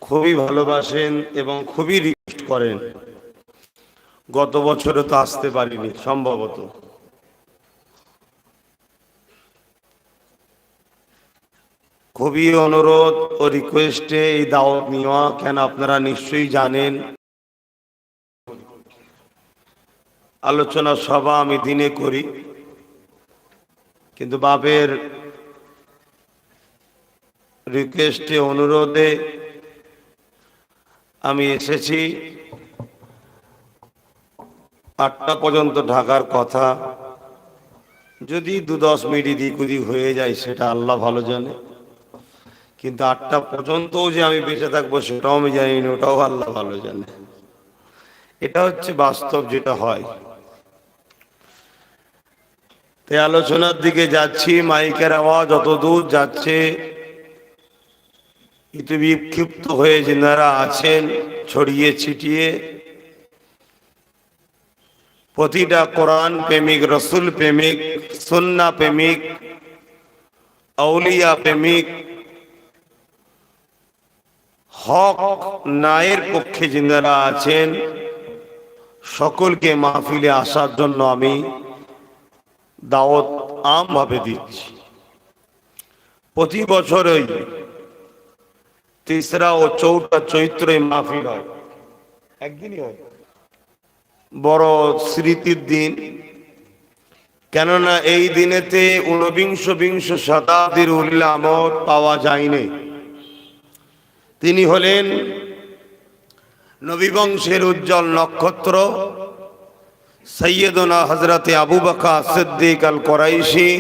খুবই ভালোবাসেন এবং খুবই রিকোয়েস্ট করেন। গত বছরে তো আসতে পারিনি সম্ভবত। খুবই অনুরোধ ও রিকোয়েস্টে এই দাওয়াত নেওয়া, কেন আপনারা নিশ্চয়ই জানেন আলোচনা সভা আমি দিনে করি, কিন্তু বাপের রিকোয়েস্টে অনুরোধে আমি এসেছি। 8টা পর্যন্ত ঢাকার কথা, যদি 2-10 মিনিট এদিক ওদিক হয়ে যায় সেটা আল্লাহ ভালো জানে, কিন্তু 8টা পর্যন্তও যে আমি বেঁচে থাকবো সেটাও আমি জানি না, ওটাও আল্লাহ ভালো জানে। এটা হচ্ছে বাস্তব যেটা হয়। তাই আলোচনার দিকে যাচ্ছি। মাইকের আওয়াজ যত দূর যাচ্ছে, একটু বিক্ষিপ্ত হয়ে যারা আছেন ছড়িয়ে ছিটিয়ে, প্রতিটা কোরআন প্রেমিক, রসুল প্রেমিক, সুন্নাহ প্রেমিক, আউলিয়া প্রেমিক, হক ন্যায়ের পক্ষে যারা আছেন সকলকে মাহফিলে আসার জন্য আমি দাওয়াত আমভাবে দিচ্ছি। প্রতি বছরই 3রা ও 4টা চৈত্রে মাহফিল হয়, একদিনই হয়। বড় স্মৃতির দিন, কেননা এই দিনেতে ঊনবিংশ শতাব্দীর উলিল আমর পাওয়া যায়নি। তিনি হলেন নবী বংশের উজ্জ্বল নক্ষত্র সৈয়দনা হযরতে আবু বকর সিদ্দিক আল কুরাইশি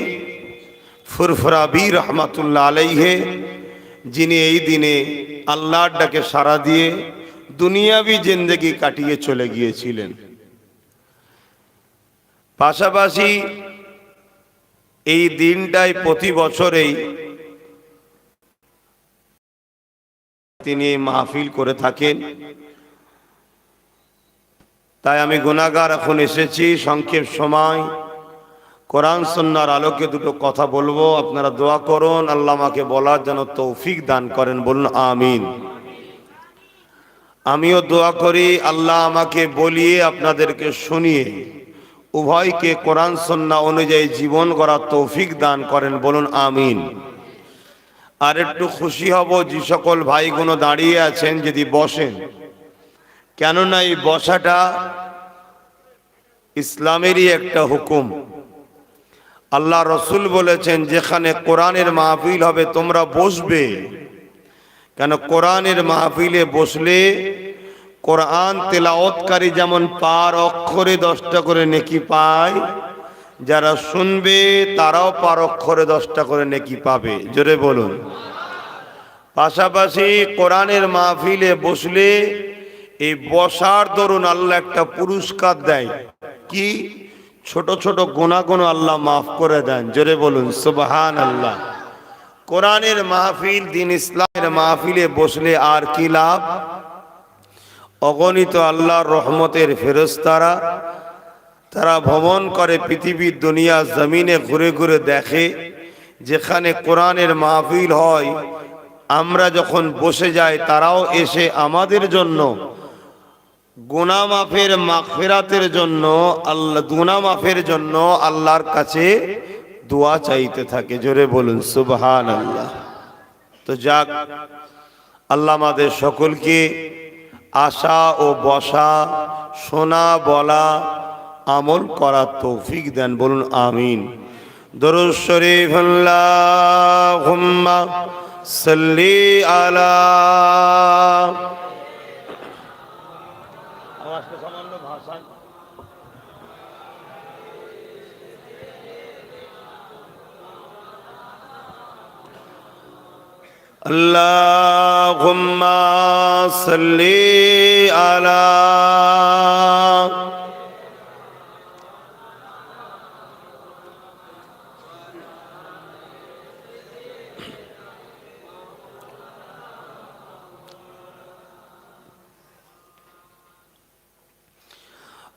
ফুরফুরা বীর রহমাতুল্লাহ আলাইহি, যিনি এই দিনে আল্লাহর ডাকে সাড়া দিয়ে দুনিয়াবি জিন্দেগি কাটিয়ে চলে গিয়েছিলেন। পাশাপাশি এই দিনটাই প্রতি বছরেই তিনি মাহফিল করে থাকেন। তাই আমি গুনাহগার এখন এসেছি, সংক্ষেপ সময় কোরআন সুন্নাহর আলোকে দুটো কথা বলবো। আপনারা দোয়া করুন আল্লাহ আমাকে বলার যেন তৌফিক দান করেন, বলুন আমিন। আমিও দোয়া করি আল্লাহ আমাকে বলিয়ে আপনাদেরকে শুনিয়ে উভয়কে কোরআন সুন্নাহ অনুযায়ী জীবন গড়ার তৌফিক দান করেন, বলুন আমিন। আর একটু খুশি হব যে সকল ভাইগুলো দাঁড়িয়ে আছেন যদি বসেন, কেননা এই বসাটা ইসলামেরই একটা হুকুম। আল্লাহ রসুল বলেছেন যেখানে কোরআনের মাহফিল হবে তোমরা বসবে, কেন কোরআনের মাহফিলে বসলে কোরআন তেলাওয়াতকারী যেমন পার অক্ষরে 10টা করে নেকি পায়, যারা শুনবে তারাও পার অক্ষরে 10টা করে নেকি পাবে, জোরে বলুন। পাশাপাশি কোরআনের মাহফিলে বসলে এই বসার দরুন আল্লাহ একটা পুরস্কার দেয়, কি? ছোট ছোট গুনাহগুলো আল্লাহ মাফ করে দেন, জোরে বলুন সুবহানাল্লাহ। কোরআনের মাহফিল, দিন ইসলামের মাহফিলে বসলে আর কি লাভ? অগণিত আল্লাহর রহমতের ফেরেশতারা তারা ভ্রমণ করে পৃথিবীর দুনিয়া জমিনে ঘুরে ঘুরে দেখে, যেখানে কোরআনের মাহফিল হয় আমরা যখন বসে যাই তারাও এসে আমাদের জন্য গুনাহ মাফের মাগফিরাতের জন্য, আল্লাহ গুনাহ মাফের জন্য আল্লাহর কাছে দোয়া চাইতে থাকে, জোরে বলুন সুবহানাল্লাহ। তো যাক, আল্লাহ আমাদের সকলকে আসা ও বসা, শোনা বলা, আমল করার তৌফিক দেন, বলুন আমিন। দরুদ শরীফ আল্লাহুম্মা সাল্লি আলা। আওয়াজটা সামান্য ভাষা। আল্লাহুম্মা সাল্লি আলা।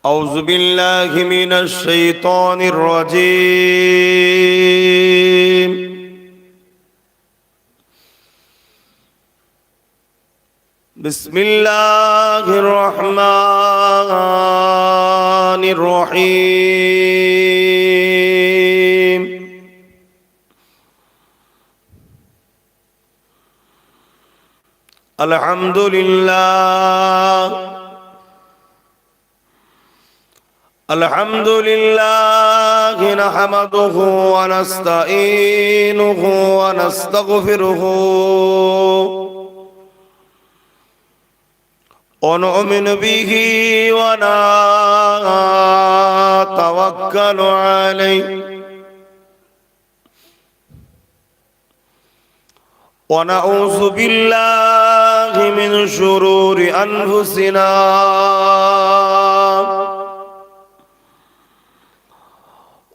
أعوذ بالله من الشيطان الرجيم بسم الله الرحمن الرحيم الحمد لله الحمد لله نحمده ونستعينه ونستغفره ونؤمن به ونتوكل عليه ونعوذ بالله من شرور أنفسنا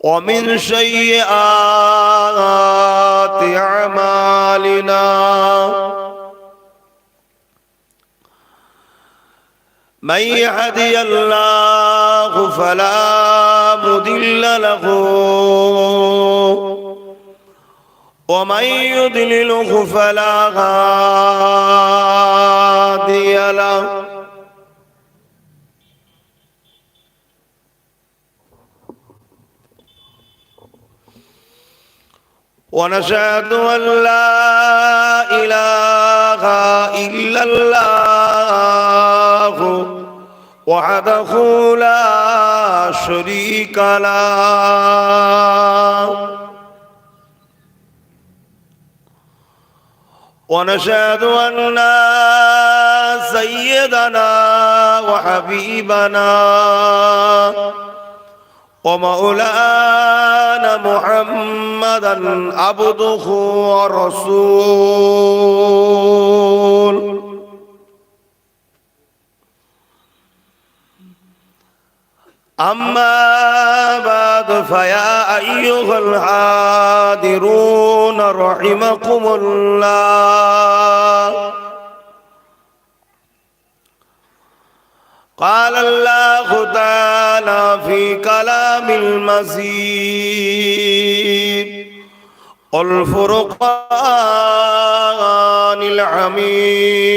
ومن سيئات أعمالنا من يهدي الله فلا مضل له ومن يضلله فلا هادي له ونشهد أن لا إله إلا الله وحده لا شريك له ونشهد أن سيدنا وحبيبنا ومولانا محمدا عبده ورسوله أما بعد فيا أيها الحاضرون رحمكم الله قال الله تعالى في كلام المزيد والفرقان الحميد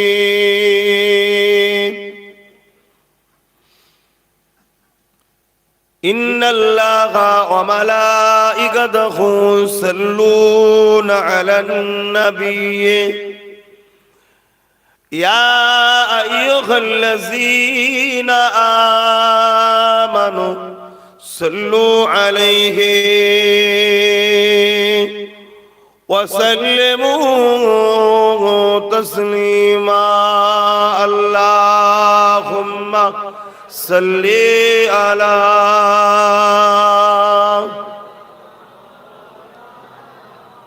إن الله وملائكته يصلون على النبي يا أيها الذين آمنوا صلوا عليه وسلموا تسليما اللهم صل على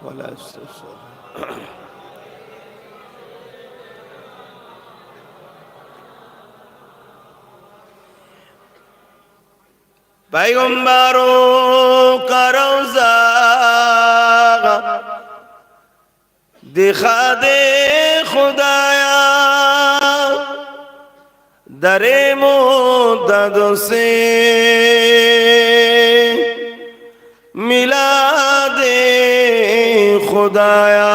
ولا استغفر पैगंबरों का रोज़ा दिखा दे खुदाया दरे मुद्दत से मिला दे खुदाया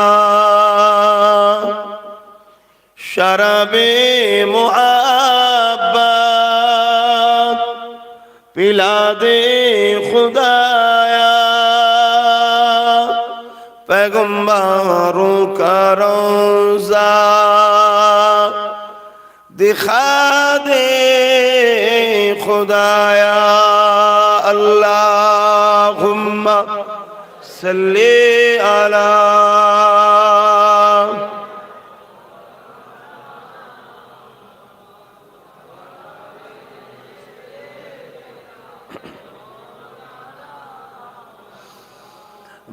शराबे मुहब्बत पिला दे खुदाया पैगंबरों का रोज़ा दिखा दे खुदाया अल्लाहुम्मा सल्ली अला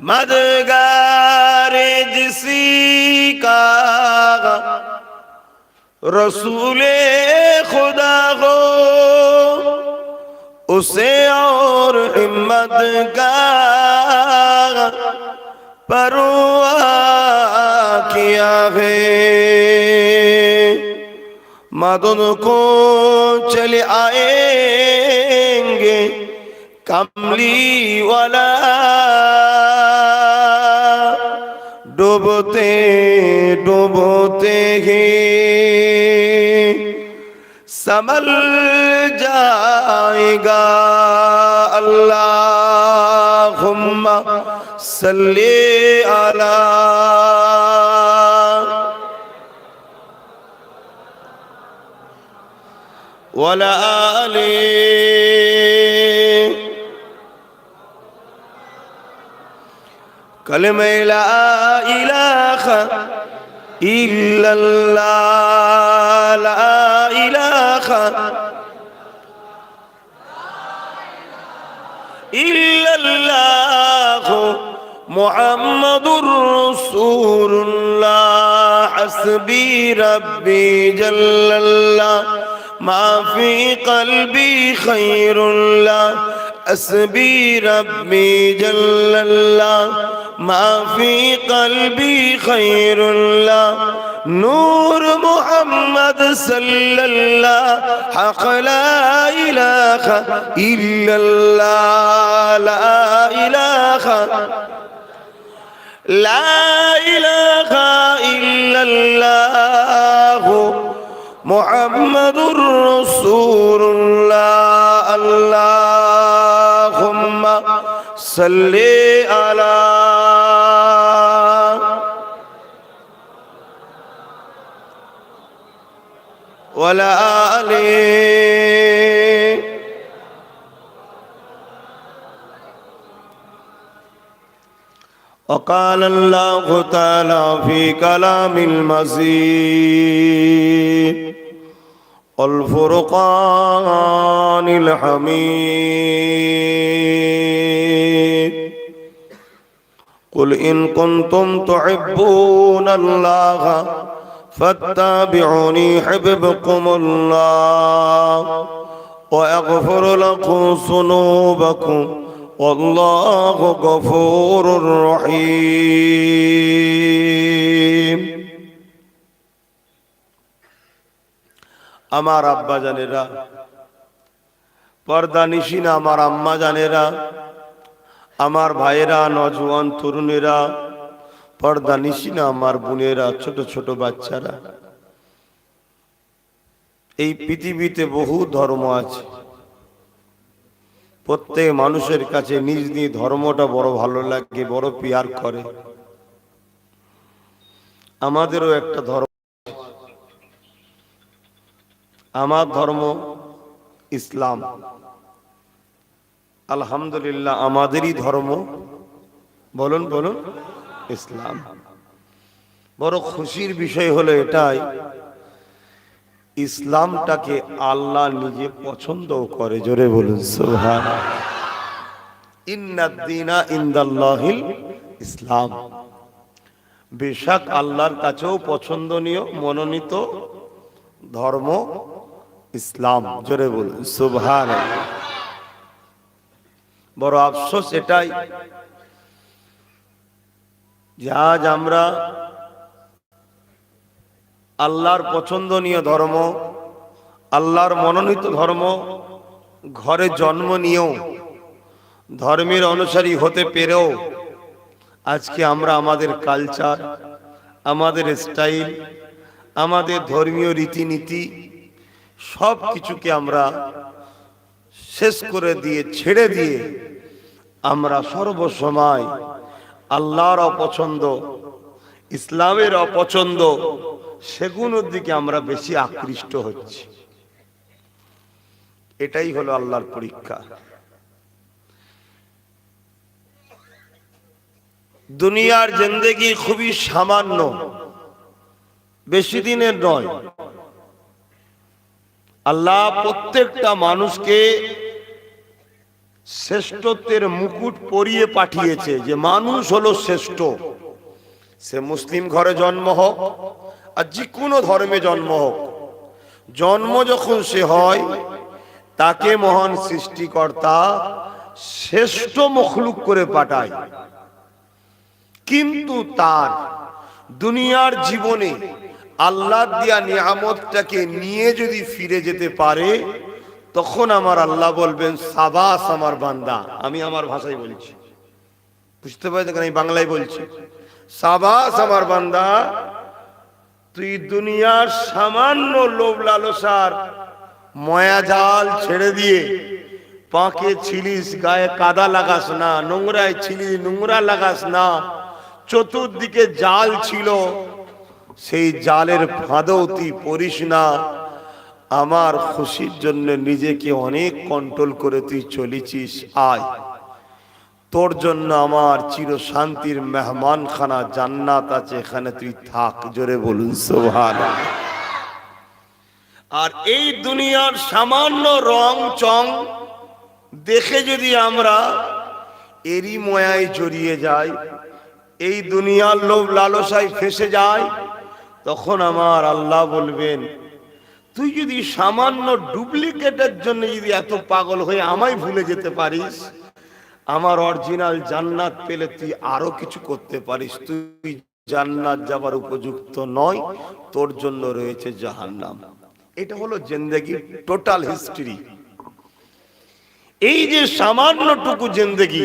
मदगारे जिसी का रसूले खुदा हो उसे और हिम्मत का परवाह किया है मदद को चले आएंगे कमली वाला डूबते डूबते ही संभल जाएगा। अल्लाहुम्मा सल्ली अला वला आले कलमे ला इलाहा इल्लल्लाह ला इलाहा इल्लल्लाह मुहम्मदुर रसूलुल्लाह हस्बी रब्बी जल्लल्लाह मा फी क़ल्बी खैरुल्लाह हस्बी रब्बी जल्लल्लाह मा फी क़ल्बी खैरुल्लाह नूर मुहम्मद सल्लल्लाह हक़ ला इलाहा इल्लल्लाह ला इलाहा इल्लल्लाह मुहम्मदुर रसूलुल्लाह अल्लाहुम्मा सल्ली अला वला आले وقال الله تعالى في كلام المجيد والفرقان الحميد قل إن كنتم تحبون الله فاتبعوني يحببكم الله ويغفر لكم ذنوبكم والله غفور رحيم। আমার আব্বা জানেরা, পর্দা নিশিনা আমার আম্মা জানেরা, আমার ভাইয়েরা, নজওয়ান তরুণেরা, পর্দা নিশিনা আমার বোনেরা, ছোট ছোট বাচ্চারা, এই পৃথিবীতে বহু ধর্ম আছে। প্রত্যেক মানুষের কাছে নিজ নিজ ধর্মটা বড় ভালো লাগে, বড় পিয়ার করে। আমাদেরও একটা ধর্ম, আমার ধর্ম ইসলাম। আলহামদুলিল্লাহ, আমাদেরই ধর্ম, বলুন বলুন, ইসলাম। বড় খুশির বিষয় হলো এটাই, ইসলামটাকে আল্লাহ নিজে পছন্দ করে। জোরে বলুন সুবহানাল্লাহ। ইন্নাদ-দীনা ইনদাল্লাহিল ইসলাম। বেশক আল্লাহর কাছেও পছন্দনীয় মনোনীত ধর্ম ইসলাম। জোরে বলুন সুবহানাল্লাহ। বড় আফসোস এটাই যে আজ আমরা আল্লাহর পছন্দনীয় ধর্ম, আল্লাহর মনোনীত ধর্ম ঘরে জন্ম নিয়েও, ধর্মের অনুসারী হতে পেরেও আজকে আমরা আমাদের কালচার, আমাদের স্টাইল, আমাদের ধর্মীয় রীতিনীতি সব কিছুকে আমরা শেষ করে দিয়ে, ছেড়ে দিয়ে আমরা সর্বসময় আল্লাহর অপছন্দ, ইসলামের অপছন্দ, সেগুলোর দিকে আমরা বেশি আকৃষ্ট হচ্ছি। এটাই হলো আল্লাহর পরীক্ষা। দুনিয়ার জিন্দেগি খুবই সামান্য, বেশি দিনের নয়। আল্লাহ প্রত্যেকটা মানুষকে শ্রেষ্ঠত্বের মুকুট পরিয়ে পাঠিয়েছে, যে মানুষ হলো শ্রেষ্ঠ। সে মুসলিম ঘরে জন্ম হোক আর যে কোনো ধর্মে জন্ম হোক, জন্ম যখন সে হয় তাকে মহান সৃষ্টিকর্তা শ্রেষ্ঠ মখলুক করে পাঠায়। কিন্তু তার দুনিয়ার জীবনে আল্লাহর দেয়া নিয়ামতটাকে নিয়ে যদি ফিরে যেতে পারে, তখন আমার আল্লাহ বলবেন, সাবাস আমার বান্দা। আমি আমার ভাষায় বলছি, বুঝতে পারছি, আমি বাংলায় বলছি। সাবাস আমার বান্দা, তুই দুনিয়ার সামান্য লোভ লালসার ময়া জাল ছেড়ে দিয়ে পাকে ছিলিস, গায়ে কাদা লাগাস না, নোংরায় ছিলি নোংরা লাগাস না, চতুর্দিকে জাল ছিল, সেই জালের ফাঁদও তুই পড়িস না। আমার খুশির জন্য নিজেকে অনেক কন্ট্রোল করে তুই চলেছিস, আয় তোর জন্য আমার চির শান্তির মেহমানখানা জান্নাত আছে, এখানে তুই থাক। জোরে বলুন সুবহানাল্লাহ। আর এই দুনিয়ার সামান্য রং চং দেখে যদি আমরা এরই ময়ায় জড়িয়ে যাই, এই দুনিয়ার লোভ লালসায় ফেসে যায়, তখন আমার আল্লাহ বলবেন, তুই যদি সামান্য ডুপ্লিকেটের জন্য যদি এত পাগল হয়ে আমায় ভুলে যেতে পারিস, আমার অরিজিনাল জান্নাত পেলে তুই আরো কিছু করতে পারিস। তুই জান্নাত যাবার উপযুক্ত নয়, তোর জন্য রয়েছে জাহান্নাম। এটা হলো জিন্দেগির টোটাল হিস্ট্রি। এই যে সামান্যটুকু জিন্দেগি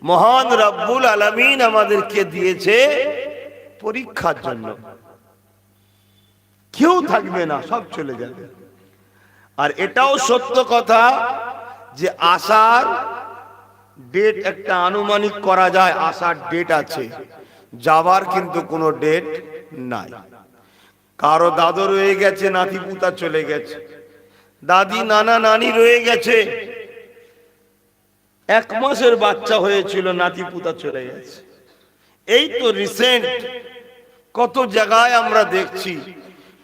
মহান রব্বুল আলামিন আমাদেরকে দিয়েছে পরীক্ষার জন্য। কেউ থাকবে না, সব চলে যাবে। আর এটাও সত্য কথা যে আসার ডেট একটা আনুমানিক করা যায়, আসার ডেট আছে, যাবার কিন্তু কোনো ডেট নাই। কারো দাদু রয়ে গেছে, নাতি পুতা চলে গেছে, দাদি নানা নানি রয়ে গেছে, 1 মাসের বাচ্চা হয়েছিল, নাতি পুতা চলে গেছে। এই তো রিসেন্ট কত জায়গায় আমরা দেখছি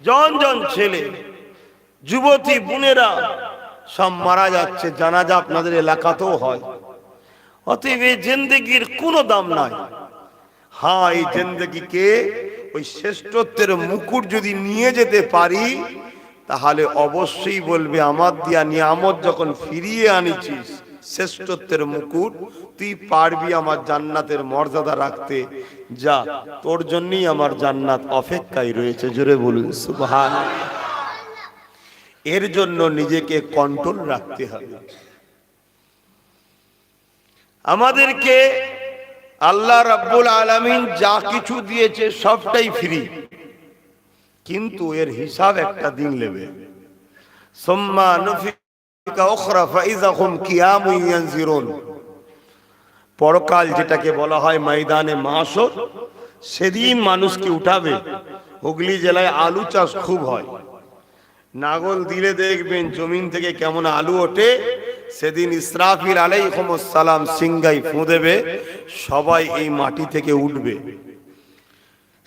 জন জন ছেলে যুবতী বোনেরা সব মারা যাচ্ছে, জানাজা আপনাদের এলাকাতেও হয়। অতএব এই জিন্দেগির কোনো দাম নাই। হ্যাঁ, এই জিন্দেগিকে ওই শ্রেষ্ঠত্বের মুকুট যদি নিয়ে যেতে পারি, তাহলে অবশ্যই বলবে আমার দিয়া নিয়ামত যখন ফিরিয়ে আনিছিস, শ্রেষ্ঠত্বের মুকুট, তুই পারবি আমার জান্নাতের মর্যাদা রাখতে। যা, তোর জন্যই আমার জান্নাত অপেক্ষায় রয়েছে। জোরে বলুন সুবহানাল্লাহ। এর জন্য নিজেকে কন্ট্রোল রাখতে হবে। আমাদেরকে আল্লাহ রাব্বুল আলামিন যা কিছু দিয়েছে সবটাই ফ্রি, কিন্তু এর হিসাব একটা দিন নেবে। সুম্মা নুফিকা উখরা ফাইযা হুম কিয়ামুন ইয়ানজিরুন। পরকাল যেটাকে বলা হয় ময়দানে মাশর, সেদিন মানুষকে উঠাবে। হুগলি জেলায় আলু চাষ খুব হয়, নাগল দিলে দেখবেন জমিন থেকে কেমন আলু ওঠে। সেদিন ইসরাফিল আলাইহিস সালাম সিংগাই ফুঁ দেবে, সবাই এই মাটি থেকে উঠবে।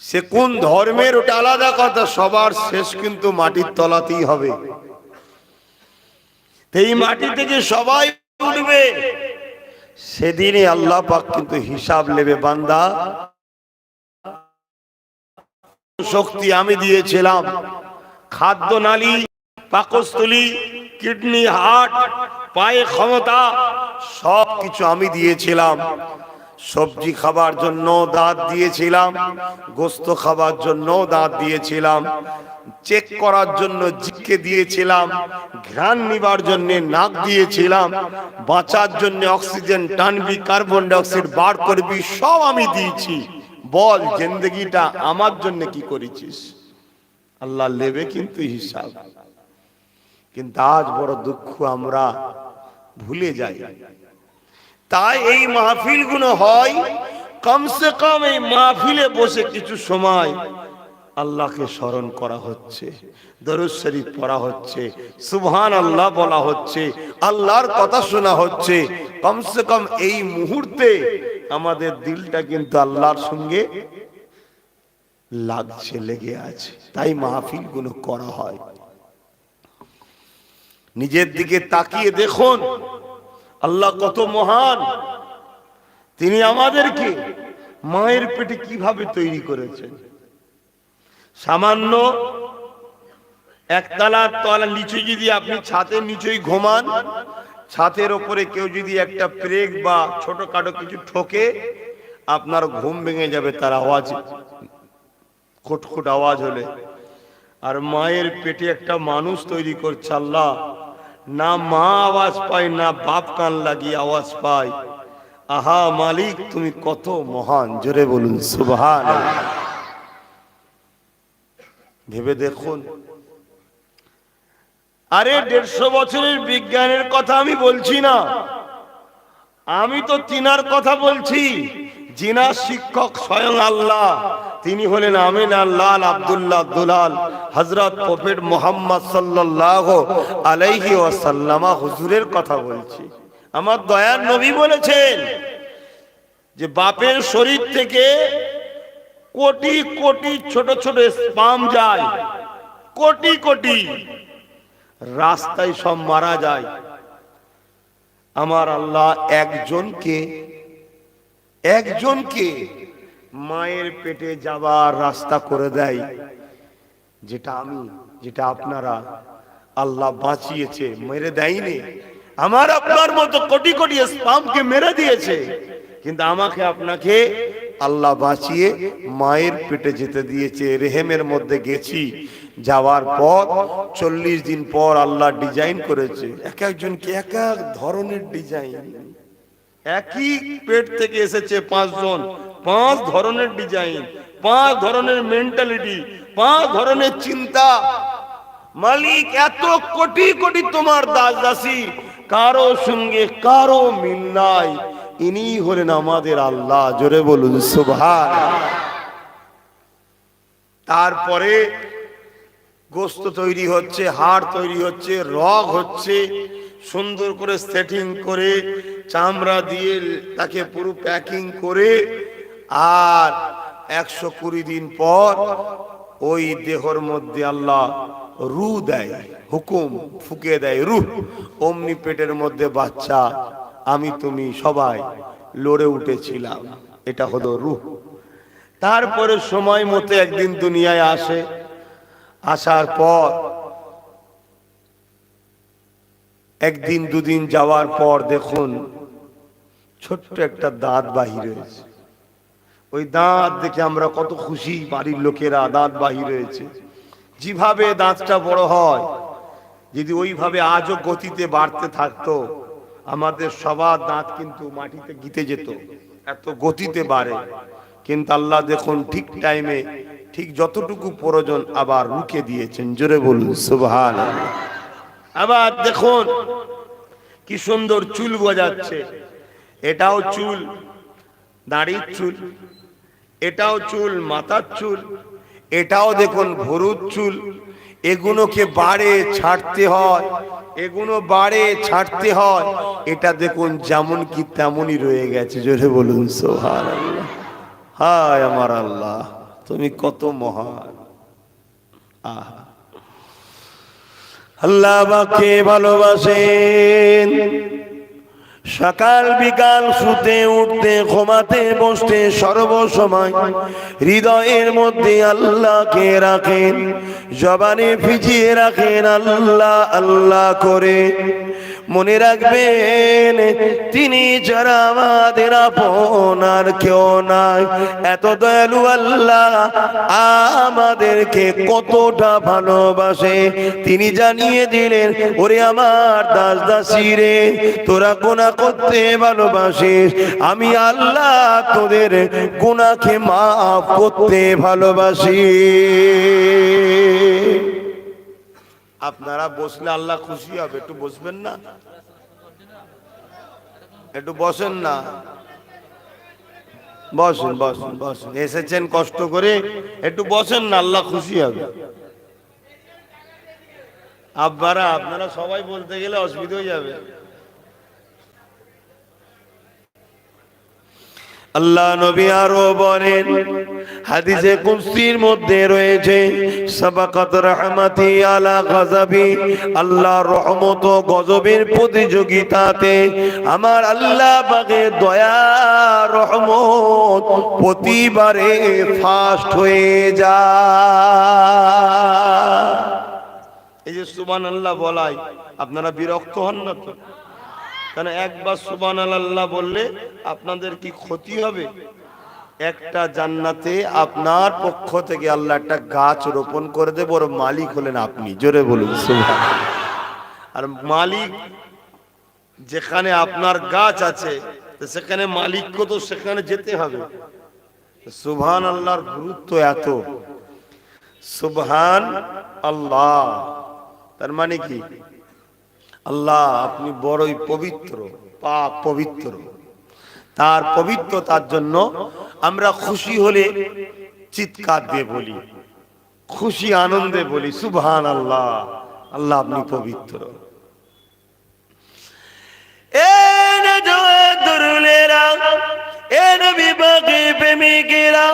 সে কোন ধর্মের ওটা আলাদা কথা, সবার শেষ কিন্তু মাটির তলাতেই হবে। এই মাটি থেকে সবাই উঠবে। সেদিনে আল্লাহ পাক কিন্তু হিসাব নেবে, বান্দা শক্তি আমি দিয়েছিলাম, খাদ্য নালী, পাকস্থলী, কিডনি, হার্ট, পায়ে ক্ষমতা, সব কিছু আমি দিয়েছিলাম। সবজি খাবার জন্য দাঁত দিয়েছিলাম, গোস্ত খাবার জন্য দাঁত দিয়েছিলাম, চেক করার জন্য জিহ্বা দিয়েছিলাম, ঘ্রাণ নিবার জন্য নাক দিয়েছিলাম, বাঁচার জন্য অক্সিজেন টানবি, কার্বন ডাই অক্সাইড বার করবি, সব আমি দিয়েছি। বল জিন্দেগিটা আমার জন্য কি করেছিস? আল্লাহ নেবে কিন্তু হিসাব। কিন্তু আজ বড় দুঃখ, আমরা ভুলে যাই। তাই এই মাহফিলগুলো হয়, কমসে কম এই মাহফিলে বসে কিছু সময় আল্লাহকে স্মরণ করা হচ্ছে, দরুদ শরীফ পড়া হচ্ছে, সুবহানাল্লাহ বলা হচ্ছে, আল্লাহর কথা শোনা হচ্ছে। কমসে কম এই মুহূর্তে আমাদের দিলটা কিন্তু আল্লাহর সঙ্গে লাগছে, লেগে আছে। তাই মাহফিলগুলো করা হয়। নিজের দিকে তাকিয়ে দেখুন আল্লাহ কত মহান। তিনি আমাদেরকে মায়ের পেটে কিভাবে তৈরি করেছেন। সামান্য একতলা তলা নিচে যদি আপনি ছাদের নিচেই ঘুমান, ছাদের ওপরে কেউ যদি একটা প্রেগ বা ছোটখাটো কিছু ঠোকে, আপনার ঘুম ভেঙে যাবে তার আওয়াজ, খটখট আওয়াজ হলে। আর মায়ের পেটে একটা মানুষ তৈরি করছে আল্লাহ, না মা আওয়াজ পায়, না বাপ কান লাগিয়ে আওয়াজ পায়। আহা মালিক, তুমি কত মহান। জোরে বলুন সুবহানাল্লাহ। ভেবে দেখুন, আরে 150 বছরের বিজ্ঞানের কথা আমি বলছি না, আমি তো তিনার কথা বলছি, জিনার শিক্ষক স্বয়ং আল্লাহ। তিনি হলেন আমিনা লাল আব্দুল্লাহ দুলাল হযরত প্রফেট মুহাম্মদ সাল্লাল্লাহু আলাইহি ওয়াসাল্লাম হুজুরের কথা বলছি। আমার দয়ার নবী বলেছেন যে বাপের শরীর থেকে কোটি কোটি ছোট ছোট স্পাম যায়, কোটি কোটি, রাস্তায় সব মারা যায়। আমার আল্লাহ একজনকে মায়ের পেটে যাবার রাস্তা করে দেয়, যেটা আপনারা আল্লাহ বাঁচিয়েছে, মেরে দেয়নি। আমার আপনার মতো কোটি কোটি স্পামকে মেরে দিয়েছে, কিন্তু আমাকে আপনাকে আল্লাহ বাঁচিয়ে মায়ের পেটে যেতে দিয়েছে। রেহেমের মধ্যে গেছি, যাওয়ার পর 40 দিন পর আল্লাহ ডিজাইন করেছে। এক একজনকে এক এক ধরনের ডিজাইন। একই পেট থেকে এসেছে 5 জন, 5 ধরনের ডিজাইন, 5 ধরনের মেন্টালিটি, 5 ধরনের চিন্তা। মালিক এত কোটি কোটি তোমার দাস দাসী, কারো সঙ্গে কারো মিল নাই। ইনি হলেন আমাদের আল্লাহ। জোরে বলুন সুবহানাল্লাহ। তারপরে গোশত তৈরি হচ্ছে, হাড় তৈরি হচ্ছে, রগ হচ্ছে, সুন্দর করে সেটিং করে চামড়া দিয়ে তাকে পুরো প্যাকিং করে, আর 120 দিন পর ওই দেহর মধ্যে আল্লাহ রূহ দেয়, হুকুম ফুঁকে দেয় রূহ। অমনি পেটের মধ্যে বাচ্চা, আমি তুমি সবাই লড়ে উঠেছিলাম, এটা হলো রূহ। তারপরে সময় মতো একদিন দুনিয়ায় আসে, আসার পর একদিন দুদিন যাওয়ার পর দেখুন ছোট্ট একটা দাঁত বাহির হয়েছে। ওই দাঁত দেখে আমরা কত খুশি, বাড়ির লোকেরা, দাঁত বাহির হয়েছে। যেভাবে দাঁতটা বড় হয়, যদি ওইভাবে আজও গতিতে বাড়তে থাকতো, আমাদের সবার দাঁত কিন্তু মাটিতে গিতে যেত, এত গতিতে বাড়ে। কিন্তু আল্লাহ দেখুন ঠিক টাইমে, ঠিক যতটুকু প্রয়োজন আবার রুকে দিয়েছেন। জোরে বলুন সুবহানাল্লাহ। আবার দেখুন কি সুন্দর চুল গজাচ্ছে, এটাও চুল, দাড়ির চুল, এটাও চুল, মাথার চুল, এটাও দেখুন ভরুর চুল। এগুলোকে বাড়ে ছাড়তে হয়, এগুলো বাড়ে ছাড়তে হয়। এটা দেখুন যেমন কি তেমনই রয়ে গেছে। জোরে বলুন সুবহানাল্লাহ। হায় আমার আল্লাহ, তুমি কত মহান। আহা, আল্লাহ আমাকে ভালোবাসেন। সকাল বিকাল শুতে উঠতে ঘুমাতে বসতে সর্বসময় হৃদয়ের মধ্যে আল্লাহকে রাখেন, জবানে ভিজিয়ে রাখেন আল্লাহ আল্লাহ করে। মনে রাখবেন তিনি যারা আমাদের আপন আর কেউ নাই। এত দয়ালু আল্লাহ আমাদেরকে কতটা ভালোবাসে তিনি জানিয়ে দিলেন, ওরে আমার দাস দাসী রে, তোরা গুনাহ করতে ভালোবাসিস, আমি আল্লাহ তোদের গুনাহকে মাফ করতে ভালোবাসি। আপনারা বসলে আল্লাহ খুশি হবে, একটু বসবেন না? একটু বসেন না, বসেন বসেন বসেন, এসেছেন কষ্ট করে, একটু বসেন না, আল্লাহ খুশি হবে। আপনারা সবাই বলতে গেলে অসুবিধা হয়ে যাবে। আল্লাহ নবী আরো বলেন, হাদিসে কুদসির মধ্যে রয়েছে, সাবাকাত রাহমাতি আলা গাযাবি, আল্লাহর রহমত ও গজবের প্রতিযোগিতাতে আমার আল্লাহ পাকের দয়া রহমত প্রতিবারে ফাস্ট হয়ে যায়। এই যে সুবহানাল্লাহ বলাই, আপনারা বিরক্ত হন না তো? কারণ একবার সুবহানাল্লাহ বললে আপনাদের কি ক্ষতি হবে? একটা জান্নাতে আপনার পক্ষ থেকে আল্লাহ একটা গাছ রোপণ করে দেব, ওর মালিক হলেন আপনি। জোরে বলুন সুবহানাল্লাহ। আর মালিক যেখানে আপনার গাছ আছে সেখানে মালিককে তো সেখানে যেতে হবে। সুবহানাল্লাহর গুরুত্ব এত। সুবহান আল্লাহ, তার মানে কি? আল্লাহ আপনি বড়ই পবিত্র, পাক পবিত্র। তার পবিত্রতার জন্য আমরা খুশি হলে চিৎকার দিয়ে বলি, খুশি আনন্দে বলি সুবহানাল্লাহ, আল্লাহ আপনি পবিত্র। এ নজওয়ানেরা, এ নবী পাকে প্রেমিকেরা,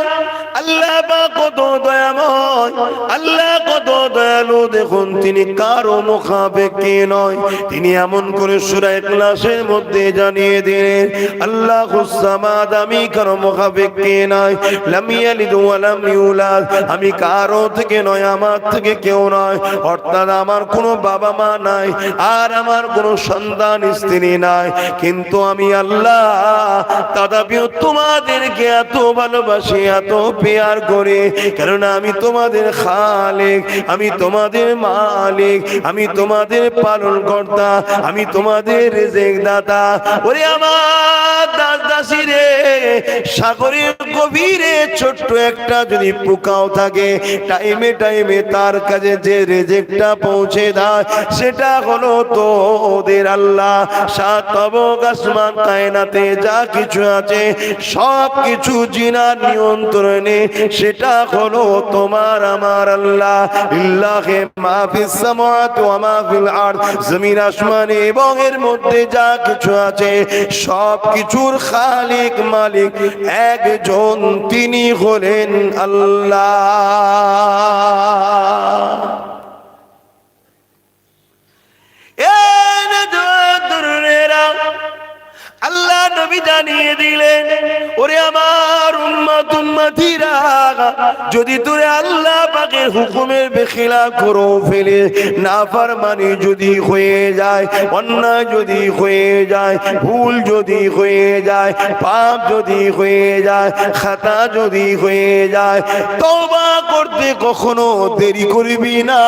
আল্লাহ পাক কত দয়াময়, আল্লাহ কত দয়ালু। দেখুন তিনি কারো মুখাপেক্ষী নয়। তিনি এমন করে সূরা ইখলাসের মধ্যে জানিয়ে দিলেন আল্লাহুস সামাদ, আমি কারো মুখাপেক্ষী নয়। লাম ইয়ালিদ ওয়া লাম ইউলাদ, আমি কারো থেকে নয়, আমার থেকে কেউ নয়। অর্থাৎ আমার কোনো বাবা মা নাই, আর আমার কোনো সন্তান স্ত্রী নাই। কিন্তু আমি আল্লাহ তথাপিও তোমাদেরকে এত ভালোবাসি, এত পেয়ার করে, কারণ আমি তোমাদের খালিক, আমি তোমাদের মালিক, আমি তোমাদের পালন কর্তা, আমি তোমাদের রিজিক দাতা। ওরে আমার দাস দাসী রে, সাগরের গভীরে ছোট্ট একটা যদি পোকাও থাকে, টাইমে টাইমে তার কাছে যে রিজিকটা পৌঁছে দেয়, সেটা হলো তো ওদের আল্লাহ। সাত তবক আসমান কায়নাতে যা কিছু আছে সব কিছু জিনার নিয়ন্ত্রণে, সেটা হলো তোমার আমার আল্লাহ। লিল্লাহি মা ফিস সামাওয়াতি ওয়া মা ফিল আরদ, জমিন আসমানে এবং এর মধ্যে যা কিছু আছে সব কিছুর খালিক মালিক একজন, তিনি হলেন আল্লাহ। আল্লাহ নবী জানিয়ে দিলেন ওরে আমার উম্মত উম্মতিরা, যদি তোরে আল্লাহ পাকের হুকুমের বেখিলাফ করো ফেলে, নাফরমানি যদি হয়ে যায়, অন্যায় যদি হয়ে যায়, ভুল যদি হয়ে যায়, পাপ যদি হয়ে যায়, খাতা যদি হয়ে যায়, তওবা করতে কখনো দেরি করবি না।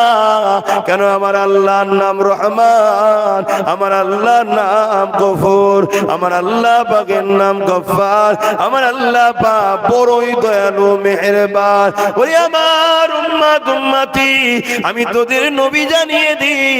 কেন? আমার আল্লাহর নাম রহমান, আমার আল্লাহর নাম গফুর, আমার আল্লাহ পাকের নাম গফফার, আমার আল্লাহ পাক বড়ই দয়ালু মেহেরবান। ওরে আমার উম্মত উম্মতি, আমি তোদের নবী জানিয়ে দিই,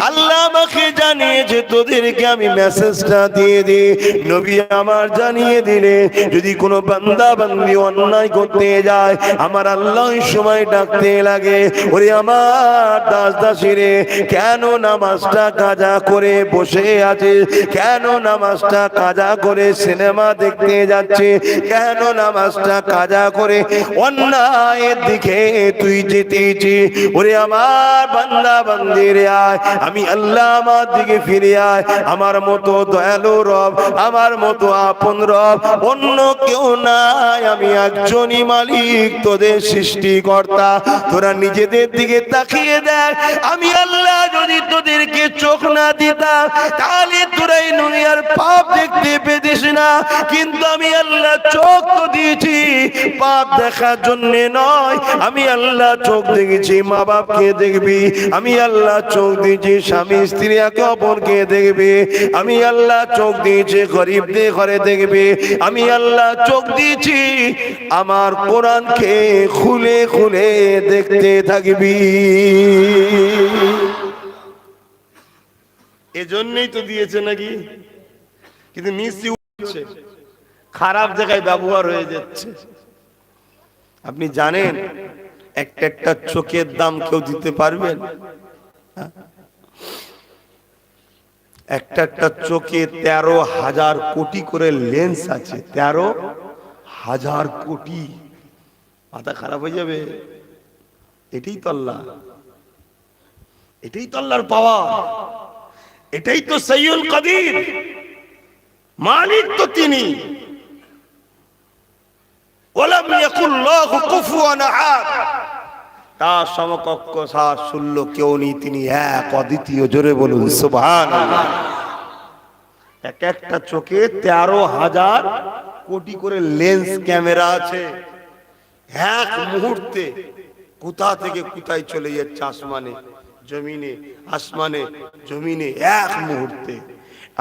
আল্লাহ আমাকে জানিয়েছে, তোদেরকে আমি মেসেজটা দিয়ে দিই। নবী আমার জানিয়ে দিলে যদি কোনো বান্দা বান্দি অন্যায় করতে যায়, আমার আল্লাহ ওই সময় ডাকতে লাগে, ওরে আমার দাস দাসীরে, কেন নামাজটা কাজা করে বসে আছে? কেন নামাজটা কাজা করে সিনেমা দেখতে যাচ্ছে? কেন নামাজটা কাজা করে অন্যায়ের দিকে তুই যেতেছি? ওরে আমার বান্দা বান্দিরে আয়, আমি আল্লাহ আমার দিকে ফিরে আয়। আমার মতো দয়ালু রব, আমার মতো আপন রব অন্য কেউ নাই, আমি একজনই মালিক, তোদের সৃষ্টিকর্তা। তোরা নিজেদের দিকে তাকিয়ে দেখ, আমি আল্লাহ যদি তোদেরকে চোখ না দিতাম, তাহলে তোরা এই দুনিয়ার পাপ দেখতে পেতিস না। কিন্তু আমি আল্লাহ চোখ তো দিয়েছি পাপ দেখার জন্য নয়, আমি আল্লাহ চোখ দেখেছি মা বাপকে দেখবি, আমি আল্লাহ চোখ দিয়েছি স্বামী স্ত্রী একে অপরকে দেখবে, আমি আল্লাহ চোখ দিয়েছি গরিবদের ঘরে দেখবে, আমি আল্লাহ চোখ দিয়েছি আমার কোরআনকে খুলে খুলে দেখতে থাকবি। এজন্যই তো দিয়েছে নাকি? কিন্তু মিসইউজ, খারাপ জায়গায় ব্যবহার হয়ে যাচ্ছে। আপনি জানেন একটা একটা চোখের দাম কেউ দিতে পারবেন? একটা একটা চোখে 13,000 কোটি করে লেন্স আছে, 13,000 কোটি। মাথা খারাপ হয়ে যাবে। এটাই তো আল্লাহ, এটাই তো আল্লাহর পাওয়ার, এটাই তো সাইয়ুল কাদির, মালিক তো তিনি। ওয়ালাম ইয়াকুল্লাহু কুফুয়ান আহাদ, তার সমকক্ষ সার শূন্য কেউ নেই, তিনি এক অদ্বিতীয়। জোরে বলুন সুবহানাল্লাহ। এক একটা চোখে 13,000 কোটি করে লেন্স ক্যামেরা আছে। এক মুহূর্তে কোথা থেকে কোথায় চলে যাচ্ছে, আসমানে জমিনে, আসমানে জমিনে, এক মুহূর্তে।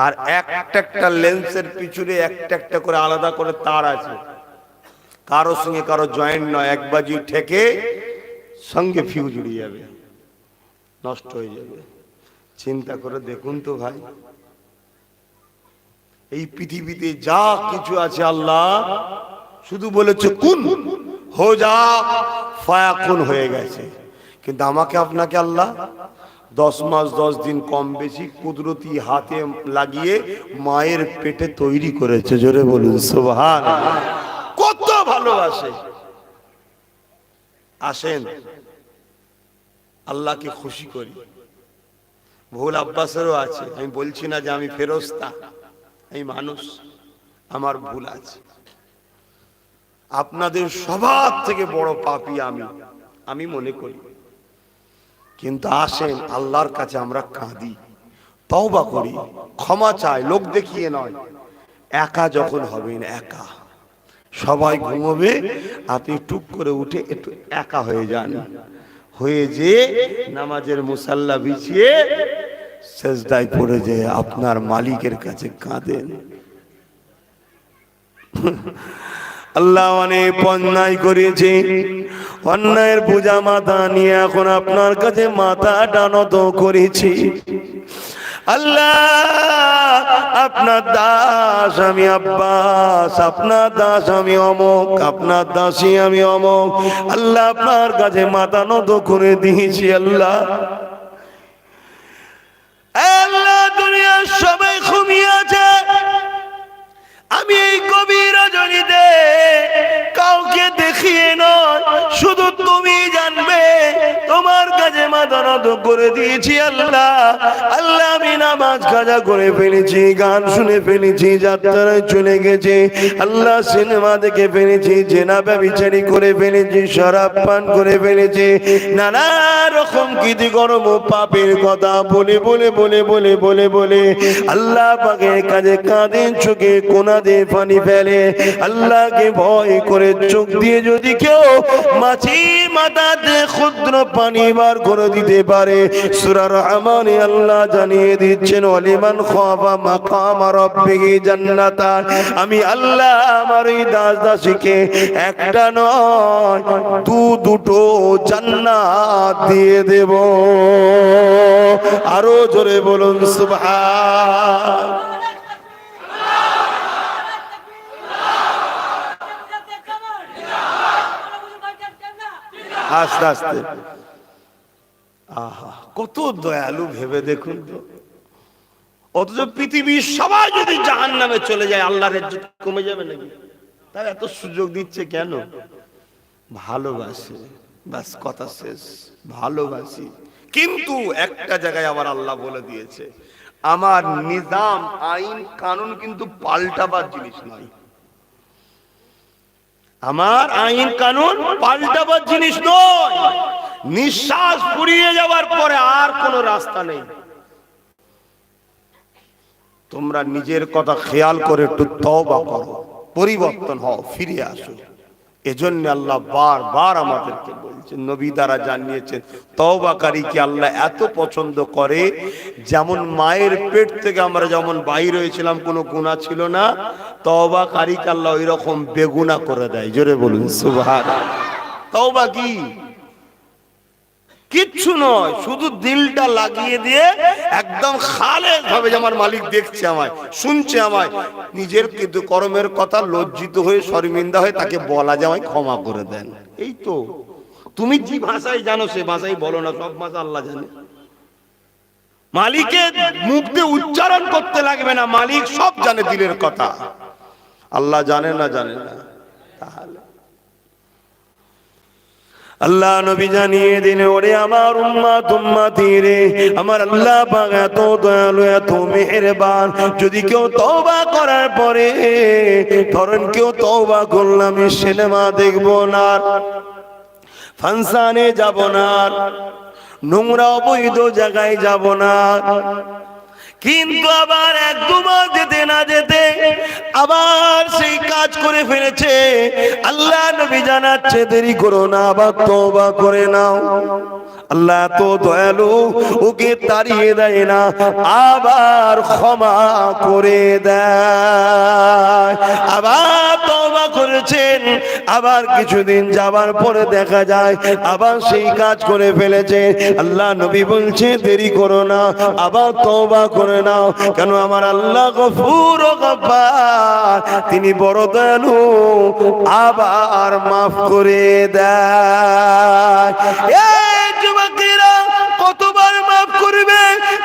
আর একটা একটা লেন্সের পিছনে একটা একটা করে আলাদা করে তার আছে, কারো সঙ্গে কারো জয়েন্ট নয়, এক বাজি ঠেকে সঙ্গে ফিউজ উড়ে যাবে। নষ্ট হয়ে যাবে। চিন্তা করে দেখুন তো ভাই, এই পৃথিবীতে যা কিছু আছে আল্লাহ শুধু বলেছে কুন হো যা, ফায়াকুন হয়ে গেছে। কিন্তু আমাকে আপনাকে আল্লাহ 10 মাস 10 দিন কম বেশি কুদরতি হাতে লাগিয়ে মায়ের পেটে তৈরি করেছে। জোরে বলুন সুবহানাল্লাহ। কত ভালোবাসে। আসেন আল্লাহকে খুশি করি। ভুল আব্বাসেরও আছে, আমি বলছি না যে আমি ফেরেশতা, এই মানুষ, আমার ভুল আছে। আপনাদের সবার থেকে বড় পাপী আমি মনে করি। কিন্তু আসেন আল্লাহর কাছে আমরা কাঁদি, তওবা করি, ক্ষমা চাই, লোক দেখিয়ে নয়। একা যখন হবেন, একা সবাই ঘুমোবে, আপনি টুক করে উঠে একটু একা হয়ে যান, হয়ে যে নামাজের মুসাল্লা বিছিয়ে সেজদায় পড়ে যে আপনার মালিকের কাছে কাঁদেন। আল্লাহ অনেক অন্যায় করেছে, অন্যায়ের বোঝা মাথা নিয়ে এখন আপনার কাছে মাথা নত করেছি। আল্লাহ আপনার দাস আমি আব্বাস, আপনার দাস আমি অমুক, আপনার দাসী আমি অমুক। আল্লাহ আপনার কাছে মাথা নত করে দিয়েছি। আল্লাহ আল্লাহ দুনিয়ার সবাই ঘুমিয়ে আছে, আমি এই গভীর রজনীতে কাউকে দেখিয়ে নয়, শুধু তুমি জানবে, তোমার কাছে মাথা নত করে দিয়েছি। আল্লাহ আল্লাহ আমি নামাজ কাজা করে ফেলেছি, গান শুনে ফেলেছি, যাত্রায় চলে গেছে, আল্লাহ সিনেমা দেখে ফেলেছি, জেনা ব্যভিচারী করে ফেলেছি, শরাব পান করে ফেলেছি, নানা রকম কৃতিকর্ম পাপের কথা বলে বলে বলে বলে বলে বলে আল্লাহ পাকের কাছে কাঁদেন, চোখে কোনা দিয়ে পানি ফেলে। আল্লাহকে ভয় করে চোখ দিয়ে যদি কেউ মাছি মাথাতে ক্ষুদ্র পানি বার করে দিতে পারে, সূরা রহমানে আল্লাহ জানিয়ে দিচ্ছেন ওয়ালিমান খাফা মাকাম রাব্বিহি জান্নাতান। আমি আল্লাহ আমার এই দাস দাসীকে একটা নয় দুটো জান্নাত দিয়ে দেব। আরো জোরে বলুন সুবহান। আস্তে আস্তে, আহা কত দয়ালু ভেবে দেখুন তো। অথচ পৃথিবীর সবাই যদি জাহান্নামে চলে যায়, আল্লাহর ইজ্জত কমে যাবে নাকি? তার এত সুযোগ দিচ্ছে কেন? ভালোবাসে, বাস কথা শেষ, ভালোবাসি। কিন্তু একটা জায়গায় আবার আল্লাহ বলে দিয়েছে, আমার নিজাম আইন কানুন কিন্তু পাল্টাবার জিনিস নয়। আমার আইন কানুন পাল্টাবার জিনিস নয়। নিঃশ্বাস ফুরিয়ে যাওয়ার পরে আর কোনো রাস্তা নেই। তোমরা নিজের কথা খেয়াল করে একটু তওবা করো, পরিবর্তন হও, ফিরে আসো। এজন্য আল্লাহ বারবার আমাদেরকে বলছেন, নবী দ্বারা জানিয়েছেন, তওবাকারীকে আল্লাহ এত পছন্দ করে, যেমন মায়ের পেট থেকে আমরা যেমন বাইর হয়েছিলাম কোনো গুনাহ ছিল না, তওবাকারীকে আল্লাহ ওই রকম বেগুনাহ করে দেয়। জোরে বলুন সুবহানাল্লাহ। তওবা কি? কিচ্ছু নয়, শুধু দিলটা লাগিয়ে দিয়ে একদম খালেস ভাবে যে আমার মালিক দেখছে আমায়, শুনছে আমায়, নিজের কিন্তু কর্মের কথা লজ্জিত হয়ে শর্মিন্দা হয়ে তাকে বলা যে আমায় ক্ষমা করে দেন। এই তো, তুমি যে ভাষায় জানো সে ভাষাই বলো না, সব ভাষা আল্লাহ জানে। মালিকের মুখ দিয়ে উচ্চারণ করতে লাগবে না, মালিক সব জানে দিলের কথা। আল্লাহ জানে না? জানে না? তাহলে আল্লাহ নবী জানিয়ে দিন, ওরে আমার উম্মত উম্মতি রে, আমার আল্লাহ পাক এত দয়ালু, এত মেহেরবান। যদি কেউ তওবা করার পরে, ধরেন কেউ তওবা করলাম, সিনেমা দেখবো না, ফাংশনে যাব না, নোংরা অবৈধ জায়গায় যাব না, কিন্তু আবার এক দুবার যেতে না যেতে আবার সেই কাজ করে ফেলেছে, আল্লাহ নবী জানাচ্ছে দেরি করো না, আবার তওবা করে নাও। আল্লাহ তো দয়ালু, ওকে তাড়িয়ে দেয় না, আবার ক্ষমা করে দেয়। আবার তওবা তওবা করেছেন, আবার কিছুদিন যাবার পরে দেখা যায় আবার সেই কাজ করে ফেলেছে। আল্লাহ নবী বলছে দেরি করো না, আবার তওবা করে নাও, কেন আমার আল্লাহ গফুর ও গফফার, তিনি বড় দয়ালু, আবার মাফ করে দেয়। এই যুবকেরা কতবার মাফ করবে?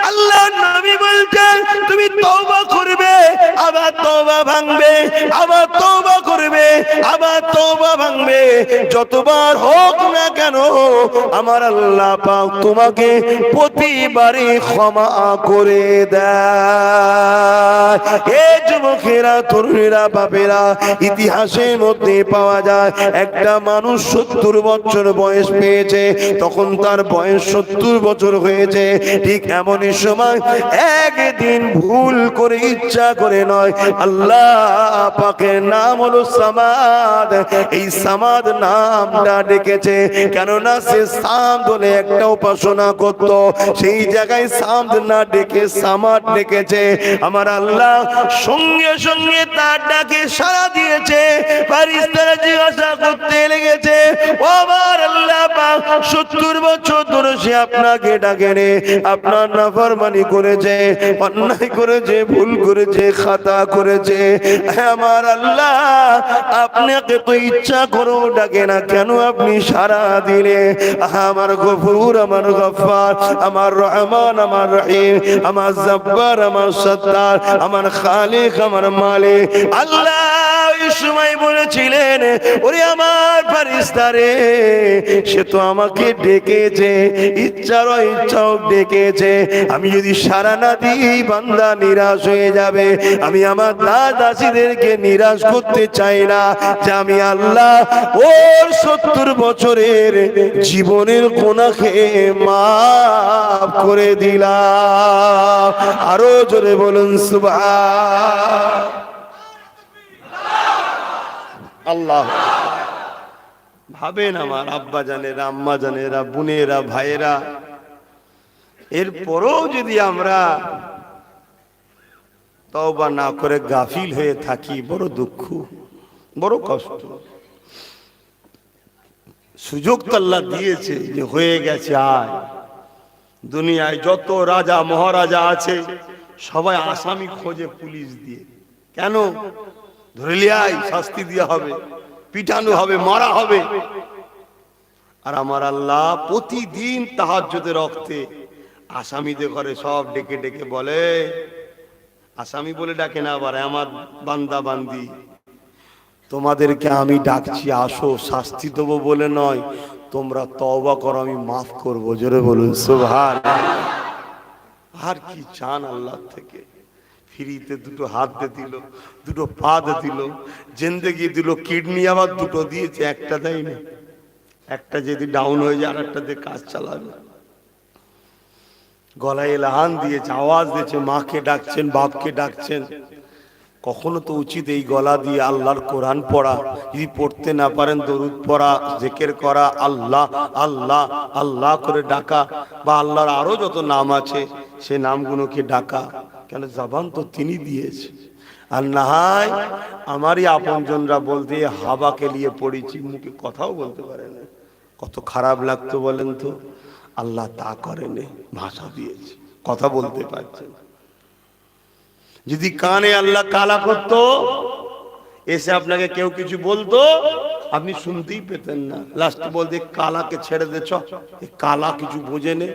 আল্লাহ নবী বলছেন তুমি তওবা করবে, আবার তওবা ভাঙবে, আবার তওবা করবে, আবার তওবা ভাঙবে, যতবার হোক না কেন আমার আল্লাহ পাক তোমাকে প্রতিবারই ক্ষমা করে দেয়। এই যুবকেরা, তরুণীরা, বাপেরা, ইতিহাসের মধ্যে পাওয়া যায় একটা মানুষ 70 বছর বয়স পেয়েছে, তখন তার বয়স 70 বছর হয়েছে। ঠিক এমনই সময় একদিন ভুল করে, ইচ্ছা করে নয়, আল্লাহ পাকের নাম হলো সামাদ, এই সামাদ নামটা ডেকেছে, কেননা সে সামদ বলে একটা উপাসনা করত, সেই জায়গায় সামদ না ডেকে সামাদ ডেকেছে। আমার আল্লাহ সঙ্গে সঙ্গে তার ডাকে সাড়া দিয়েছে। ফেরেশতারা জিজ্ঞাসা করতে লেগেছে, ও আমার আল্লাহ পাক, 70 বছর ধরে সে আপনাকে ডাকেনি, আপনার নাফরমানি করেছে, অন্যায় করেছে, ভুল করেছে, খাতা করেছে, আমার আল্লাহ আপনাকে তো ইচ্ছা করো ডাকে না, কেন আপনি সাড়া দিলে? আমার গফুর, আমার গফফার, আমার রহমান, আমার রহিম, আমার জব্বার, আমার সত্তার, আমার খালিক, আমার মালিক। আল্লাহ ওই সময় বলেছিলেন, ওরে আমার ফেরেশতারে, সে তো আমাকে ডেকেছে, ইচ্ছার ইচ্ছাও ডেকেছে, আমি যদি সাড়া না দিই বান্দা নিরাশ হয়ে যাবে। আমি আমার দাসীদেরকে নিরাশ করতে চাই না, যে আমি আল্লাহ ওর 70 বছরের জীবনের গুনাহকে মাফ করে দিলাম। আরো জোরে বলুন সুবহান আল্লাহ। ভাবেন আমার আব্বা জানেরা, আম্মা জানেরা, বোনেরা, ভাইয়েরা, এরপরও যদি আমরা তওবা না করে গাফিল হয়ে থাকি, বড় দুঃখ, বড় কষ্ট। সুযোগ তো আল্লাহ দিয়েছে যে হয়ে গেছে। আয় দুনিয়ায় যত রাজা মহারাজা আছে সবাই আসামি খোঁজে পুলিশ দিয়ে, কেন? ধরে লিয়াই, শাস্তি দেওয়া হবে, পিটানো হবে, মারা হবে। আর আমার আল্লাহ প্রতিদিন তাহাজ্জুদের রক্তে আসামিদের ঘরে সব ডেকে ডেকে বলে, আসামি বলে ডাকে না, আবার আমার বান্দা বান্দি, তোমাদেরকে আমি ডাকছি, আসো, শাস্তি দেবো বলে নয়, তোমরা তওবা করো, আমি মাফ করবো। জোরে বলুন সুবহান। আর কি চান আল্লাহ থেকে? ফ্রিতে দুটো হাত দিয়ে দিল, দুটো পা দিয়ে দিল, জিন্দেগি দিল, কিডনি আবার দুটো দিয়েছে, একটা দেয়নি। একটা যদি ডাউন হয়ে যায় আর একটা দিয়ে কাজ চালাবে। গলায় এলাহান দিয়েছে, আওয়াজ দিয়েছে, মাকে ডাকছেন, বাপকে ডাকছেন। কখনো তো উচিত এই গলা দিয়ে আল্লাহর কোরআন পড়া, যদি পড়তে না পারেন দরুদ পড়া, জিকির করা, আল্লাহ আল্লাহ আল্লাহ করে ডাকা, বা আল্লাহর আরো যত নাম আছে সে নামগুলোকে ডাকা, কেন জবান তো তিনি দিয়েছে। আর না হয় আমারই আপনজনরা বলতে হাবাকে নিয়ে পড়েছি, মুখে কথাও বলতে পারে না, কত খারাপ লাগতো বলেন তো। আল্লাহ তা করেনি, ভাষা দিয়েছে, কথা বলতে পারছেন। যদি কানে আল্লাহ কালা করতো, এসে আপনাকে কেউ কিছু বলতো, আপনি শুনতেই পেতেন না। লাস্টে বলতে কালাকে ছেড়ে দেছ, কালা কিছু বোঝে নে,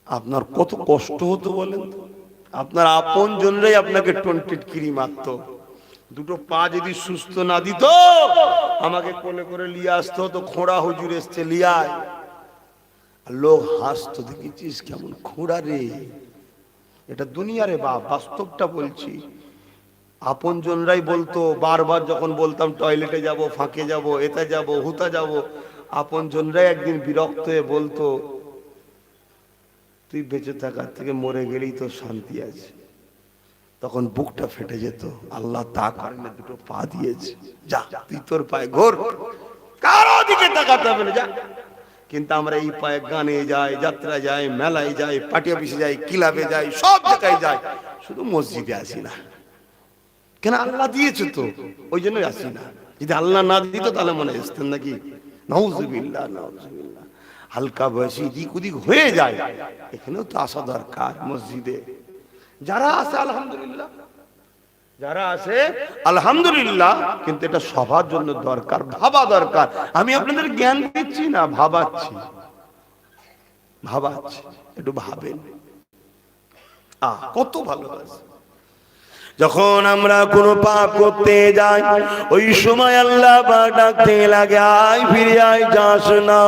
আপনার কত কষ্ট হতো বলেন তো। আপনার আপন জনরাই আপনাকে টিটকিরি মারতো। দুটো পা যদি সুস্থ না দিত, আমাকে কোলে করে নিয়ে আসতো, তো খোঁড়া হুজুর এসছে লিয়ায়, লোক হাসতো, দেখেছিস কেমন খোঁড়া রে। এটা দুনিয়া রে বাপ, বাস্তবটা বলছি। আপন জনরাই বলতো, বারবার যখন বলতাম টয়লেটে যাব, ফাঁকে যাব, এতে যাব, হুতা যাব, আপন জনরাই একদিন বিরক্ত হয়ে বলতো, তুই বেঁচে থাকার থেকে মরে গেলেই তো শান্তি আছে। তখন বুকটা ফেটে যেত। আল্লাহ তা কারণে দুটো পা দিয়েছে, যা তুই তোর পায়ে ঘোর, কারো দিকে তাকাতে হবে না, যা। কিন্তু আমরা এই পায়ে গানে যাই, যাত্রা যাই, মেলায় যাই, পার্টি অফিসে যাই, ক্লাবে যাই, সব জায়গায় যাই, শুধু মসজিদে আসি না। কেন আল্লাহ দিয়েছে তো, ওই জন্যই আসি না। যদি আল্লাহ না দিত তাহলে মনে আসতেন নাকি? নাউজুবিল্লাহ, নাউজুবিল্লাহ। হালকা বয়সী দিক ওদিক হয়ে যায়, এখানেও তো আসা দরকার মসজিদে। যারা আছে আলহামদুলিল্লাহ, যারা আছে আলহামদুলিল্লাহ, কিন্তু এটা সবার জন্য দরকার, ভাবা দরকার। আমি আপনাদের জ্ঞান দিচ্ছি না, ভাবাচ্ছি, ভাবাচ্ছি, একটু ভাবেন। কত ভালোবাসে। যখন আমরা কোনো পাপ করতে যাই, ওই সময় আল্লাহ পাক ডাকতে লাগে, আয় ফিরে আয়, যাস না,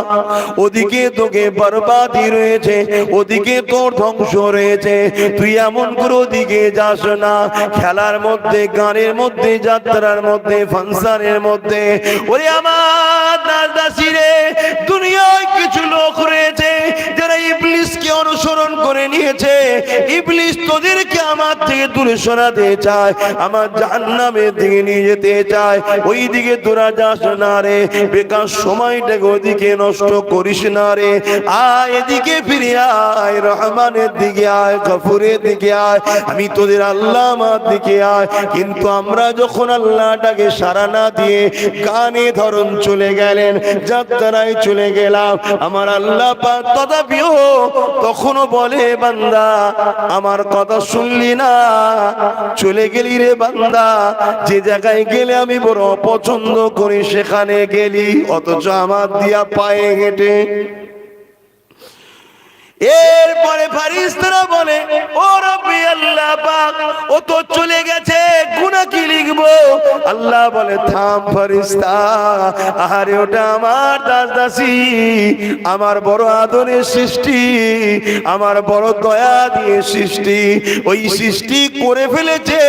ওদিকে তোকে বরবাদি রয়েছে, ওদিকে তোর ধ্বংস রয়েছে, তুই এমন করে ওদিকে যাস না। খেলার মধ্যে, গানের মধ্যে, যাত্রার মধ্যে, ফাংশনের মধ্যে, ওরে আমার দাসী রে, দুনিয়ায় কিছু লোক রয়েছে যারা ইবলিসকে অনুসরণ করে নিয়েছে। ইবলিস তোদেরকে আমার থেকে দূরে সরাতে চায়, আমার জাহান্নামের দিকে নিয়ে যেতে চায়। ওই দিকে তোরা যাস না রে, বেকার সময়টাকে ওদিকে নষ্ট করিস না রে। আয় এদিকে ফিরে আয়, রহমানের দিকে আয়, গফুরের দিকে আয়, আমি তোদের আল্লাহ আমার দিকে আয়। কিন্তু আমরা যখন আল্লাহটাকে সাড়া না দিয়ে গানে ধরন চলে গেলেন, যাত্রায় চলে গেলাম, আমার আল্লাহ পাক তথাপিও তখনও বলে, বান্দা আমার কথা শুনলি না, চলে গেলি রে বান্দা, যে জায়গায় গেলে আমি বড় পছন্দ করি সেখানে গেলি, অথচ আমার দিয়া পায়ে হেঁটে। এরপরে ফারিস্তারা বলে, ও রব্বি আল্লাহ পাক, ও তো চলে গেছে, গুনাহ কি লিখবো? আল্লাহ বলে, থাম ফারিস্তা, আরে ওটা আমার দাস দাসী, আমার বড় আদরের সৃষ্টি, আমার বড় দয়া দিয়ে সৃষ্টি। ওই সৃষ্টি করে ফেলেছে,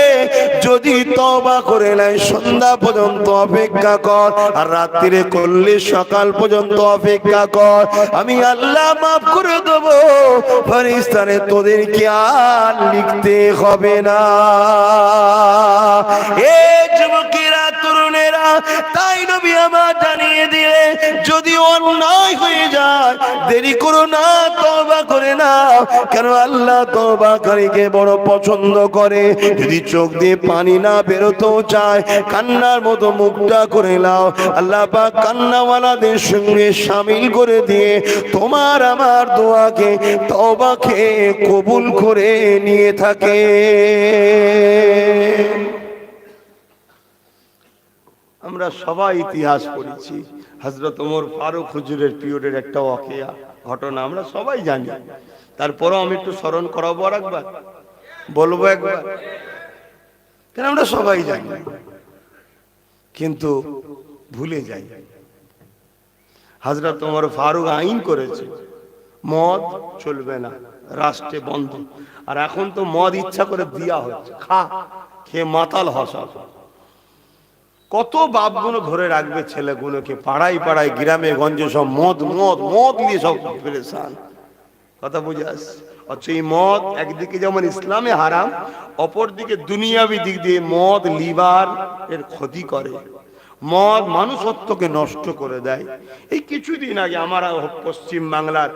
যদি তওবা করে নাই সন্ধ্যা পর্যন্ত অপেক্ষা কর, আর রাত্রিরে করলে সকাল পর্যন্ত অপেক্ষা কর, আমি আল্লাহ মাফ করে দেবো। ফেরেশতারে তোদেরকে আর লিখতে হবে না। এ যুবকেরা, তরুণেরা, তাই নবী আমার জানিয়ে দিলে, যদি অন্যায় হয়ে যায় দেরি করো না, তওবা করে নাও, কেন আল্লাহ তওবাকারীকে বড় পছন্দ করে। যদি চোখ দিয়ে পানি না বেরোতেও চায়, কান্নার মতো মুখটা করে নাও, আল্লাহ পাক কান্নাওয়ালাদের সঙ্গে শামিল করে দিয়ে তোমার আমার দোয়াকে, তওবাকে কবুল করে নিয়ে থাকে। আমরা সবাই ইতিহাস পড়েছি, হযরত ওমর ফারুক হুজুরের পিরিয়ডের একটা ওয়াকিয়া, ঘটনা আমরা সবাই জানি। তারপরেও আমি একটু স্মরণ করাবো, আর একবার বলবো, একবার, কেন আমরা সবাই জানি কিন্তু ভুলে যাই। হযরত ওমর ফারুক আইন করেছে, মদ চলবে না, রাষ্ট্রে বন্ধ। আর এখন তো মদ ইচ্ছা করে দেয়া হচ্ছে, খা, খেয়ে মাতাল হসা। কত বাপগুলো ধরে রাখবে ছেলেগুলোকে, পাড়ায় পাড়ায়, গ্রামে গঞ্জে সব মদ মদ মদ নিয়ে সব পেরেশান। কথা বুঝে আসছে? অথচ এই মদ একদিকে যেমন ইসলামে হারাম, অপরদিকে দুনিয়াবি দিক দিয়ে মদ লিভার এর ক্ষতি করে। মদ মানুষত্বকে নষ্ট করে দেয়। এই কিছুদিন আগে আমার পশ্চিম বাংলার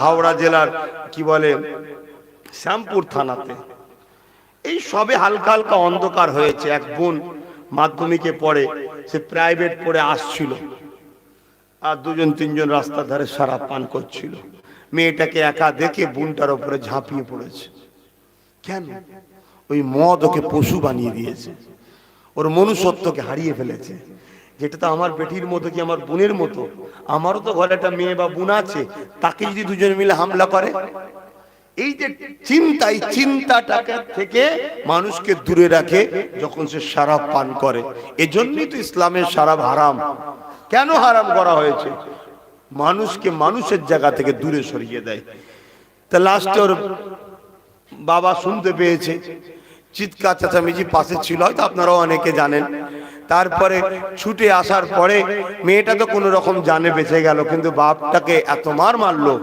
হাওড়া জেলার কি বলে শ্যামপুর থানাতে এই সবে হালকা হালকা অন্ধকার হয়েছে। এক বোন মাধ্যমিকে পড়ে, সে প্রাইভেট পড়ে আসছিল, আর দুজন তিনজন রাস্তার ধারে শরাব পান করছিল। মেয়েটাকে একা দেখে বোনটার উপরে ঝাঁপিয়ে পড়েছে। কেন? ওই মদ ওকে পশু বানিয়ে দিয়েছে, ওর মনুষ্যত্বকে হারিয়ে ফেলেছে। যেটা তো আমার বেটির মতো, কি আমার বোনের মতো, আমারও তো ঘরে একটা মেয়ে বা বোন আছে, তাকে যদি দুজন মিলে হামলা করে, এই যে চিন্তা, এই চিন্তাটাকে থেকে মানুষকে দূরে রাখে যখন সে শরাব পান করে। এজন্যই তো ইসলামের শরাব হারাম। কেন হারাম করা হয়েছে? মানুষকে মানুষের জায়গা থেকে দূরে সরিয়ে দেয়। তা লাস্টে ওর বাবা শুনতে পেয়েছে, চিৎকার চেঁচামেচি পাশে ছিল, হয়তো আপনারাও অনেকে জানেন। তারপরে ছুটে আসার পরে মেয়েটা তো কোনো রকম জানে বেঁচে গেল, কিন্তু বাপটাকে এত মার মারলো,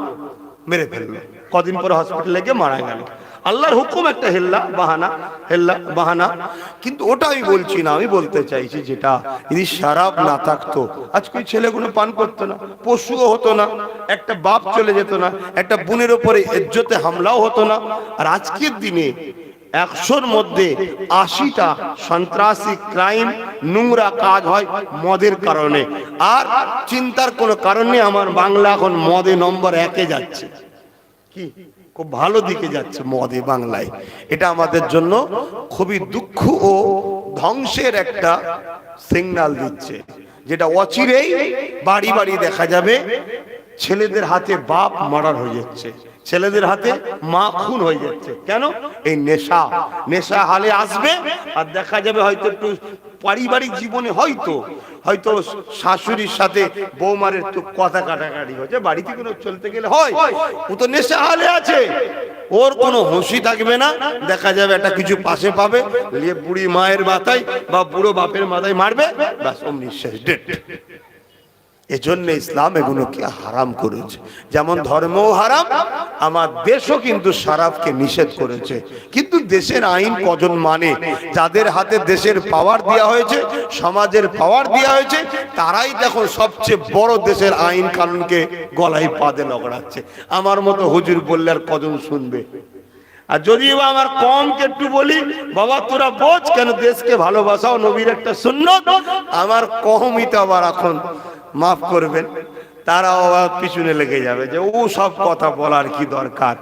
মেরে ফেললো। কদিন পরে হসপিটালে গিয়ে মারা গেল। আল্লাহর হুকুম, একটা হেল্লা বাহানা। কিন্তু ওটা আমি বলছি না, আমি বলতে চাইছি যেটা, যদি শরাব না থাকতো আজকে ছেলেগুলো পান করতো না, পশুও হতো না, একটা বাপ চলে যেত না, একটা বোনের উপরে ইজ্জতে হামলাও হতো না। আর আজকের দিনে 100-র মধ্যে 80টা সন্ত্রাসী ক্রাইম নোংরা কাজ হয় মদের কারণে। আর চিন্তার কোনো কারণ নেই, আমার বাংলা এখন মদে নম্বর 1-এ যাচ্ছে। কি খুব ভালো দিকে যাচ্ছে মদে বাংলায়। এটা আমাদের জন্য খুবই দুঃখ ও ধ্বংসের একটা সিগন্যাল দিচ্ছে, যেটা অচিরেই বাড়ি বাড়ি দেখা যাবে। ছেলেদের হাতে বাপ মার্ডার হয়ে যাচ্ছে, ছেলেদের হাতে মা খুন হয়ে যাচ্ছে। কেন? এই নেশা হালে আসবে, আর দেখা যাবে হয়তো একটু পারিবারিক জীবনে হয়তো শাশুড়ির সাথে বৌমারের একটু কথা কাটাকাটি হচ্ছে, বাড়িতে কোনো চলতে গেলে হয়, ও তো নেশা হালে আছে, ওর কোনো হুঁশই থাকবে না। দেখা যাবে একটা কিছু পাশে পাবে, নিয়ে বুড়ি মায়ের মাথায় বা বুড়ো বাপের মাথায় মারবে, ব্যাস অমনি শেষ, ডেট। এজন্য ইসলাম এগুলোকে হারাম করেছে। যেমন ধর্মও হারাম, আমার দেশও কিন্তু শরাবকে নিষেধ করেছে। কিন্তু দেশের আইন কজন মানে? যাদের হাতে দেশের পাওয়ার দেওয়া হয়েছে, সমাজের পাওয়ার দেওয়া হয়েছে, তারাই দেখো সবচেয়ে বড় দেশের আইন কানুনকে গলায় পাদে লগড়াচ্ছে। আমার মতো হুজুর বললে আর কজন শুনবে? আর যদিও আমার কমকে একটু বলি, বাবা তোরা বোঝ, কেন দেশকে ভালোবাসাও নবীর একটা সুন্নত। আমার কমই তো আবার এখন মাফ করবেন, তারাও আবার পিছনে লেগে যাবে যে ও সব কথা বলার কি দরকার।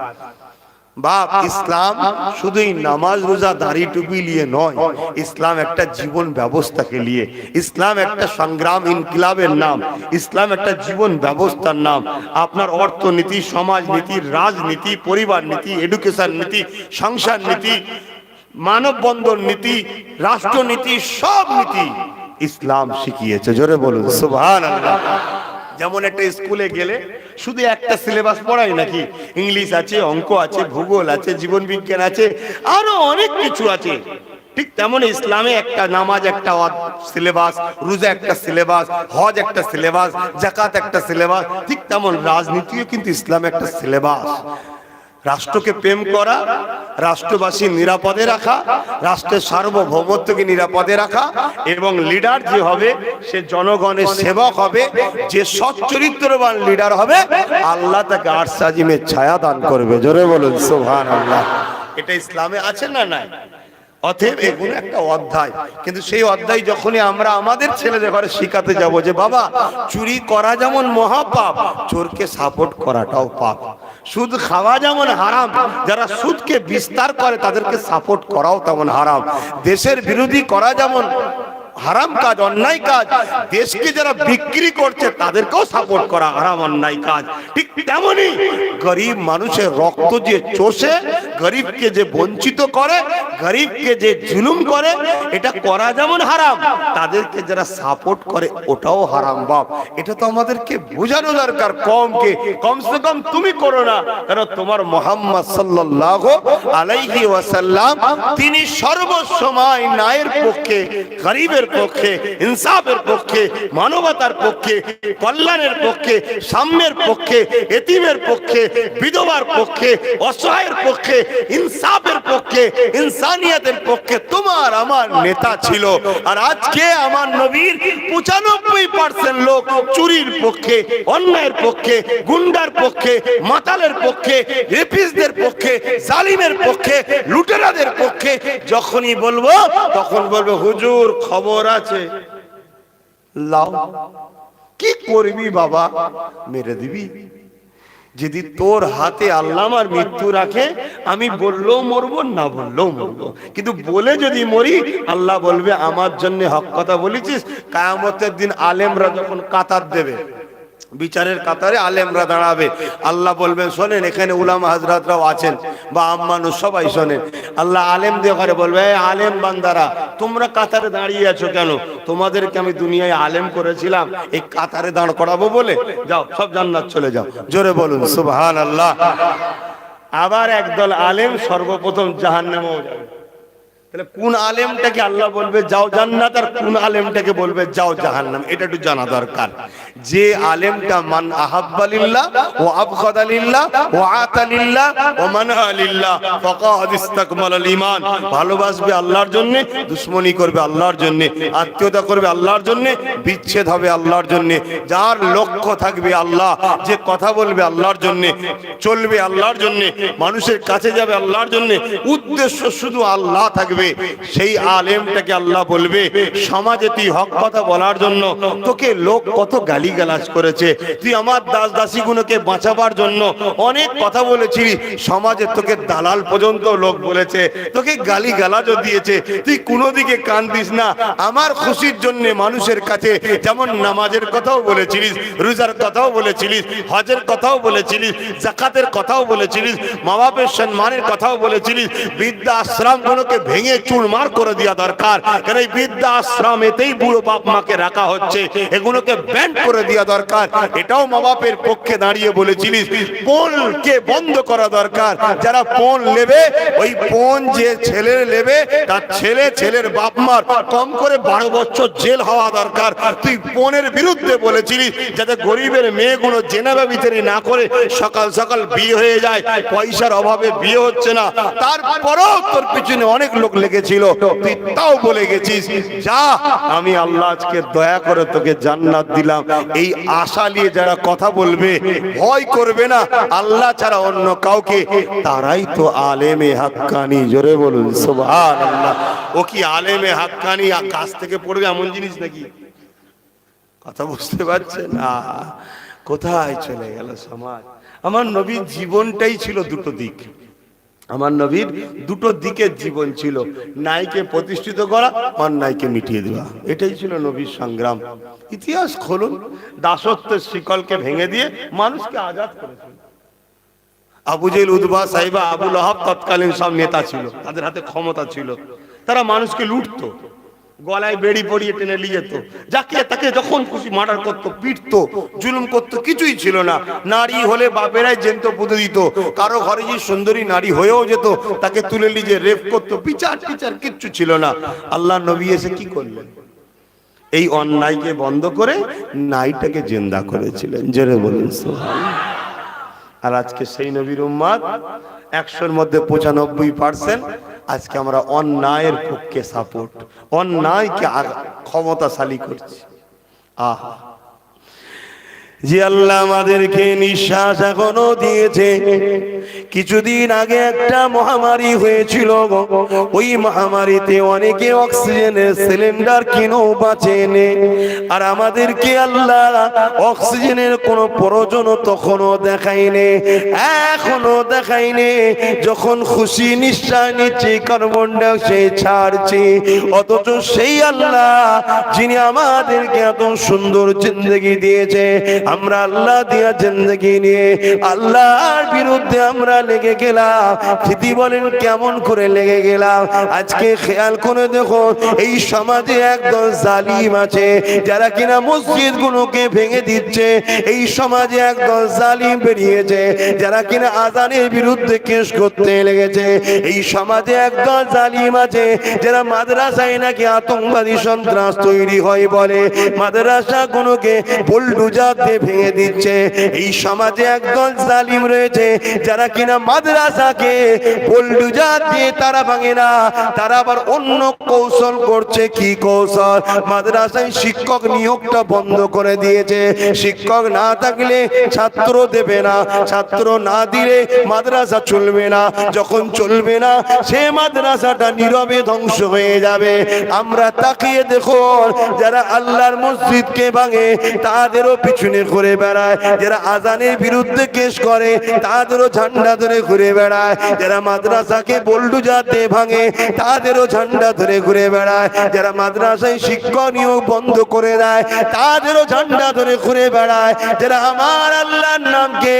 বাপ, ইসলাম শুধুই নামাজ রোজা দাড়ি টুপি নিয়ে নয়, ইসলাম একটা জীবন ব্যবস্থাকে নিয়ে। ইসলাম একটা সংগ্রাম ইনকিলাবের নাম, ইসলাম একটা জীবন ব্যবস্থার নাম। আপনার অর্থনীতি, সমাজনীতি, রাজনীতি, পরিবার নীতি, এডুকেশন নীতি, সংসার নীতি, মানববন্ধন নীতি, রাষ্ট্রনীতি, সব নীতি ইসলাম শিখিয়েছে। জোরে বলুন সুবহানাল্লাহ। যেমন একটা স্কুলে গেলে শুধু একটা সিলেবাস পড়ায় নাকি? ইংলিশ আছে, অঙ্ক আছে, ভূগোল আছে, জীবন বিজ্ঞান আছে, আরো অনেক কিছু আছে। ঠিক তেমন ইসলামে একটা নামাজ একটা সিলেবাস, রোজা একটা সিলেবাস, হজ একটা সিলেবাস, যাকাত একটা সিলেবাস। ঠিক তেমন রাজনীতিও কিন্তু ইসলামে একটা সিলেবাস। রাষ্ট্রকে প্রেম করা, রাষ্ট্রবাসী নিরাপদে রাখা, রাষ্ট্রের সার্বভৌমত্বকে নিরাপদে রাখা, এবং লিডার যে হবে সে জনগণের সেবক হবে, যে সচ্চরিত্রবান লিডার হবে আল্লাহ তাকে আরশ আজিমের ছায়া দান করবে। জোরে বলুন সুবহানাল্লাহ। এটা ইসলামে আছে না নাই? অতএব এগুলো একটা অধ্যায়, কিন্তু সেই অধ্যায় যখনই আমরা আমাদের ছেলেদের ঘরে শিখাতে যাব যে বাবা চুরি করা যেমন মহাপাপ, চোরকে সাপোর্ট করাটাও পাপ। সুদ খাওয়া যেমন হারাম, যারা সুদকে বিস্তার করে তাদেরকে সাপোর্ট করাও তেমন হারাম। দেশের বিরোধী করা যেমন হারাম কাজ, অন্যায় কাজ, দেশকে যারা বিক্রি করছে তাদেরকেও সাপোর্ট করা হারাম, অন্যায় কাজ। ঠিক তেমনি গরিব মানুষের রক্ত যে চষে, গরিবকে যে বঞ্চিত করে, গরিবকে যে জুলুম করে, এটা করা যেমন হারাম, তাদেরকে যারা সাপোর্ট করে ওটাও হারাম। বাপ, এটা তো আমাদেরকে বোঝানো দরকার। কমসে কম তুমি করো না, কারণ তোমার মুহাম্মদ সাল্লাল্লাহু আলাইহি ওয়াসাল্লাম তিনি সর্বসময় ন্যায়ের পক্ষে, গরিবের পক্ষে, ইনসাফের পক্ষে, মানবতার পক্ষে, কল্যাণের পক্ষে, সাম্যের পক্ষে, এতিমের পক্ষে, বিধবার পক্ষে, অসহায়ের পক্ষে, ইনসাফের পক্ষে, ইনসানিয়তের পক্ষে তোমার আমার নেতা ছিল। আর আজকে আমার নবীর 95% লোক চুরির পক্ষে, অন্যায়ের পক্ষে, গুন্ডার পক্ষে, মাতালের পক্ষে, রেপিস্টদের পক্ষে, জালিমের পক্ষে, লুটেরাদের পক্ষে। যখনই বলবো তখন বলবে হুজুর খবর আছে, লাও। কি করবি বাবা? মেরে দিবি। যদি তোর হাতে আল্লাহ আমার মৃত্যু রাখে, আমি বললেও মরবো, না বললেও মরবো, কিন্তু বলে যদি মরি আল্লাহ বলবে আমার জন্য হক কথা বলেছিস। কিয়ামতের দিন আলেমরা যখন কাতার দেবে, বিচারের কাতারে আলেমরা দাঁড়াবে, আল্লাহ বলবেন শোনেন, এখানে উলামা হাজরাতরাও আছেন বা আম্মানুষ সবাই শোনেন। আল্লাহ আলেমদের ঘরে বলবে, আলেম বান্দারা তোমরা কাতারে দাঁড়িয়ে আছো কেন? তোমাদেরকে আমি দুনিয়ায় আলেম করেছিলাম এই কাতারে দাঁড় করাবো বলে? যাও সব জান্নাত চলে যাও। জোরে বলুন সুবহানাল্লাহ। আবার একদল আলেম সর্বপ্রথম জাহান্নামেও যাবে। তাহলে কোন আলেমটাকে আল্লাহ বলবে যাও জান্নাত আর কোন আলেমটাকে বলবে যাও জাহান্নাম, এটা একটু জানা দরকার। যে আলেমটা মান আহাব্বা লিল্লাহ ওয়া আবগাদা লিল্লাহ ওয়া আতা লিল্লাহ ওয়া মানহা লিল্লাহ ফাকাদ ইসতাকমালাল ঈমান, ভালোবাসবে আল্লাহর জন্য, দুশমনি করবে আল্লাহর জন্য, আত্মীয়তা করবে আল্লাহর জন্য, বিচ্ছেদ হবে আল্লাহর জন্য, যার লক্ষ্য থাকবে আল্লাহ, যে কথা বলবে আল্লাহর জন্য, চলবে আল্লাহর জন্য, মানুষের কাছে যাবে আল্লাহর জন্য, উদ্দেশ্য শুধু আল্লাহ থাকবে, সেই আলেমটাকে আল্লাহ বলবে সমাজে তুই হক কথা বলার জন্য তোকে লোক কত গালিগালাজ করেছে, তুই আমার দাস দাসীগুলোকে বাঁচাবার জন্য অনেক কথা বলেছিলি, সমাজে তোকে দালাল পর্যন্ত লোক বলেছে, তোকে গালিগালাজও দিয়েছে, তুই কোনো দিকে কান দিস না, আমার খুশির জন্য মানুষের কাছে যেমন নামাজের কথাও বলেছিলিস, রোজার কথাও বলেছিলিস, হজের কথাও বলেছিলিস, যাকাতের কথাও বলেছিলিস, মা বাপের সম্মানের কথাও বলেছিলিস, বৃদ্ধা আশ্রমগুলোকে ভেঙে চুরমার করে দেওয়া দরকার, কারণ এই বৃদ্ধা আশ্রমেতেই বুড়ো বাপ মাকে রাখা হচ্ছে, এগুলোকে ব্যান করে দেওয়া দরকার, এটাও মা বাপের পক্ষে দাঁড়িয়ে বলেছিলিস। পণকে বন্ধ করা দরকার, যারা পণ নেবে ওই পণ যে ছেলে নেবে তার ছেলের বাপ মার কম করে 12 বছর জেল হওয়া দরকার, তুই পণের বিরুদ্ধে বলেছিলিস, যাতে গরিবের মেয়েগুলো জেনাবা ভিতরে না করে সকাল সকাল বিয়ে হয়ে যায়, পয়সার অভাবে বিয়ে হচ্ছে না, তারপরেও তোর পিছনে অনেক লোক লেগেছিল, তুই তাও বলে গেছিস যা আমি আল্লাহ আজকে দয়া করে তোকে জান্নাত দিলাম। এই আশা নিয়ে যারা কথা বলবে, ভয় করবে না আল্লাহ ছাড়া অন্য কাউকে, তারাই তো আলেমে হাক্কানি। জোরে বলুন সুবহানাল্লাহ। ও কি আলেমে হাক্কানি গাছ থেকে পড়বে এমন জিনিস নাকি? কথা বুঝতে পারছেন না? কোথায় চলে গেল সমাজ? আমার নবীর জীবনটাই ছিল দুটো দিক, আমার নবীর দুটো দিকের জীবন ছিল, নাইকে প্রতিষ্ঠিত করা, অন্যায়কে মিটিয়ে দেওয়া, এটাই ছিল নবীর সংগ্রাম। ইতিহাস খুলুন, দাসত্বের শিকলকে ভেঙে দিয়ে মানুষকে আজাদ করেছিল। আবু জেহেল, উতবা, সাইবা, আবু লাহাব তৎকালীন সব নেতা ছিল, তাদের হাতে ক্ষমতা ছিল, তারা মানুষকে লুটতো, গলায় বেড়ি পরিয়ে টেনে নিয়ে যেত, যাকে তাকে যখন খুশি মার্ডার করতো, পিটতো, জুলুম করতো, কিছুই ছিল না। নারী হলে বাপেরাই জেন্ত পুঁতে দিত, কারো ঘরে যে সুন্দরী নারী হয়েও যেত তাকে তুলে নিয়ে রেপ করতো, বিচার টিচার কিচ্ছু ছিল না। আল্লাহ নবী এসে কি করলেন? এই অন্যায়কে বন্ধ করে নারীটাকে জিন্দা করেছিলেন। জোরে বলুন সুবহানাল্লাহ। আর আজকে সেই নবীর উম্মত 100-র মধ্যে 95% আজকে আমরা অন্যায়ের পক্ষে সাপোর্ট, অন্যায়কে ক্ষমতাশালী করছি। আহা, যে আল্লাহ আমাদেরকে নিঃশ্বাস এখনো দিয়েছে। কিছুদিন আগে একটা মহামারী হয়েছিল, ওই মহামারীতে অনেকে অক্সিজেনের সিলিন্ডার কিনেও বাঁচেনি, আর আমাদেরকে আল্লাহ অক্সিজেনের কোনো প্রয়োজন তখনও দেখায়নি, এখনো দেখায়নি। যখন খুশি নিঃশ্বাস নিচ্ছি, কার্বন ডাইঅক্সাইড ছাড়ছি, অথচ সেই আল্লাহ যিনি আমাদেরকে এত সুন্দর জিন্দগি দিয়েছে, আমরা আল্লাহ দিয়া জিন্দগি নিয়ে আল্লাহর বিরুদ্ধে আমরা লেগে গেলাম। স্মৃতি বলেন কেমন করে লেগে গেলাম? আজকে খেয়াল করে দেখো, এই সমাজে একদল জালিম আছে যারা কিনা মসজিদ গুলোকে ভেঙে দিচ্ছে। এই সমাজে একদল জালিম বেরিয়েছে যারা কিনা আযানের বিরুদ্ধে কেস করতে লেগেছে। এই সমাজে একদল জালিম আছে যারা মাদ্রাসায় নাকি আতঙ্কবাদী সন্ত্রাস তৈরি হয় বলে মাদ্রাসা গুলোকে বুলডোজার দিয়ে ভেঙে দিচ্ছে। এই সমাজে একদল জালিম রয়েছে যারা কিনা মাদ্রাসাকে বুলডোজার দিয়ে তারা ভাঙে না, তারা আবার অন্য কৌশল করছে। কি কৌশল? মাদ্রাসায় শিক্ষক নিয়োগটা বন্ধ করে দিয়েছে। শিক্ষক না থাকলে ছাত্র দেবে না, ছাত্র না দিলে মাদ্রাসা চলবে না, যখন চলবে না সে মাদ্রাসাটা নীরবে ধ্বংস হয়ে যাবে। আমরা তাকিয়ে দেখো, যারা আল্লাহর মসজিদকে ভাঙে তাদেরও পিছনে ঘুরে বেড়ায়, যারা আযানের বিরুদ্ধে কেস করে তাদেরও ঝান্ডা ধরে ঘুরে বেড়ায়, যারা মাদ্রাসাকে বুলডোজার দিয়ে ভাঙে তাদেরও ঝান্ডা ধরে ঘুরে বেড়ায়, যারা মাদ্রাসায় শিক্ষক নিয়োগ বন্ধ করে দেয় তাদেরও ঝান্ডা ধরে ঘুরে বেড়ায়, যারা আমার আল্লাহর নামকে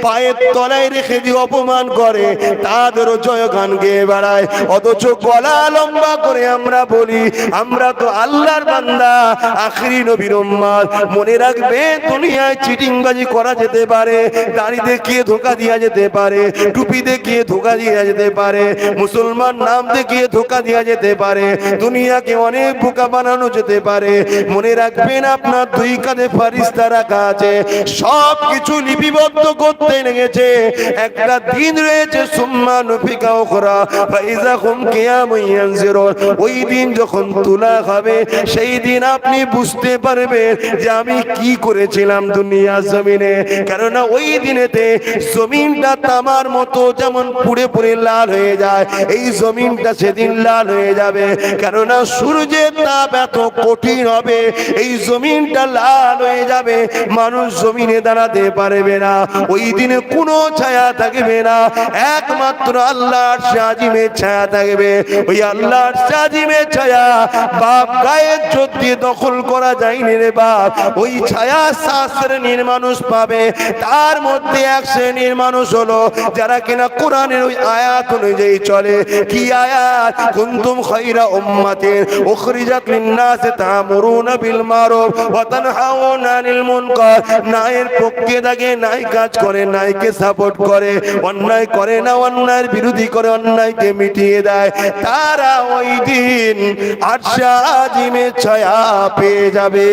পায়ের তলায় রেখে দিয়ে অপমান করে তাদেরও জয়গান গেয়ে বেড়ায়। অথচ গলা লম্বা করে আমরা বলি আমরা তো আল্লাহর বান্দা, আখিরি নবীর উম্মত। মনে রাখবে, দুনিয়ায় চিটিংবাজি করা যেতে পারে, দাড়ি দেখিয়ে ধোঁকা দেওয়া যেতে পারে, পারে, টুপি দেখিয়ে ধোকা দিয়ে যেতে পারে, মুসলমান নাম দেখিয়ে ধোকা দিয়ে যেতে পারে, দুনিয়াকে অনেক বোকা বানানো যেতে পারে। মনে রাখবেন আপনার দুই কাঁধে ফারিস্তা রাখা আছে, সব কিছু লিপিবদ্ধ করতে লেগেছে। একটা দিন রয়েছে সুম্মা নুফিকা উখরা ফাইজা হুম কিয়ামুন ইয়ানজিরুন। ওই দিন যখন তোলা হবে সেই দিন আপনি বুঝতে পারবেন যে আমি কি করেছিলাম দুনিয়া জমিনে। কেননা ওই দিনেতে জমিনটা তামার মতো যেমন পুড়ে পুড়ে লাল হয়ে যায়, এই জমিনটা সেদিন লাল হয়ে যাবে। কেননা সূর্যের তাপ এত কঠিন হবে, এই জমিনটা লাল হয়ে যাবে, মানুষ জমিনে দাঁড়াতে পারবে না। ওই দিনে কোনো ছায়া থাকবে না, একমাত্র আল্লাহর আজিমের ছায়া থাকবে। ওই আল্লাহর আজিমের ছায়া বাপ গায়ের যদি দখল করা যায়নি রে বাপ। ওই ছায়া 7 শ্রেণীর মানুষ পাবে, তার মধ্যে 1 শ্রেণীর মানুষ হলো যারা কিনা কোরআনের ওই আয়াত অনুযায়ী চলে। কি আয়াত? কুনতুম খায়রা উম্মাতিন উখরিজাত লিন-নাস তা'মুরুনা বিল মারুফ ওয়া তানহাউনা আনিল মুনকার। ন্যায়ের পক্ষে থাকে, ন্যায় কাজ করে, ন্যায়কে সাপোর্ট করে, অন্যায় করে না, অন্যায়ের বিরোধী করে, অন্যায়কে মিটিয়ে দেয়। তারা ওই দিন আরশে আজিমের ছায়া পেয়ে যাবে।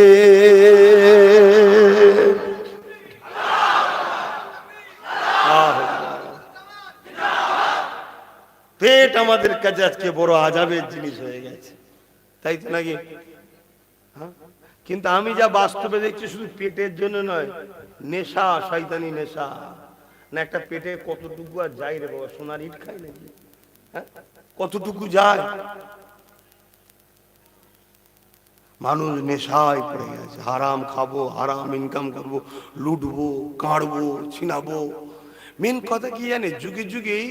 পেট আমাদের কাছে আজকে বড় আযাবের জিনিস হয়ে গেছে, তাই তো নাকি? কিন্তু আমি যা বাস্তবে দেখছি শুধু পেটের জন্য নয়, নেশা, শয়তানি নেশা। না একটা পেটে কতটুকু আর যায় রে বাবা, সোনার ইট খাই নাকি? কতটুকু যায়? মানুষ নেশায় পড়ে গেছে, হারাম খাবো, হারাম ইনকাম করবো, লুটবো, কাঁড়বো, ছিনাবো। মেন কথা কি জানে, যুগে যুগেই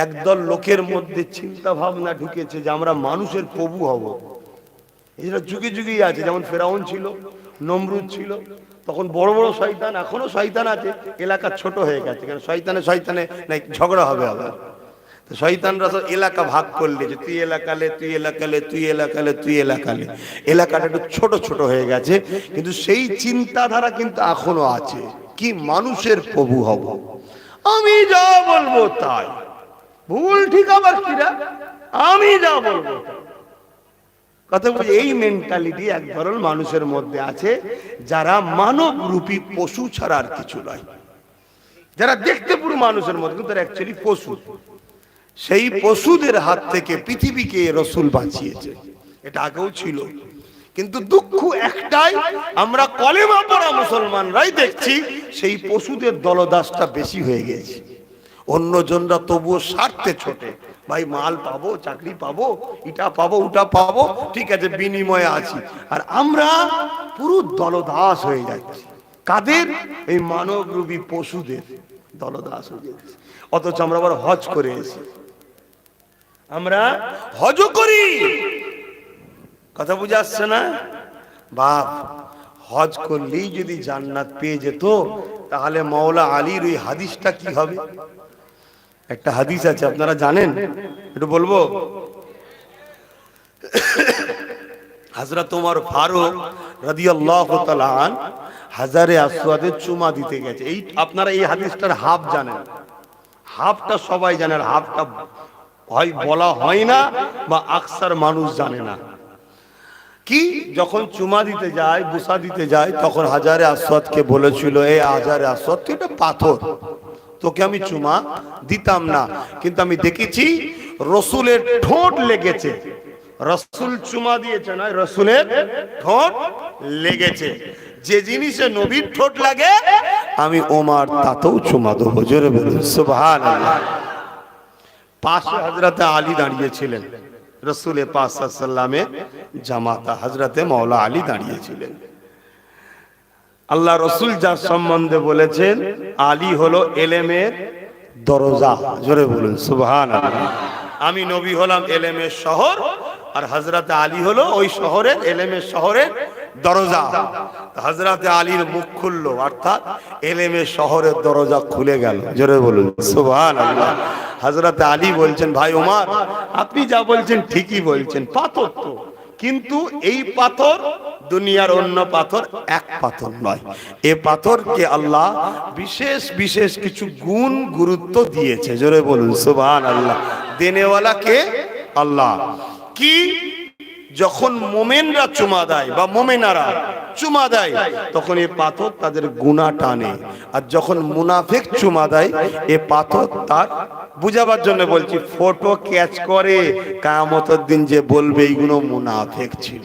একদল লোকের মধ্যে চিন্তা ভাবনা ঢুকেছে যে আমরা মানুষের প্রভু হব। এরা যুগে যুগেই আছে। যেমন ফেরাউন ছিল, নমরুদ ছিল, তখন বড় বড় শয়তান, এখনো শয়তান আছে, এলাকা ছোট হয়ে গেছে। কারণ শয়তানে শয়তানে নাই ঝগড়া হবে আবার। তো শয়তানরা তো এলাকা ভাগ করলে যে তুই এলাকালে, তুই এলাকালে, তুই এলাকালে, তুই এলাকালে, এলাকাটা একটু ছোট ছোট হয়ে গেছে। কিন্তু সেই চিন্তাধারা কিন্তু এখনো আছে, কি মানুষের প্রভু হব, আমি যা বলবো তাই। ভুল ঠিক আবার কিরা, আমি যা বলবো কথা বলি। এই মেন্টালিটি এক ধরনের মানুষের মধ্যে আছে, যারা মানব রূপী পশু ছাড়া আর কিছু নয়। যারা দেখতে পুরো মানুষের মধ্যে কিন্তু তারা অ্যাকচুয়ালি পশু। সেই পশুদের হাত থেকে পৃথিবীকে রাসূল বাঁচিয়েছে, এটা আগেও ছিল। কিন্তু দুঃখ একটাই, আমরা কলেমা পড়া মুসলমানরাই দেখছি সেই পশুদের দলদাসটা বেশি হয়ে গেছে। অন্যজনরা তবুও স্বার্থে ছোটে, ভাই মাল পাবো, চাকরি পাবো, এটা পাবো, ওটা পাবো, ঠিক আছে, বিনিময়ে আছি। আর আমরা পুরো দলদাস হয়ে যাচ্ছি। কাদের? এই মানবরূপী পশুদের দলদাস হয়ে যাচ্ছি। অথচ আমরা আবার হজ করে এসেছি, আমরা হজ করি। কথা বুঝে আসছে না বাপ? হজ করলেই যদি জান্নাত পেয়ে যেত, তাহলে মাওলা আলীর ওই হাদিসটা কি হবে? একটা হাদিস আছে, আপনারা জানেন, একটু বলবো। হযরত ওমর ফারুক রাদিয়াল্লাহু তাআলা আন হাজারে আসওয়াদে চুমা দিতে গেছে। এই আপনারা এই হাদিসটার হাফ জানেন, হাফটা সবাই জানেন, হাফটা হয় বলা হয় না বা আকসার মানুষ জানে না। কি যখন চুমা দিতে যায়, বুসা দিতে যায়, তখন হাজারে আসওয়াদকে বলেছিল, এই হাজারে আসওয়াদ তুই এটা পাথর, তোকে আমি চুমা দিতাম না। কিন্তু আমি দেখেছি রসুলের ঠোঁট লেগেছে, রসুল চুমা দিয়েছে না, রসুলের ঠোঁট লেগেছে। যে জিনিসে নবীর ঠোঁট লাগে আমি ওমর তাতেও চুমা দেবো। জোরে বলুন সুবহানাল্লাহ। পাশে হযরতে আলী দাঁড়িয়েছিলেন, রসুলের পাক সাল্লাল্লাহু আলাইহি ওয়াসাল্লামের জামাতা হযরতে মাওলা আলী দাঁড়িয়েছিলেন। আল্লাহ রসুল যার সম্বন্ধে বলেছেন, আলী হলো এলেমের দরজা। জোরে বলুন সুবহানাল্লাহ। আমি নবী হলাম এলেমের শহর, আর হযরতে আলী হলো ওই শহরের, এলেমের শহরের দরজা। হযরতে আলীর মুখ খুললো, অর্থাৎ এলেমের শহরের দরজা খুলে গেল। জোরে বলুন সুবহানাল্লাহ। হযরতে আলী বলছেন, ভাই ওমর আপনি যা বলছেন ঠিকই বলছেন, পাথর তো কিন্তু এই পাথর দুনিয়ার অন্য পাথর এক পাথর নয়। এ পাথরকে আল্লাহ বিশেষ বিশেষ কিছু গুণ গুরুত্ব দিয়েছে। জোরে বলুন সুবহানাল্লাহ। দেনেওয়ালা কে? আল্লাহ। কি? যখন মোমেনরা চুমা দেয় বা মোমেনারা চুমা দেয় তখন এ পাথর তাদের গুনাহ টানে, আর যখন মুনাফিক চুমা দেয় এ পাথর তার, বুঝাবার জন্য বলছি, ফটো ক্যাচ করে কিয়ামতের দিন যে বলবে এইগুলো মুনাফিক ছিল।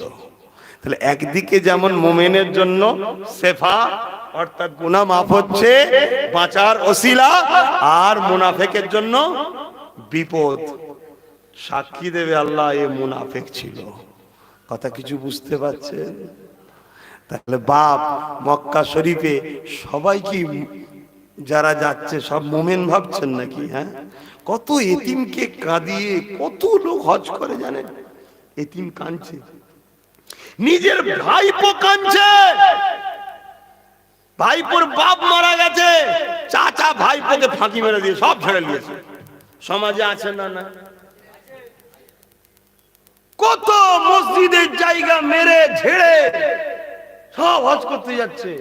তাহলে একদিকে যেমন মোমেনের জন্য সেফা অর্থাৎ গুনাহ মাফ হচ্ছে, বাঁচার ওসিলা, আর মুনাফিকের জন্য বিপদ, সাক্ষী দেবে আল্লাহ এ মুনাফিক ছিল। কথা কিছু বুঝতে পারছেন? তাহলে বাপ মক্কা শরীফে সবাই কি যারা যাচ্ছে সব মোমেন ভাবছেন নাকি? হ্যাঁ, কত এতিমকে কাঁদিয়ে কত লোক হজ করে জানেন? এতিম কাঁদছে, নিজের ভাইপো কাঁদছে, ভাইপোর বাপ মারা গেছে, চাচা ভাইপোকে ফাঁকি মেরে দিয়ে সব ছেড়ে দিয়েছে। সমাজে আছে না? না, কত মসজিদের জায়গা মেরে ঝেড়ে সব হজ করতে যাচ্ছে,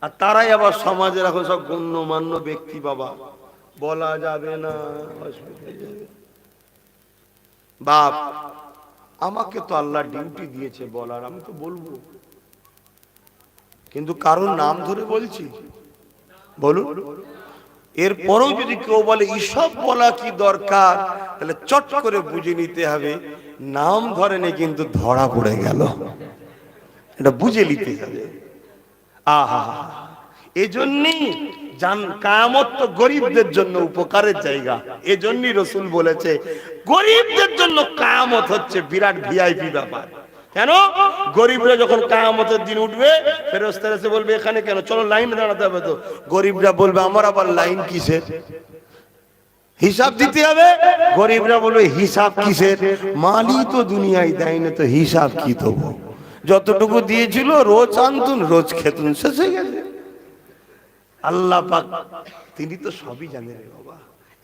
আর তারাই আবার সমাজের এখন সব গণ্যমান্য ব্যক্তি। বাবা বলা যাবে না, বাপ আমাকে তো আল্লাহ ডিউটি দিয়েছে বলার, আমি তো বলবো, কিন্তু কারোর নাম ধরে বলছি? বলুন। এরপরেও যদি কেউ বলে এসব বলা কি দরকার, তাহলে চট করে বুঝে নিতে হবে নাম ধরেনি কিন্তু ধরা পড়ে গেল, এটা বুঝে নিতে হবে। আহা, এজন্যই কিয়ামত তো গরিবদের জন্য উপকারের জায়গা। এজন্যই রাসূল বলেছে গরিবদের জন্য কিয়ামত হচ্ছে বিরাট ভিআইপি ব্যাপার। কেন? গরিবরা যখন কিয়ামতের দিন উঠবে ফেরেশতারা এসে বলবে এখানে কেন, চলো লাইনে দাঁড়াতে হবে। তো গরিবরা বলবে আমার আবার লাইন কিসের, হিসাব দিতে হবে। গরিবরা বলবে হিসাব কিসের, মালই তো দুনিয়ায় দেয় না, তো হিসাব কি দেবো? যতটুকু দিয়েছিল রোজ আনতুন রোজ খেতুন, শেষ হয়ে গেছে। আল্লাহ পাক তিনি তো সবই জানেন রে বাবা।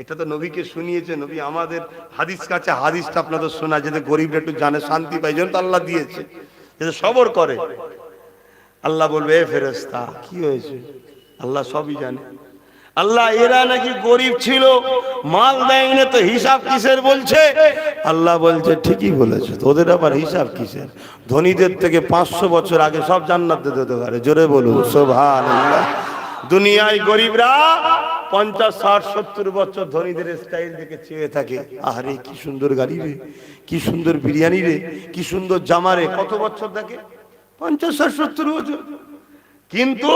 এটা তো নবীকে শুনিয়েছে, নবী আমাদের হাদিস কাছে হাদিসটা আপনাদের শোনা, যাতে গরিবরা একটু জানে, শান্তি পায়, যেন তো আল্লাহ দিয়েছে, যাতে সবর করে। আল্লাহ বলবে এ ফেরেশতা কি হয়েছে? আল্লাহ সবই জানে। আল্লাহ এরা নাকি গরিব ছিল, মাল দেয়নি, তো হিসাব কিসের বলছে? আল্লাহ বলছে ঠিকই বলেছে, তোদের আবার হিসাব কিসের? ধনীদের থেকে 500 বছর আগে সব জান্নাতে যেতে পারে। জোরে বলুন সুবহানাল্লাহ। দুনিয়ায় গরিবরা 50, 60, 70 বছর ধনীদের স্টাইল দেখে চেয়ে থাকে, আরে কি সুন্দর গাড়ি রে, কি সুন্দর বিরিয়ানি রে, কি সুন্দর জামা রে। কত বছর দেখে? 50, 60, 70 বছর। কিন্তু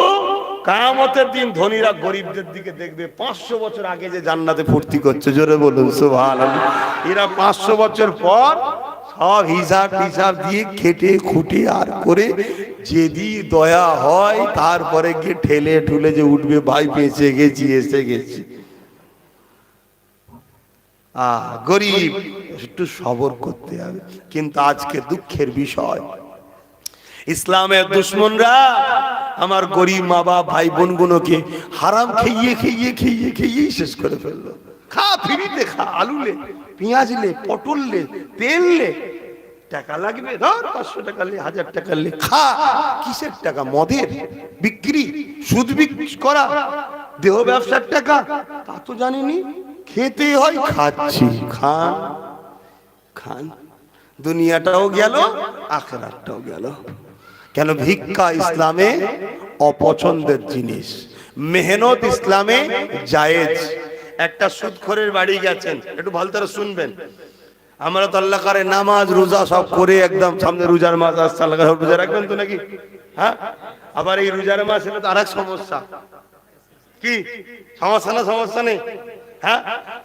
কিয়ামতের দিন ধনীরা গরিবদের দিকে দেখবে 500 বছর আগে যে জান্নাতে ফুর্তি করছে। জোরে বলুন সুবহানাল্লাহ। এরা 500 বছর পর সব হিসাব দিয়ে খেটে খুঁটে আর করে যদি দয়া হয় তারপরে গিয়ে ঠেলে ঠুলে যে উঠবে, ভাই বেঁচে গেছি, এসে গেছি। গরিব একটু সবর করতে হবে। কিন্তু আজকে দুঃখের বিষয়, ইসলামের দুশ্মনরা আমার গরিব মা বাপ ভাই বোনগুলোকে হারাম খেয়ে শেষ করে ফেললো। খা ফ্রিতে খা, আলু লে, পেঁয়াজ লে, পটল লে, তেল লে, টাকা লাগবে ধর 500 টাকা লে, 1000 টাকা লে, খা। কিসের টাকা? মদের বিক্রি, সুদ বিক্রি করা, দেহ ব্যবসার টাকা, তা তো জানিনি। খেতে হয়, খাচ্ছি, খান খান। দুনিয়াটাও গেল, আখিরাতটাও গেল। কেন? ভিক্ষা ইসলামে অপছন্দের জিনিস, মেহনত ইসলামে জায়েজ। একটা সুদখোরের বাড়ি গেছেন, একটু ভালো করে শুনবেন। আমরা তো আল্লাহ করে নামাজ রোজা সব করে একদম সামনে রোজার মাস আসছে, আল্লাহ করে রোজা রাখবেন তো নাকি? হ্যাঁ, আবার এই রোজার মাস এলে তো আরেক সমস্যা। কি সমস্যা? না সমস্যা নেই। হ্যাঁ,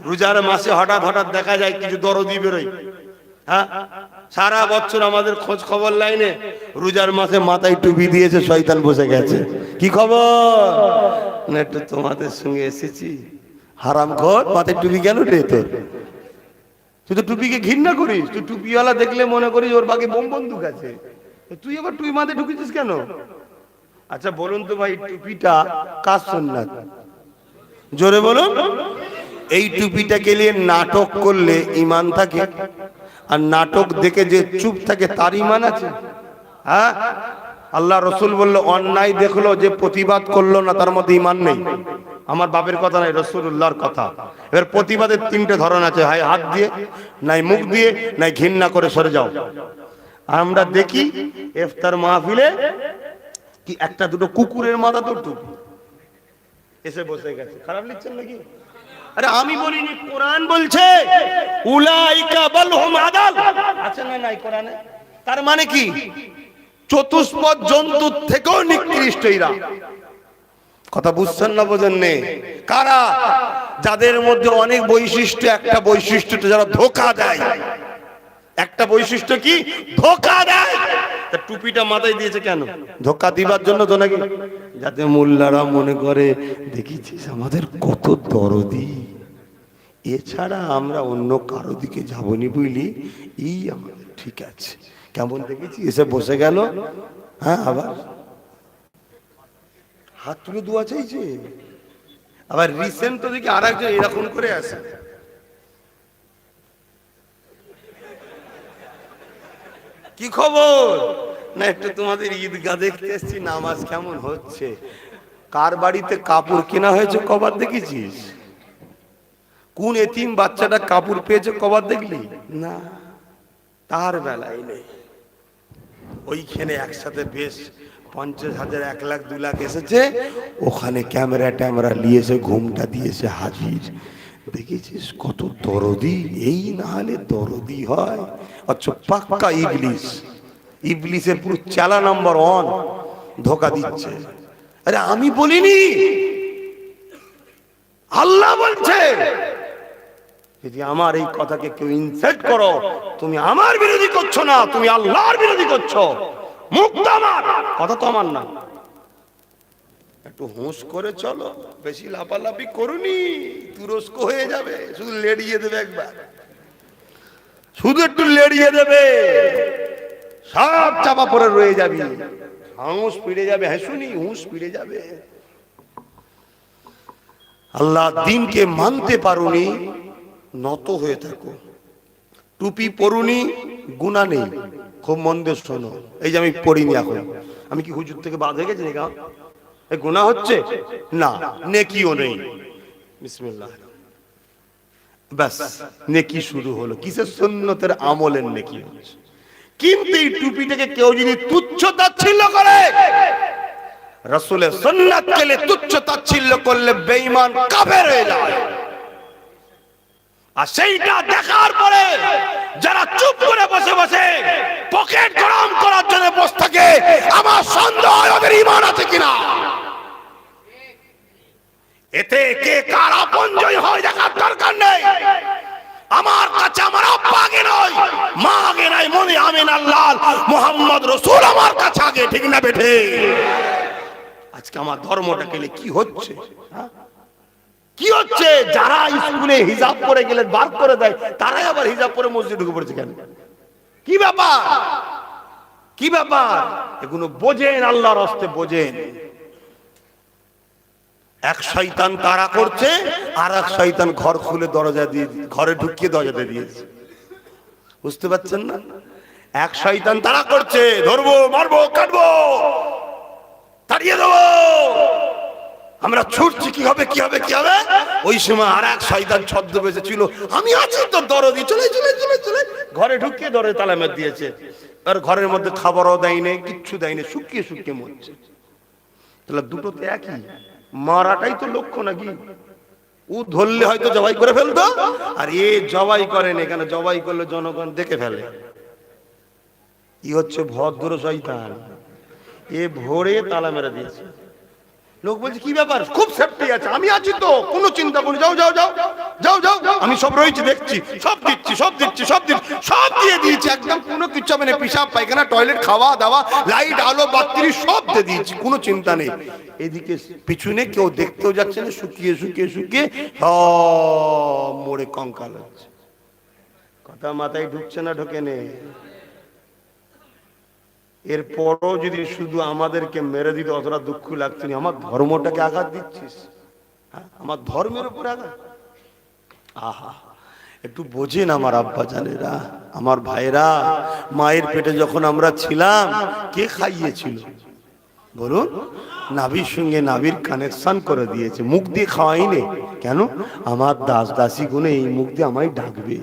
রোজার মাসে হঠাৎ হঠাৎ দেখা যায় কিছু দরদি বেরোয়। হ্যাঁ, সারা বছর আমাদের খোঁজ খবর লাইনে, রোজার মাসে মাথায় টুপি দিয়েছে, শয়তান বসে গেছে। কি খবর? না একটু তোমাদের সঙ্গে এসেছি। হারামখোর, মাথায় টুপি কেন রে তোর? তুই তো টুপিকে ঘৃণা করিস, তুই টুপিওয়ালা দেখলে মনে করিস ওর বাকি বোম বন্দুক আছে, তুই আবার টুপি মাথায় ঢুকেছিস কেন? আচ্ছা বলুন তো ভাই, টুপিটা কার সুন্নাত? জোরে বলুন। এই টুপিটাকে নিয়ে নাটক করলে ঈমান থাকে, আর নাটক দেখে যে চুপ থাকে তার ঈমান আছে? হ্যাঁ, আল্লাহ রসুল বলল অন্যায় দেখলো যে প্রতিবাদ করলো না তার মধ্যে ঈমান নেই। আমার বাপের কথা নাই, রাসূলুল্লাহর কথা। এর প্রতিবাদের তিনটে ধরন আছে, হয় হাত দিয়ে, নাই মুখ দিয়ে, নাই ঘৃণা করে সরে যাও। আমরা দেখি ইফতার মাহফিলে কি একটা দুটো কুকুরের মাথা তো টুপি এসে বসে গেছে। খারাপ লিখছেন নাকি? আরে আমি বলিনি, কোরআন বলছে উলাইকা বালহুম আদাল, আছে না নাই কোরআনে? তার মানে কি চতুষ্পদ জন্তুর থেকেও নিকৃষ্ট এরা। কথা বুঝছেন না বোঝেন নে? কারা? যাদের মধ্যে অনেক বৈশিষ্ট্য, একটা বৈশিষ্ট্যটা যারা ধোঁকা দেয়। একটা বৈশিষ্ট্য কি? ধোঁকা দেয়। তা টুপিটা মাথায় দিয়েছে কেন? ধোঁকা দিবার জন্য তো নাকি? যাতে মোল্লারা মনে করে দেখেছিস আমাদের কত দরদি, এছাড়া আমরা অন্য কারো দিকে যাবনি বুঝলি, এই আমাদের ঠিক আছে। কেমন দেখেছি এসে বসে গেল। হ্যাঁ, আবার হাত তুলে দোয়া চাইছে। আবার রিসেন্ট তো দেখি আর একজন এরকম করে আসে, কি খবর? না একটু তোমাদের ঈদগাহ দেখতে এসেছি, নামাজ কেমন হচ্ছে। কার বাড়িতে কাপড় কেনা হয়েছে কবার দেখেছিস? কোন এতিম বাচ্চাটা কাপড় পেয়েছে কবার দেখলি? না, তার বেলায় নেই। ওইখানে একসাথে বেশ 50,000, 1 লাখ, 2 লাখ এসেছে, ওখানে ক্যামেরা ট্যামেরা নিয়েছে, ঘুমটা দিয়েছে হাজির। দেখেছিস কত দরদি, এই না হলে দরদি হয়। আচ্ছা, পাক্কা ইবলিস, ইবলিসের পুরো চালা নাম্বার 1 ধোকা দিচ্ছে। আরে আমি বলিনি, আল্লাহ বলছে। যদি আমার এই কথাকে কেউ ইনসাল্ট করো, তুমি আমার বিরোধী করছো না, তুমি আল্লাহর বিরোধী করছো। মুখ তো আমার, কথা তো আমার না। একটু হুঁশ করে চলো, বেশি লাফালাফি করুনি, তুরস্ক হয়ে যাবে। শুধু লেড়িয়ে দেবে একবার, শুধু একটু লেড়িয়ে দেবে, সব চাপা পড়ে রয়ে যাবি, হুঁশ ফিরে যাবে। হ্যাঁ শুনি, হুঁশ ফিরে যাবে। আল্লাহ দিনকে মানতে পারুনি, নত হয়ে থাকো। টুপি পরুনি, গুনাহ নেই। খুব মন দিয়ে শোনো, এই যে আমি পড়িনি এখন, আমি কি হুজুর থেকে বাদ হয়ে গেছি নাকি? এই গুনাহ হচ্ছে না, নেকিও নেই। বিসমিল্লাহ, বাস নেকি শুরু হলো। কিসের? সুন্নতের আমলের নেকি হচ্ছে। কিন্তু এই টুপিটাকে কেউ যদি তুচ্ছ তাচ্ছিল্য করে, রাসূলের সুন্নাতকে তুচ্ছ তাচ্ছিল্য করলে বেঈমান কাফের হয়ে যায়। আর সেইটা দেখার পরে যারা চুপ করে বসে বসে পকেট গরম করার জন্য বসে থাকে, আমার সন্দেহ হয় ওদের ঈমান আছে কিনা। এতে কে কার আপনজন হয় দেখার দরকার নেই। আমার কাছে আমার আব্বা আগে নয়, মা আগে নাই, মনে আমিন আল্লাহ মুহাম্মদ রাসূল আমার কাছে আগে, ঠিক না বেঠে? আজকে আমার ধর্মটাকে কি হচ্ছে? কি হচ্ছে? যারা স্কুলে হিজাব পরে গেলে বার করে দেয়, তারাই আবার হিজাব পরে মসজিদে ঢুকে পড়েছে কেন? কি ব্যাপার? কি ব্যাপার? এগুলো বোঝেন, আল্লাহর রাস্তে বোঝেন। এক শয়তান তাড়া করছে, আর এক শয়তান ঘর খুলে দরজা দিয়ে, ঘরে ঢুকিয়ে দরজাতে দিয়েছে। বুঝতে পারছেন না? এক শয়তান তাড়া করছে, ধরবো, মারবো, কাটবো, তাড়িয়ে দেবো, আমরা ছুটছি, কি হবে, কি হবে, কি হবে। ওই সময় আর এক শয়তান ছদ্মবেশে ছিল, আমি আছি তো দরদি, চলে চলে চলে চলে ঘরে ঢুকিয়ে দরজা তালা মেরে দিয়েছে। আর ঘরের মধ্যে খাবারও দেয়নি, কিচ্ছু দেয়নি, শুকিয়ে শুকিয়ে মরছে। তাহলে দুটো তো একই, মারাটাই তো লক্ষ্য নাকি? ও ধরলে হয়তো জবাই করে ফেলতো, আর এ জবাই করেন। এখানে জবাই করলে জনগণ দেখে ফেলে। ই হচ্ছে ভদ্র শয়তান, এ ভোরে তালা মেরে দিয়েছে। লোক বলছে কি ব্যাপার? খুব সেফটি আছে, আমি আছি তো, কোনো চিন্তা করি, যাও যাও যাও যাও যাও, আমি সব রয়েছি, দেখছি, সব দিচ্ছি, সব দিচ্ছি, সব দিচ্ছি, সব দিয়ে দিয়েছি, একদম কোনো কিছু হবে না। পিসাব পায়খানা টয়লেট খাওয়া দাওয়া লাইট আলো বাতি সব দিয়ে দিয়েছি, কোনো চিন্তা নেই। এদিকে পিছনে কেউ দেখতেও যাচ্ছে না, শুকিয়ে শুকিয়ে শুকিয়ে সব মরে কঙ্কাল হচ্ছে। কথা মাথায় ঢুকছে না? ঢোকে নে। এরপরও যদি শুধু আমাদেরকে মেরে দিতে অতটা দুঃখ লাগছে না, আমার ধর্মটাকে আঘাত দিচ্ছিস, আমার ধর্মের উপর আঘাত। আহা, একটু বোঝেন আমার আব্বা জানেরা, আমার ভাইরা, মায়ের পেটে যখন আমরা ছিলাম কে খাইয়েছিল বলুন? নাভির সঙ্গে নাভির কানেকশন করে দিয়েছে, মুখ দিয়ে খাওয়াইনি। কেন? আমার দাস দাসী গুনে এই মুখ দিয়ে আমায় ডাকবে,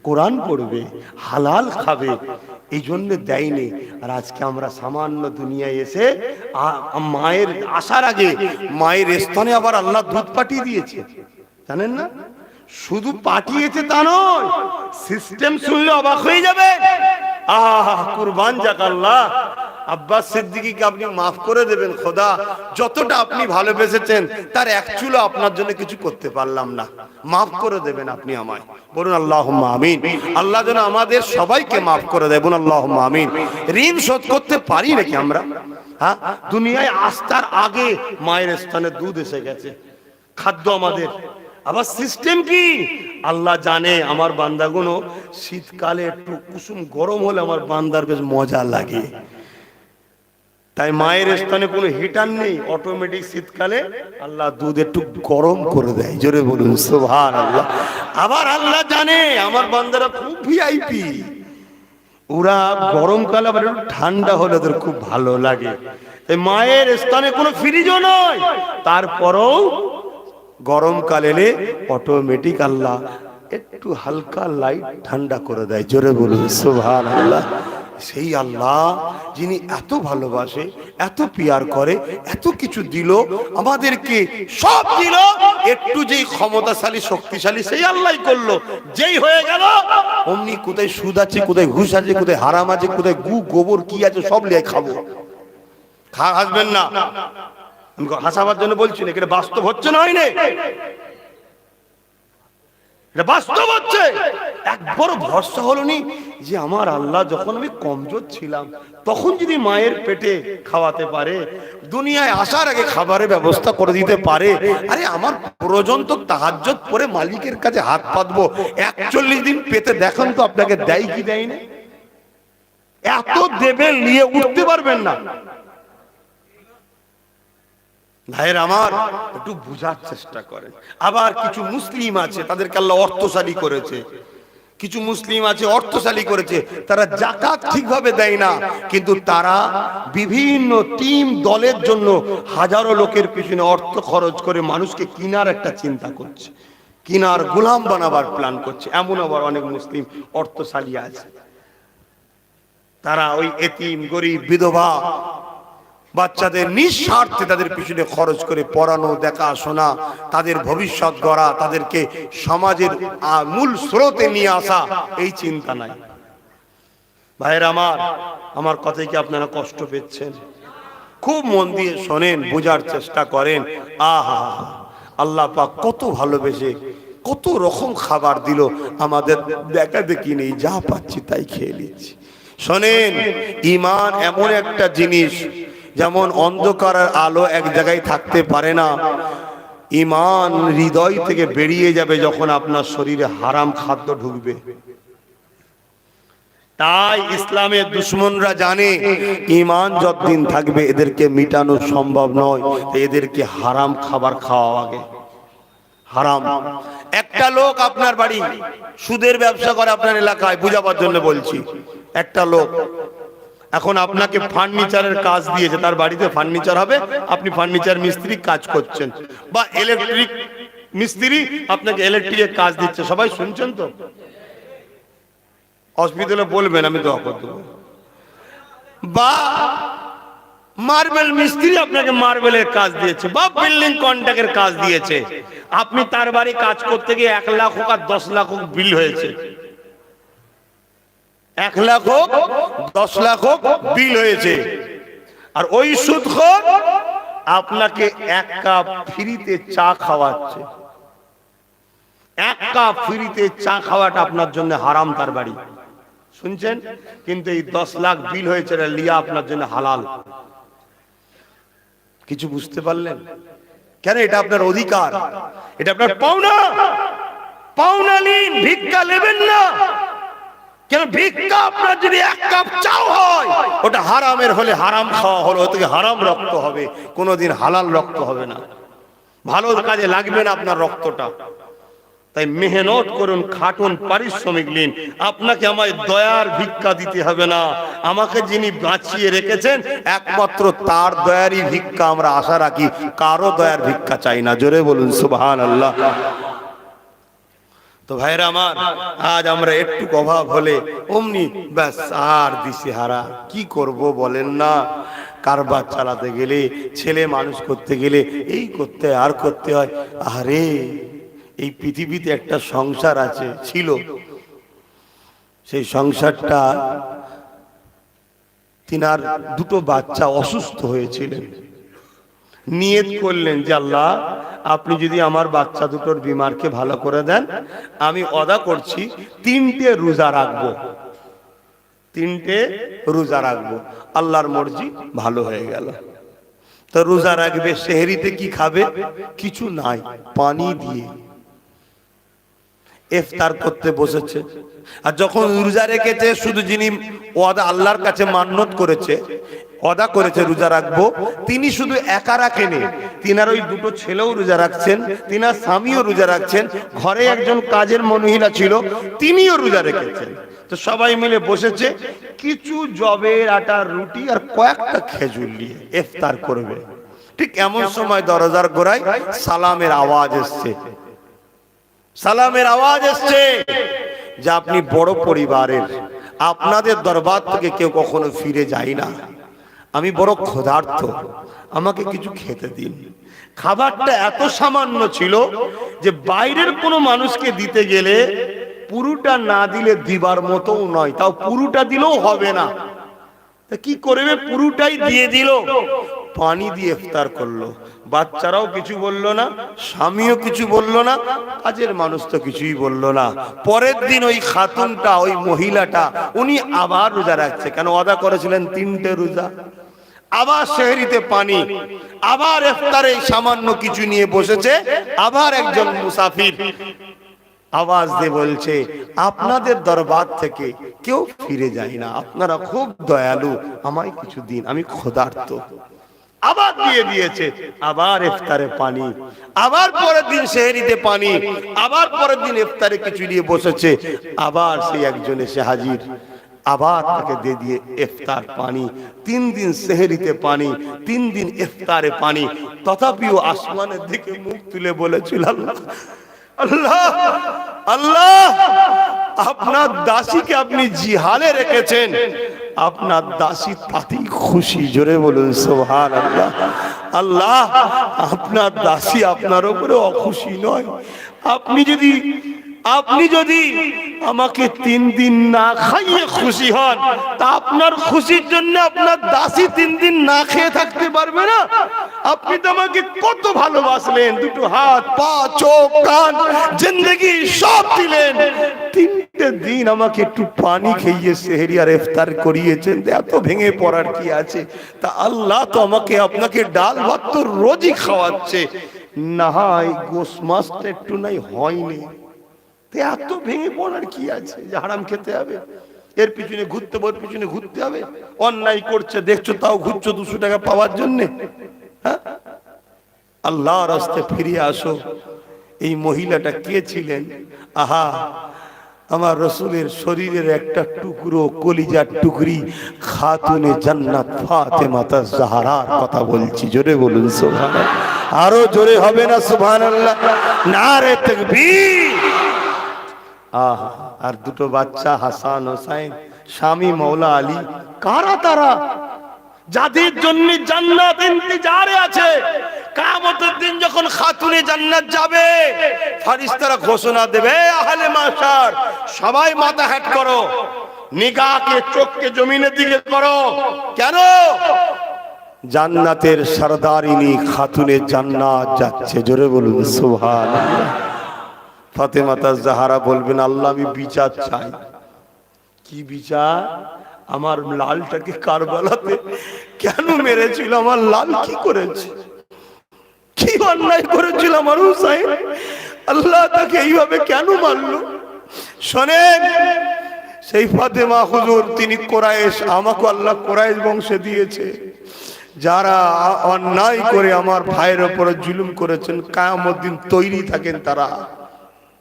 কোরআন পড়বে, হালাল খাবে, এই জন্য দেয়নি। আর আজকে আমরা সামান্য দুনিয়ায় এসে মায়ের আসার আগে মায়ের স্তনে আবার আল্লাহ দুধ পাঠিয়ে দিয়েছে, জানেন না? শুধু পাঠিয়েছে তা নয়, সিস্টেম শুনলে অবাক হয়ে যাবে। আহা, কুরবান যাক আল্লাহ। আব্বাস সিদ্দিকীকে আপনি মাফ করে দেবেন খোদা, যতটা আপনি ভালোবেসেছেন তার এক চুলো আপনার জন্য কিছু করতে পারলাম না, মাফ করে দেবেন আপনি আমায়। বলুন আল্লাহুম্মা আমিন। আল্লাহ যেন আমাদের সবাইকে মাফ করে দেয়, বলুন আল্লাহুম্মা আমিন। ঋণ শোধ করতে পারি নাকি আমরা? হ্যাঁ, দুনিয়ায় আসতার আগে মায়ের স্থানে দুধ এসে গেছে, খাদ্য আমাদের। আবার সিস্টেম কি আল্লাহ জানে। আমার বান্দাগুলো শীতকালে একটু কুসুম গরম হলে আমার বান্দার বেশ মজা লাগে, তাই মায়ের স্থানে কোনো হিটার নেই, অটোমেটিক শীতকালে আল্লাহ দুধ একটু গরম করে দেয়, জোরে বলুন সুবহানাল্লাহ। আবার আল্লাহ জানে আমার বান্দারা খুব ভিআইপি, ওরা গরমকালে আবার একটু ঠান্ডা হলে ওদের খুব ভালো লাগে। এই মায়ের স্থানে কোনো ফ্রিজও নয়, তারপরেও গরমকাল এলে অটোমেটিক আল্লাহ একটু হালকা লাইট ঠান্ডা করে দেয়, জোরে বলুন সুবহানাল্লাহ। সেই আল্লাহ যিনি এত ভালোবাসে, এত পিয়ার করে, এত কিছু দিল আমাদেরকে, সব দিল, একটু যেই ক্ষমতাশালী শক্তিশালী সেই আল্লাহই করলো। যেই হয়ে গেল অমনি কোথায় সুদ আছে, কোথায় ঘুষ আছে, কোথায় হারাম আছে, কোথায় গু গোবর কি আছে সব লিয়ে খাবো। হাসবেন না, আমি হাসাবার জন্য বলছি না, এটা বাস্তব হচ্ছে না, হয়নি? এটা বাস্তব হচ্ছে। একবার ভরসা হলো নি যে আমার আল্লাহ যখন আমি কমজোর ছিলাম তখন যদি মায়ের পেটে খাওয়াতে পারে, দুনিয়ায় আসার আগে খাবারের ব্যবস্থা করে দিতে পারে, আরে আমার প্রয়োজন তো তাহাজ্জুদ পড়ে মালিকের কাছে হাত পাতবো। 41 দিন পেতে দেখেন তো আপনাকে দেয় কি দেয় না? এত দেবে, নিয়ে উঠতে পারবেন না। ভাইয়ের আমার, একটু বুঝার চেষ্টা করেন। আবার কিছু মুসলিম আছে তাদেরকে আল্লাহ অর্থশালী করেছে, কিছু মুসলিম আছে অর্থশালী করেছে, তারা যাকাত ঠিকভাবে দেয় না, কিন্তু তারা বিভিন্ন টিম দলের জন্য হাজারো লোকের পিছনে অর্থ খরচ করে মানুষকে কিনার একটা চিন্তা করছে, কিনার গোলাম বানাবার প্ল্যান করছে। এমন আবার অনেক মুসলিম অর্থশালী আছে, তারা ওই এতিম গরিব বিধবা বাচ্চাদের নিঃস্বার্থে তাদের পিছনে খরচ করে পড়ানো, দেখাশোনা, তাদের ভবিষ্যৎ গড়া, তাদেরকে সমাজের মূল স্রোতে নিয়ে আসা, এই চিন্তা নাই। ভাইয়ের আমার কথায় কি আপনারা কষ্ট পেয়েছেন? খুব মন দিয়ে শোনেন, বোঝার চেষ্টা করেন। আহা, আল্লাহ পাক কত ভালোবেসে কত রকম খাবার দিল আমাদের, দেখা দেখি নেই, যা পাচ্ছি তাই খেয়ে নিচ্ছি। শোনেন, ঈমান এমন একটা জিনিস, যেমন অন্ধকারের আলো এক জায়গায় থাকতে পারে না, ঈমান হৃদয় থেকে বেরিয়ে যাবে যখন আপনার শরীরে হারাম খাদ্য ঢুকবে। তাই ইসলামের দুশমনরা জানে ঈমান যতদিন থাকবে এদেরকে মিটানো সম্ভব নয়, এদেরকে হারাম খাবার খাওয়া আগে। হারাম। একটা লোক আপনার বাড়ি সুদের ব্যবসা করে আপনার এলাকায়, বুঝাবার জন্য বলছি, একটা লোক এখন আপনাকে ফার্নিচারের কাজ দিয়েছে, তার বাড়িতে ফার্নিচার হবে, আপনি ফার্নিচার মিস্ত্রি কাজ করছেন, বা ইলেকট্রিক মিস্ত্রি আপনাকে ইলেকট্রিকের কাজ দিচ্ছে, সবাই শুনছেন তো? হসপিটালে বলবেন, আমি দোয়া করে দেবো। বা মার্বেল মিস্ত্রি আপনাকে মার্বেলের কাজ দিয়েছে, বা বিল্ডিং কন্ট্রাক্টের কাজ দিয়েছে, আপনি তার বাড়ি কাজ করতে গিয়ে 1 লাখ হোক আর 10 লাখ হোক বিল হয়েছে, 1 লাখ হোক 10 লাখ হোক বিল হয়েছে, আর ওই সুদখোর আপনাকে 1 কাপ ফ্রিতে চা খাওয়াচ্ছে। 1 কাপ ফ্রিতে চা খাওয়াটা আপনার জন্য হারাম তার বাড়ি, শুনছেন? কিন্তু এই 10 লাখ বিল হয়েছে, এটা লিয়া আপনার জন্য হালাল। কিছু বুঝতে পারলেন? কেন? এটা আপনার অধিকার, এটা আপনার পাওনা। পাওনা নিন, ভিক্ষা নেবেন না। কেন? ভিক্ষা আপনার যদি 1 কাপ চাও হয়, ওটা হারামের হলে হারাম খাওয়া হলো, ওতে হারাম রক্ত হবে, কোনোদিন হালাল রক্ত হবে না, ভালো কাজে লাগবে না আপনার রক্তটা। তাই মেহনত করুন, খাটুন, পারিশ্রমিক নিন। আপনাকে আমায় দয়ার ভিক্ষা দিতে হবে না। আমাকে যিনি বাঁচিয়ে রেখেছেন একমাত্র তার দয়ারই ভিক্ষা আমরা আশা রাখি, কারো দয়ার ভিক্ষা চাই না। জোরে বলুন সুবহানাল্লাহ। তো ভাইরা আমার, আজ আমরা একটু অভাব হলে অমনি ব্যাস আর দিশেহারা। কি করব বলেন না? কারবার চালাতে গেলে, ছেলে মানুষ করতে গেলে এই করতে আর করতে হয়। আরে এই পৃথিবীতে একটা সংসার আছে, ছিল, সেই সংসারটা তিনার দুটো বাচ্চা অসুস্থ হয়েছিলেন। নিয়ত করলেন যে আল্লাহ, আপনি যদি আমার বাচ্চা দুটোর বিমারকে ভালো করে দেন, আমি ওয়াদা করছি 3টে রোজা রাখবো, 3টে রোজা রাখবো। আল্লাহর মর্জি, ভালো হয়ে গেল। তো রোজা রাখবে, সেহরিতে কি খাবে? কিছু নাই, পানি দিয়ে ইফতার করতে বসেছে। আর যখন রোজা রেখেছে, শুধু যিনি ওয়াদা আল্লাহর কাছে মান্নত করেছে, ওয়াদা করেছে রোজা রাখবো, তিনি শুধু একা রাখেনি, তিনার ওই দুটো ছেলেও রোজা রাখছেন, তিনার স্বামীও রোজা রাখছেন, ঘরে একজন কাজের মহিলা ছিল, তিনিও রোজা রেখেছেন। তো সবাই মিলে বসেছে, কিছু জবের আটার রুটি আর কয়েকটা খেজুর নিয়ে ইফতার করবে। ঠিক এমন সময় দরজার গোড়ায় সালামের আওয়াজ এসছে। সালামের আওয়াজ এসছে যে আপনি বড় পরিবারের, আপনাদের দরবার থেকে কেউ কখনো ফিরে যায় না, আমি বড় ক্ষুধার্ত, আমাকে কিছু খেতে দিন। খাবারটা এত সামান্য ছিল যে বাইরের কোনো মানুষকে দিতে গেলে পুরোটা না দিলে দিবার মতোও নয়, তাও পুরোটা দিলেও হবে না। তা কি করবে? পুরোটাই দিয়ে দিল, পানি দিয়ে ইফতার করলো। বাচ্চারাও কিছু বললো না, স্বামীও কিছু বললো না, কাজের মানুষ তো কিছুই বললো না। পরের দিন ওই খাতুনটা, ওই মহিলাটা, উনি আবার রোজা রাখছে। কেন? ওয়াদা করেছিলেন 3টে রোজা। আবার সেহরিতে পানি, আবার ইফতারে সামান্য কিছু নিয়ে বসেছে। আবার একজন মুসাফির আওয়াজ দিয়ে বলছে, আপনাদের দরবার থেকে কেউ ফিরে যায় না, আপনারা খুব দয়ালু, আমায় কিছু দিন, আমি ক্ষুধার্ত। আবার দিয়ে দিয়েছে। আবার ইফতারে পানি, আবার পরের দিন সেহরিতে পানি, আবার পরের দিন ইফতারে কিছু নিয়ে বসেছে। আবার সেই একজন এসে হাজির, আবার তাকে দিয়ে দিয়ে ইফতার পানি। 3 দিন সেহরিতে পানি, 3 দিন ইফতারে পানি। তথাপিও আসমানের দিকে মুখ তুলে বলেছিল, আল্লাহ আল্লাহ, আপনার দাসীকে আপনি জিহালে রেখেছেন, আপনার দাসী তাতেই খুশি। জোরে বলুন সুবহানাল্লাহ। আল্লাহ, আপনার দাসী আপনার উপরে অখুশি নয়। আপনি যদি আমাকে 3 দিন না খাইয়ে খুশি হন, তা আপনার খুশির জন্য আপনার দাসী 3 দিন না খেয়ে থাকতে পারবে না? আপনি তো আমাকে কত ভালোবাসলেন, দুটো হাত, পা, চোখ, কান, জিন্দেগি সব দিলেন। 3টে দিন আমাকে একটু পানি খাইয়ে সেহরি আর ইফতার করিয়েছেন, এত ভেঙে পড়ার কি আছে? তা আল্লাহ তো আমাকে, আপনাকে ডাল ভাত তো রোজই খাওয়াচ্ছে, না হয় গোশ মাছটা একটু নাই হয়নি, এত ভেঙে পড়ার কি আছে যে হারাম খেতে হবে? এর পিছনে ঘুরতে, ওর পিছনে ঘুরতে হবে? অন্যায় করছে দেখছো, তাও ঘুরছো 200 টাকা পাওয়ার জন্য। হ্যাঁ, আল্লাহর রাস্তায় ফিরে আসো। এই মহিলাটা কে ছিলেন? আহা, আমার রসুলের শরীরের একটা টুকরো, কলিজার টুকরি, খাতুনে জান্নাত ফাতেমা জাহরার কথা বলছি। জোরে বলুন সুবহানাল্লাহ। আরো জোরে হবে না সুবহানাল্লাহ? নারে তাকবীর। আর দুটো বাচ্চা, হাসান হোসাইন, স্বামী মৌলা আলী। কারা তারা? যাদের জন্য জান্নাত ইন্তজারে আছে। কিয়ামতের দিন যখন খাতুনে জান্নাত যাবে, ফেরেশতারা ঘোষণা দেবে, আহলে মাশার সবাই মাথা হেট করো, নিগাহকে, চোখকে জমিনের দিকে করো। কেন? জান্নাতের সরদারিনী খাতুনে জান্নাত যাচ্ছে। জোরে বলুন সুবহানাল্লাহ। ফাতেমা জাহরা বলবেন, আল্লাহ আমি বিচার চাই। কি বিচার? আমার লালটাকে কারবালাতে কেন মেরেছিল? আমার লাল কি করেছে? কি অন্যায় করেছিল আমার হুসাইন? আল্লাহ তাকে এইভাবে কেন মারলো? শোনেন, সেই ফাতেমা হুজুর, তিনি কোরাইশ, আমাকে আল্লাহ কোরাইশ বংশে দিয়েছে। যারা অন্যায় করে আমার ভাইয়ের উপর জুলুম করেছেন, কিয়ামত দিন তৈরি থাকেন তারা।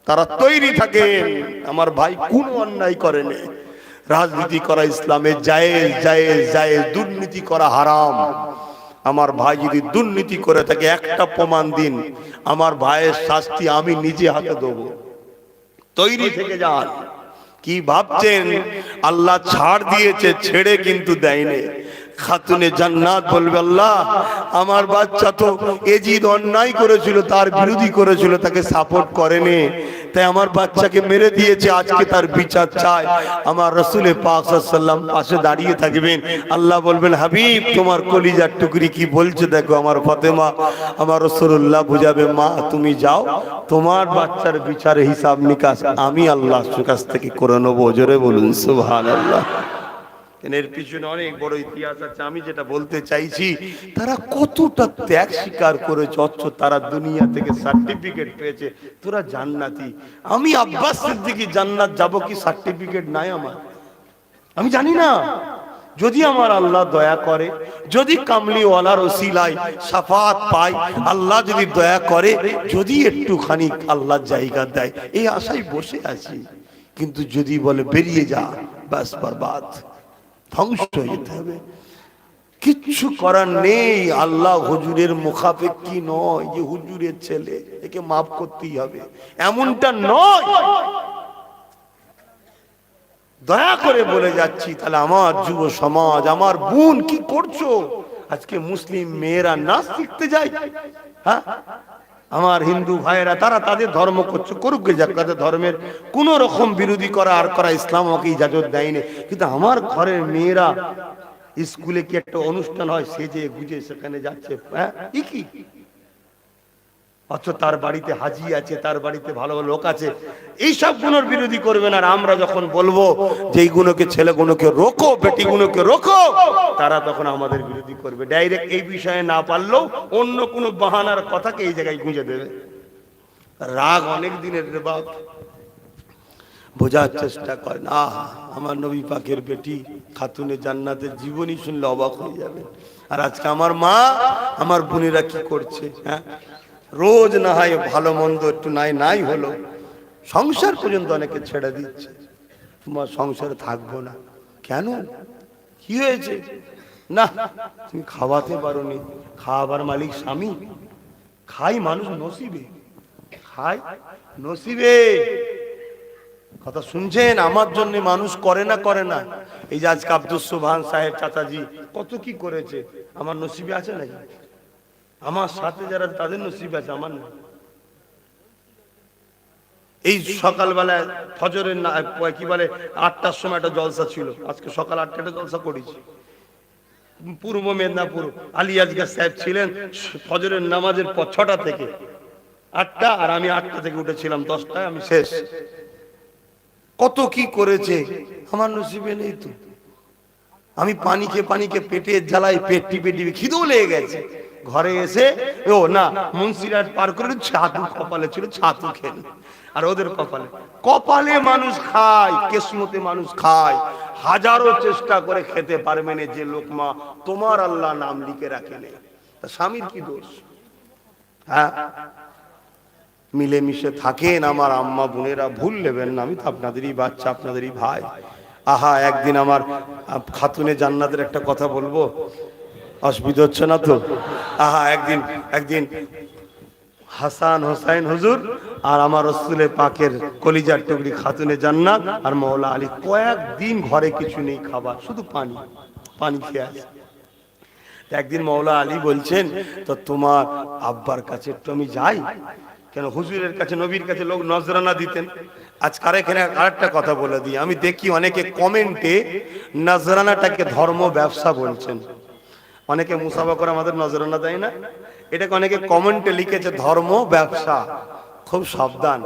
তারা তৈরি থাকেন। আমার ভাই কোনো অন্যায় করেনি, রাজনীতি করা ইসলামে জায়েজ জায়েজ জায়েজ, দুর্নীতি করা হারাম। আমার ভাই যদি দুর্নীতি করে থাকে একটা প্রমাণ দিন, আমার ভাইয়ের শাস্তি আমি নিজে হাতে দেবো। তৈরি থেকে যান। কি ভাবছেন আল্লাহ ছাড় দিয়েছে? ছেড়ে কিন্তু দেয়নি। খাতুনে জান্নাত বলবে, আল্লাহ আমার বাচ্চা তো এজিদ অন্যায় করেছিল, তার বিরোধী করেছিল, তাকে সাপোর্ট করেনি, তাই আমার বাচ্চাকে মেরে দিয়েছে, আজকে তার বিচার চায়। আমার রাসূল পাক সাল্লাল্লাহু আলাইহি ওয়াসাল্লাম পাশে দাঁড়িয়ে থাকবেন। আল্লাহ বলবেন, হাবিব তোমার কলিজার টুকরি কি বলছে দেখো। আমার ফাতেমা, আমার রাসূলুল্লাহ বুঝাবে, মা তুমি যাও, তোমার বাচ্চার বিচারে হিসাব নিকাশ আমি আল্লাহর কাছ থেকে করে নেবো। জোরে বলুন সুবহানাল্লাহ। এর পিছনে অনেক বড় ইতিহাস আছে। আমি যেটা বলতে চাইছি, তারা কতটা ত্যাগ স্বীকার করেছে, অথচ তারা দুনিয়া থেকে সার্টিফিকেট পেয়েছে তোরা জান্নাতি। আমি আব্বাস সিদ্দিকী জান্নাত যাব কি সার্টিফিকেট নাই আমার, আমি জানি না। যদি আমার আল্লাহ দয়া করে, যদি কামলিওয়ালার ওসিলায় শাফাত পাই, আল্লাহ যদি দয়া করে, যদি একটুখানি আল্লাহ জায়গা দেয়, এই আশায় বসে আছি। কিন্তু যদি বলে বেরিয়ে যা, বাস বরবাদ, ধ্বংস হয়ে যেতে হবে। কিচ্ছু করার নেই। আল্লাহ হুজুরের মুখাপেক্ষী নয় যে হুজুরের ছেলে, একে মাফ করতেই হবে, এমনটা নয়। দয়া করে বলে যাচ্ছি, তাহলে আমার যুব সমাজ, আমার বোন কি করছো? আজকে মুসলিম মেয়েরা নাচ শিখতে যায়। হ্যাঁ, আমার হিন্দু ভাইয়েরা তারা তাদের ধর্ম করছে, করুক, যাক, তাদের ধর্মের কোন রকম বিরোধী করা আর করা ইসলাম আমাকে ইজাজত দেয়নি। কিন্তু আমার ঘরের মেয়েরা স্কুলে কি একটা অনুষ্ঠান হয়, সেজে গুজে সেখানে যাচ্ছে, হ্যাঁ কি? অথচ তার বাড়িতে হাজি আছে, তার বাড়িতে ভালো ভালো লোক আছে। এইসব গুণের বিরোধী করবেন। আর আমরা যখন বলবো যে এই গুণকে, ছেলে গুণকে রোকো, বেটি গুণকে রোকো, তারা তখন আমাদের বিরোধী করবে। ডাইরেক্ট এই বিষয়ে না পারলেও অন্য কোনো বাহানার কথাকে এই জায়গায় গুঁজে দেবে। রাগ অনেক দিনের রে বাপ, বোঝার চেষ্টা করেন। আমার নবী পাকের বেটি খাতুনে জান্নাতের জীবনী শুনলে অবাক হয়ে যাবে। আর আজকে আমার মা, আমার বোনেরা কি করছে? হ্যাঁ, রোজ না হয় ভালো মন্দ একটু নাই হলো, সংসার পর্যন্ত অনেকে ছেড়ে দিচ্ছে। তোমার সংসারে থাকবো না। কেন? কি হয়েছে? না, তুমি খাওয়াতে পারোনি। খাওয়াবার মালিক স্বামী। খাই মানুষ নসিবে, খাই নসিবে। কথা শুনছেন? আমার জন্য মানুষ করে না। এই যে আজকে আব্দুল সুবহান সাহেব চাচাজি কত কি করেছে, আমার নসিবে আছে নাকি? আমার সাথে যারা তাদের নসিবে আছে, আমার না। এই সকালবেলায় ফজরের কি বলে 8টার সময় একটা জলসা ছিল, আজকে সকাল 8টাটা জলসা করেছি। পূর্ব মেদিনীপুর আলিয়াজগা সাহেব ছিলেন ফজরের নামাজের পর 6টা থেকে 8টা, আর আমি 8টা থেকে উঠেছিলাম 10টায়, আমি শেষ। কত কি করেছে, আমার নসিবে নেই তো। আমি পানিকে পেটে জ্বালাই, পেট টিপে খিদেও লেগে গেছে। ঘরে এসে ও না, মুন্সিরাট পার করে ছাতু কপালে ছিল, ছাতু খেল। আর ওদের কপালে মানুষ খায়, কিসমতে মানুষ খায়। হাজারো চেষ্টা করে খেতে পারবে না যে লোকমা তোমার আল্লাহ নাম লিখে রাখেন। তা স্বামীর কি দোষ? হ্যাঁ, মিলেমিশে থাকেন আমার আম্মা বোনেরা, ভুল নেবেন না। আমি তো আপনাদেরই বাচ্চা, আপনাদেরই ভাই। একদিন আমার খাতুনে জান্নাতের একটা কথা বলবো, অসুবিধা হচ্ছে না তো? একদিন হাসান হোসাইন হুজুর আর আমার রাসূলের পাকের কলিজার টুকরি খাতুনে জান্নাত আর মওলা আলী কয়েকদিন ঘরে কিছু নেই খাবার, শুধু পানি খেয়ে আছে। একদিন মওলা আলী বলছেন, তো তোমার আব্বার কাছে একটু আমি যাই। কেন? হুজুরের কাছে, নবীর কাছে লোক নজরানা দিতেন। আজকাল এখানে আরেকটা কথা বলে দিই, আমি দেখি অনেকে কমেন্টে নজরানাটাকে ধর্ম ব্যবসা বলছেন। অনেকে মুসাফা করে আমাদের নজরানা দেয় না, এটাকে অনেকে কমেন্টে লিখেছে ধর্ম ব্যবসা। খুব সাবধান,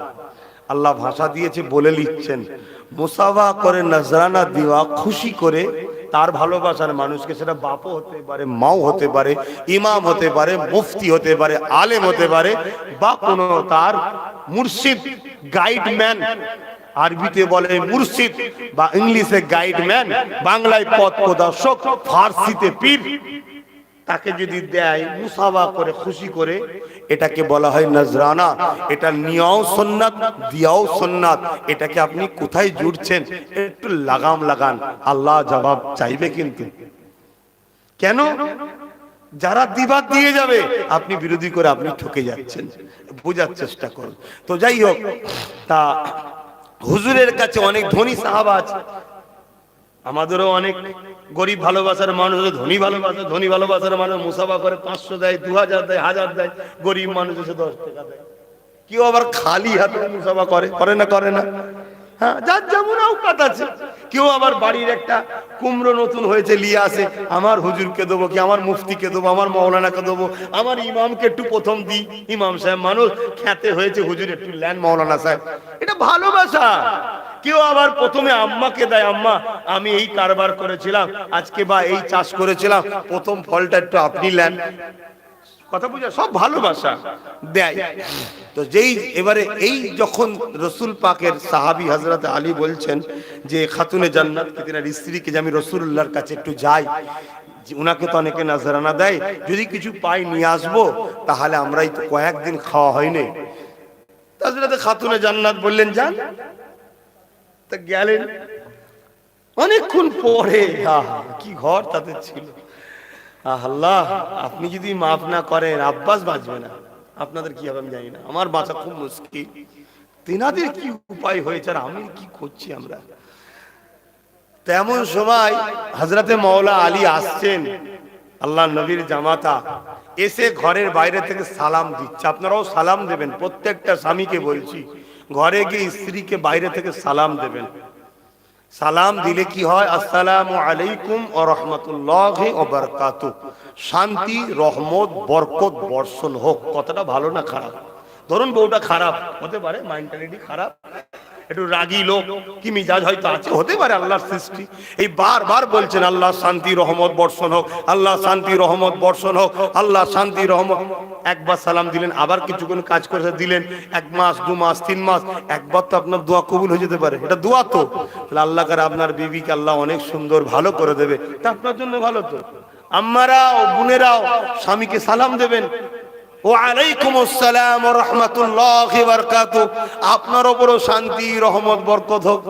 আল্লাহ ভাষা দিয়েছে বলে লিখছেন। মুসাফা করে নজরানা দেওয়া, খুশি করে তার ভালোবাসার মানুষকে, সেটা বাপও হতে পারে, মাও হতে পারে, ইমাম হতে পারে, মুফতি হতে পারে, আলেম হতে পারে, বা কোনো তার মুর্শিদ, গাইডম্যান, আরবিতে বলে মুর্শিদ বা ইংলিশে গাইডম্যান, বাংলায় পথ প্রদর্শক, ফার্সিতে পীর। তাকে যদি দেয় মুসাবা করে খুশি করে, এটাকে বলা হয় নজরানা। এটা নিয়াও সুন্নাত, দিয়াও সুন্নাত। এটাকে আপনি কোথায় জুড়ছেন? একটু লাগাম লাগান, আল্লাহ জবাব চাইবে। কিন্তু কেন? যারা দিবা দিয়ে যাবে, আপনি বিরোধী করে আপনি ঠকে যাচ্ছেন। বোঝার চেষ্টা করুন। তো যাই হোক, তা হুজুরের কাছে অনেক ধনী সাহাবা আছে, আমাদেরও অনেক গরিব ভালোবাসার মানুষ, ধনী ভালোবাসার মানুষ মুসাফা করে 500 দেয়, 2000 দেয়, 1000 দেয়। গরিব মানুষ এসে 10 টাকা দেয়। কেউ আবার খালি হাতে মুসাফা করে না? হ্যাঁ, যার যেমন আওকাত আছে। কেউ আবার বাড়ির একটা কুমড়ো নতুন হয়েছে নিয়ে আসে, আমার হুজুরকে দেবো, কি আমার মুফতিকে দেবো, আমার মাওলানাকে দেবো, আমার ইমামকে একটু প্রথম দিই। ইমাম সাহেব মানুষ, খেতে হয়েছে, হুজুর একটু লেন মাওলানা সাহেব। এটা ভালোবাসা। কেউ আবার প্রথমে আম্মাকে দেয়, আম্মা আমি এই কারবার করেছিলাম আজকে, বা এই চাষ করেছিলাম, প্রথম ফলটা একটু আপনি নেন। কথা বুঝা? সব ভালোবাসা দেয়। তো যেই এবারে এই যখন রসুল পাকের সাহাবী হযরত আলী বলছেন যে খাতুনে জান্নাত কে, তিনার স্ত্রীকে, যে আমি রসুলুল্লাহর কাছে একটু যাই, উনাকে তো অনেকে নজরানা দেয়, যদি কিছু পাই নিয়ে আসবো, তাহলে আমরাই তো কয়েকদিন খাওয়া হয়নি। হযরত খাতুনে জান্নাত বললেন যান। তা গেলেন। অনেকক্ষণ পরে কি ঘর তাদের ছিল। আল্লাহ, আপনি যদি মাফ না করেন আব্বাস বাঁচবে না। আপনাদের কি হবে আমি জানি না, আমার বাঁচা খুব মুশকিল। তিনাদের কি উপায় হয়েছে আর আমি কি করছি আমরা। তেমন সময় হযরতে মাওলা আলী আসছেন, আল্লাহ নবীর জামাতা, এসে ঘরের বাইরে থেকে সালাম দিচ্ছে। আপনারাও সালাম দেবেন, প্রত্যেকটা স্বামীকে বলছি, ঘরে গিয়ে স্ত্রীকে বাইরে থেকে সালাম দেবেন। সালাম দিলে কি হয়? আসসালামু আলাইকুম ওয়া রাহমাতুল্লাহি ওয়া বারাকাতুহু, শান্তি রহমত বরকত বর্ষণ হোক। কথাটা ভালো না খারাপ? ধরুন বউটা খারাপ হতে পারে, মেন্টালিটি খারাপ, একটু রাগী লোক, কি মিজাজ হয়তো আছে, হতে পারে, আল্লাহর সৃষ্টি। এই বারবার বলছেন আল্লাহ শান্তি রহমত বর্ষণ হোক, আল্লাহ শান্তি রহমত বর্ষণ হোক, আল্লাহ শান্তি রহমত। একবার সালাম দিলেন, আবার কিছুক্ষণ কাজ করে দিলেন, 1 মাস 2 মাস 3 মাস, একবার তো আপনার দোয়া কবুল হয়ে যেতে পারে। এটা দোয়া তো। আল্লাহ করে আপনার বিবিকে আল্লাহ অনেক সুন্দর ভালো করে দেবে, তা আপনার জন্য ভালো তো। আম্মারাও বোনেরাও স্বামীকে সালাম দেবেন, ওয়ালাইকুম আসসালাম ওয়া রাহমাতুল্লাহি ওয়া বারাকাতুহু, আপনার উপরও শান্তি রহমত বরকত হোক।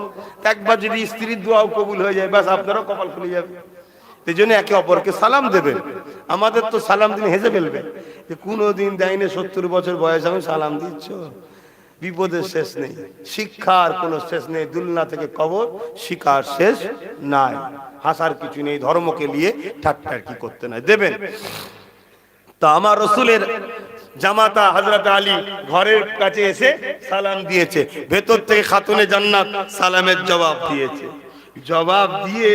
একবার যদি স্ত্রীর দোয়াও কবুল হয়ে যায়, বাস আপনারও কপাল খুলে যাবে। এই জন্য একে অপরকে সালাম দেবেন। আমাদের তো সালাম দিন হেসে ফেলবে যে কোনোদিন দেয়নি, 70 বছর বয়স আমি সালাম দিচ্ছ। বিপদের শেষ নেই, শিক্ষার কোনো শেষ নেই, দুলনা থেকে কবর শিক্ষার শেষ নাই। হাসার কিছু নেই, ধর্মকে নিয়ে ঠাট্টার কি করতে নাই, দেবেন। তা আমার রসুলের জামাতা হযরত আলী ঘরের কাছে এসে সালাম দিয়েছে। ভেতর থেকে খাতুনে জান্নাত সালামের জবাব দিয়েছে। জবাব দিয়ে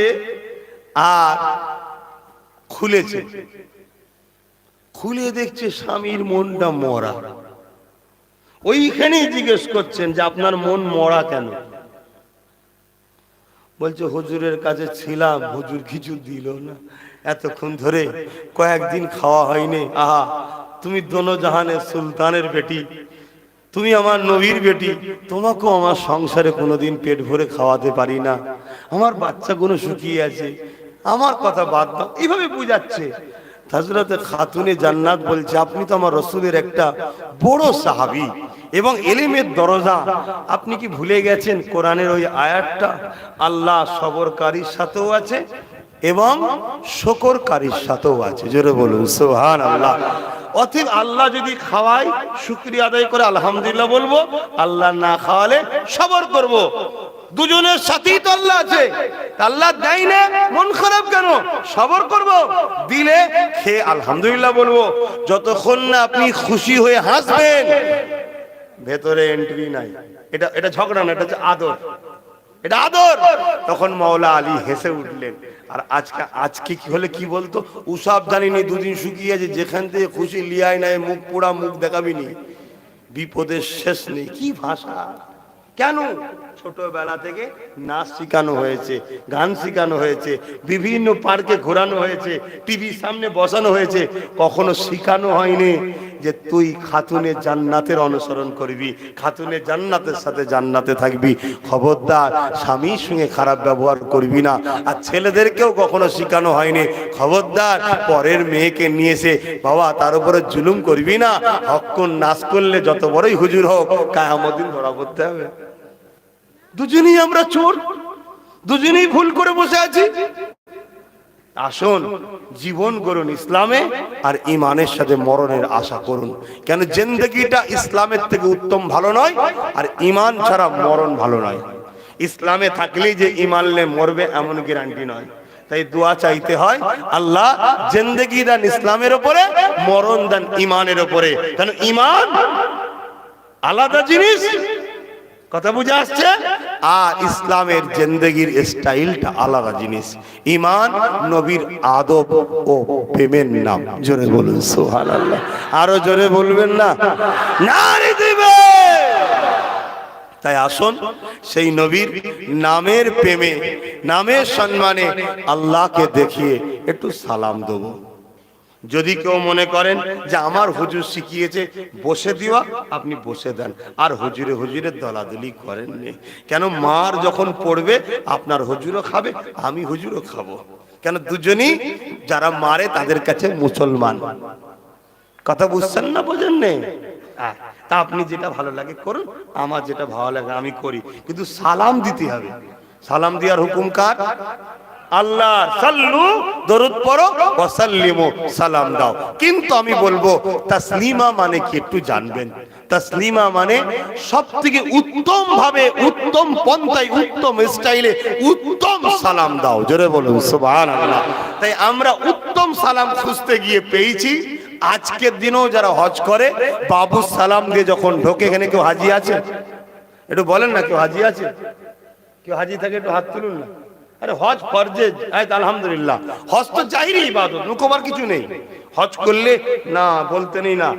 আর খুলেছে, খুলে দেখছে স্বামীর মনটা মরা। ওইখানেই জিজ্ঞেস করছেন যে আপনার মন মরা কেন? বলছে হুজুরের কাছে ছিলাম, হুজুর কিছু দিল না, এতক্ষণ ধরে কয়েকদিন খাওয়া হয়নি। আহা, তুমি দোনো জাহানের সুলতানের বেটি, তুমি আমার নবীর বেটি, তোমাকেও আমার সংসারে কোনোদিন পেট ভরে খাওয়াতে পারি না, আমার বাচ্চাগুলো শুকিয়ে আছে, আমার কথা বাদ দাও। এইভাবে বুঝাচ্ছে। হযরতে খাতুনে জান্নাত বলছে আপনি তো আমার রসুলের একটা বড় সাহাবী এবং ইলমের দরজা, আপনি কি ভুলে গেছেন কোরআনের ওই আয়াতটা, আল্লাহ সবরকারীর সাথেও আছে এবং শুকরকারীর সাথেও আছে। জোরে বলুন সুবহানাল্লাহ। অতএব আল্লাহ যদি খাওয়ায় শুকরিয়া আদায় করে আলহামদুলিল্লাহ বলবো, আল্লাহ না খাওয়ালে সবর করব। দুজনের সাথেই তো আল্লাহ আছে। আল্লাহ দেয় না, মন খারাপ কেন? সবর করব, দিলে খেয়ে আলহামদুলিল্লাহ বলবো। যতক্ষণ না আপনি খুশি হয়ে হাসবেন, ভেতরে এন্ট্রি নাই। এটা ঝগড়া না, এটা হচ্ছে আদর, এটা আদর। তখন মাওলা আলী হেসে উঠলেন। আর আজকে কি হলে কি বলতো, উসাব জানিনি, দুদিন শুকিয়ে আছে, যেখান থেকে খুশি লিয়াই নাই, মুখ পোড়া, মুখ দেখাবিনি, বিপদের শেষ নেই। কি ভাষা! কেন? ছোটবেলা থেকে নাচ শিখানো হয়েছে, গান শিখানো হয়েছে, বিভিন্ন পার্কে ঘোরানো হয়েছে, টিভির সামনে বসানো হয়েছে, কখনো শিখানো হয়নি যে তুই খাতুনে জান্নাতের অনুসরণ করবি, খাতুনে জান্নাতের সাথে জান্নাতে থাকবি। খবরদার স্বামীর সঙ্গে খারাপ ব্যবহার করবি না। আর ছেলেদেরকেও কখনো শেখানো হয়নি, খবরদার পরের মেয়েকে নিয়ে এসে বাবা তার উপরে জুলুম করবি না। হক্কুন নাশ করলে যত বড়ই হুজুর হোক, কিয়ামত দিন ধরা পড়তে হবে। দুজনেই আমরা চোর, দুজনেই ভুল করে বসে আছি। আসুন জীবন গড়ুন ইসলামে, আর ইমানের সাথে মরণের আশা করুন। কেন জিন্দেগিটা ইসলামের থেকে উত্তম ভালো নয়, আর ইমান ছাড়া মরণ ভালো নয়। ইসলামে থাকলেই যে ইমান নিয়ে মরবে এমন গ্যারান্টি নয়। তাই দোয়া চাইতে হয়, আল্লাহ জিন্দেগি দান ইসলামের উপরে, মরণ দান ইমানের উপরে। কেন ইমান আলাদা জিনিস, কথা বুঝে আসছে, আর ইসলামের জিন্দেগির স্টাইলটা আলাদা জিনিস। ইমান নবীর আদব ও প্রেমের নাম। জোরে বলুন সুবহানাল্লাহ। আরো জোরে বলবেন না? নারী দিবে। তাই আসুন সেই নবীর নামের প্রেমে, নামের সম্মানে আল্লাহকে দেখিয়ে একটু সালাম দেব। যদি কেউ মনে করেন যে আমার হুজুর শিখিয়েছে বসে দিওয়া, আপনি বসে দেন, আর হুজুরে হুজুরে দলাদলি করেন নে। কেন মার যখন পড়বে আপনার হুজুরও খাবে, আমি হুজুরও খাবো। কেন দুজনই যারা মারে তাদের কাছে মুসলমান। কথা বুঝছেন না? বোঝেন নে? তা আপনি যেটা ভালো লাগে করুন, আমার যেটা ভালো লাগে আমি করি, কিন্তু সালাম দিতে হবে। সালাম দেওয়ার হুকুম কার? আল্লাহ। সাল্লু, দরুদ পড়ো, ওয়া সাল্লিমু, সালাম দাও। কিন্তু আমি বলবো তাসলিমা মানে কি একটু জানবেন। তাসলিমা মানে সবথেকে উত্তম ভাবে, উত্তম পন্থায়, উত্তম স্টাইলে উত্তম সালাম দাও। জোরে বলুন সুবহানাল্লাহ। তাই আমরা উত্তম সালাম খুঁজতে গিয়ে পেয়েছি। আজকের দিনেও যারা হজ করে বাবু সালাম দিয়ে যখন ঢোকে, এখানে কেউ হাজি আছে? একটু বলেন না, কেউ হাজি আছে? কেউ হাজি থাকে একটু হাত তুলুন না। আরে হজ ফরজে, আলহামদুলিল্লাহ। হজ তো জাহিরি ইবাদত, লুকোবার কিছু নেই। হজ করলে না বলতে নেই না।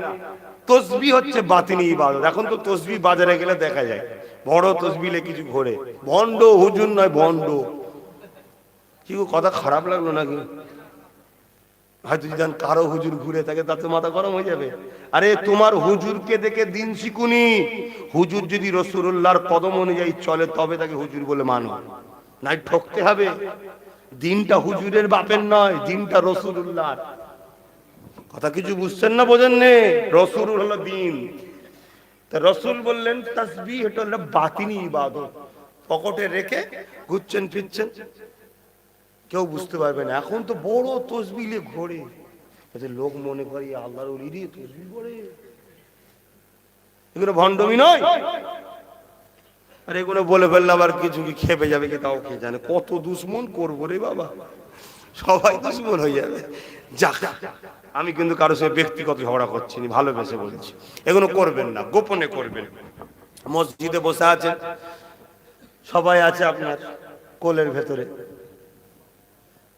তসবিহ হচ্ছে বাতিনি ইবাদত। এখন তো তসবিহ বাজারে গেলে দেখা যায়, বড় তসবিলে কিছু ঘোরে। ভণ্ড হুজুর নয়, ভণ্ড। কি কথা খারাপ লাগলো নাকি? হয়তো যদি কারো হুজুর ঘুরে থাকে তাতে মাথা গরম হয়ে যাবে। আরে তোমার হুজুরকে দেখে দিন শিখুনি। হুজুর যদি রাসূলুল্লাহর কদম অনুযায়ী চলে তবে তাকে হুজুর বলে মানো, নাই ঠকতে হবে। দিনটা হুজুরের বাপের নয়, দিনটা রাসূলুল্লাহর। কথা কিছু বুঝছেন না? বোঝেন নে? রাসূল হলো দিন। তা রাসূল বললেন তাসবিহ এটা হলো বাতিনি ইবাদত। পকেটে রেখে ঘুরছেন ফিরছেন, কেউ বুঝতে পারবে না। এখন তো বড় তসবিহ নিয়ে ঘোরে, লোক মনে করে আল্লাহর ওলি দিয়ে তসবিহ পড়ে। এগুলো ভণ্ডমি নয়? আর এগুলো বলে ফেললে আবার কিছু কি খেপে যাবে, কি তাও কে জানে। কত দুশ্মন করবো রে বাবা, সবাই দুশ্মন হয়ে যাবে। যাক, আমি কিন্তু কারোর সঙ্গে ব্যক্তিগত ঝগড়া করছি না, ভালোবেসে বলছি। এগুলো করবেন না, গোপনে করবেন। মসজিদে বসে আছেন, সবাই আছে আপনার কোলের ভেতরে,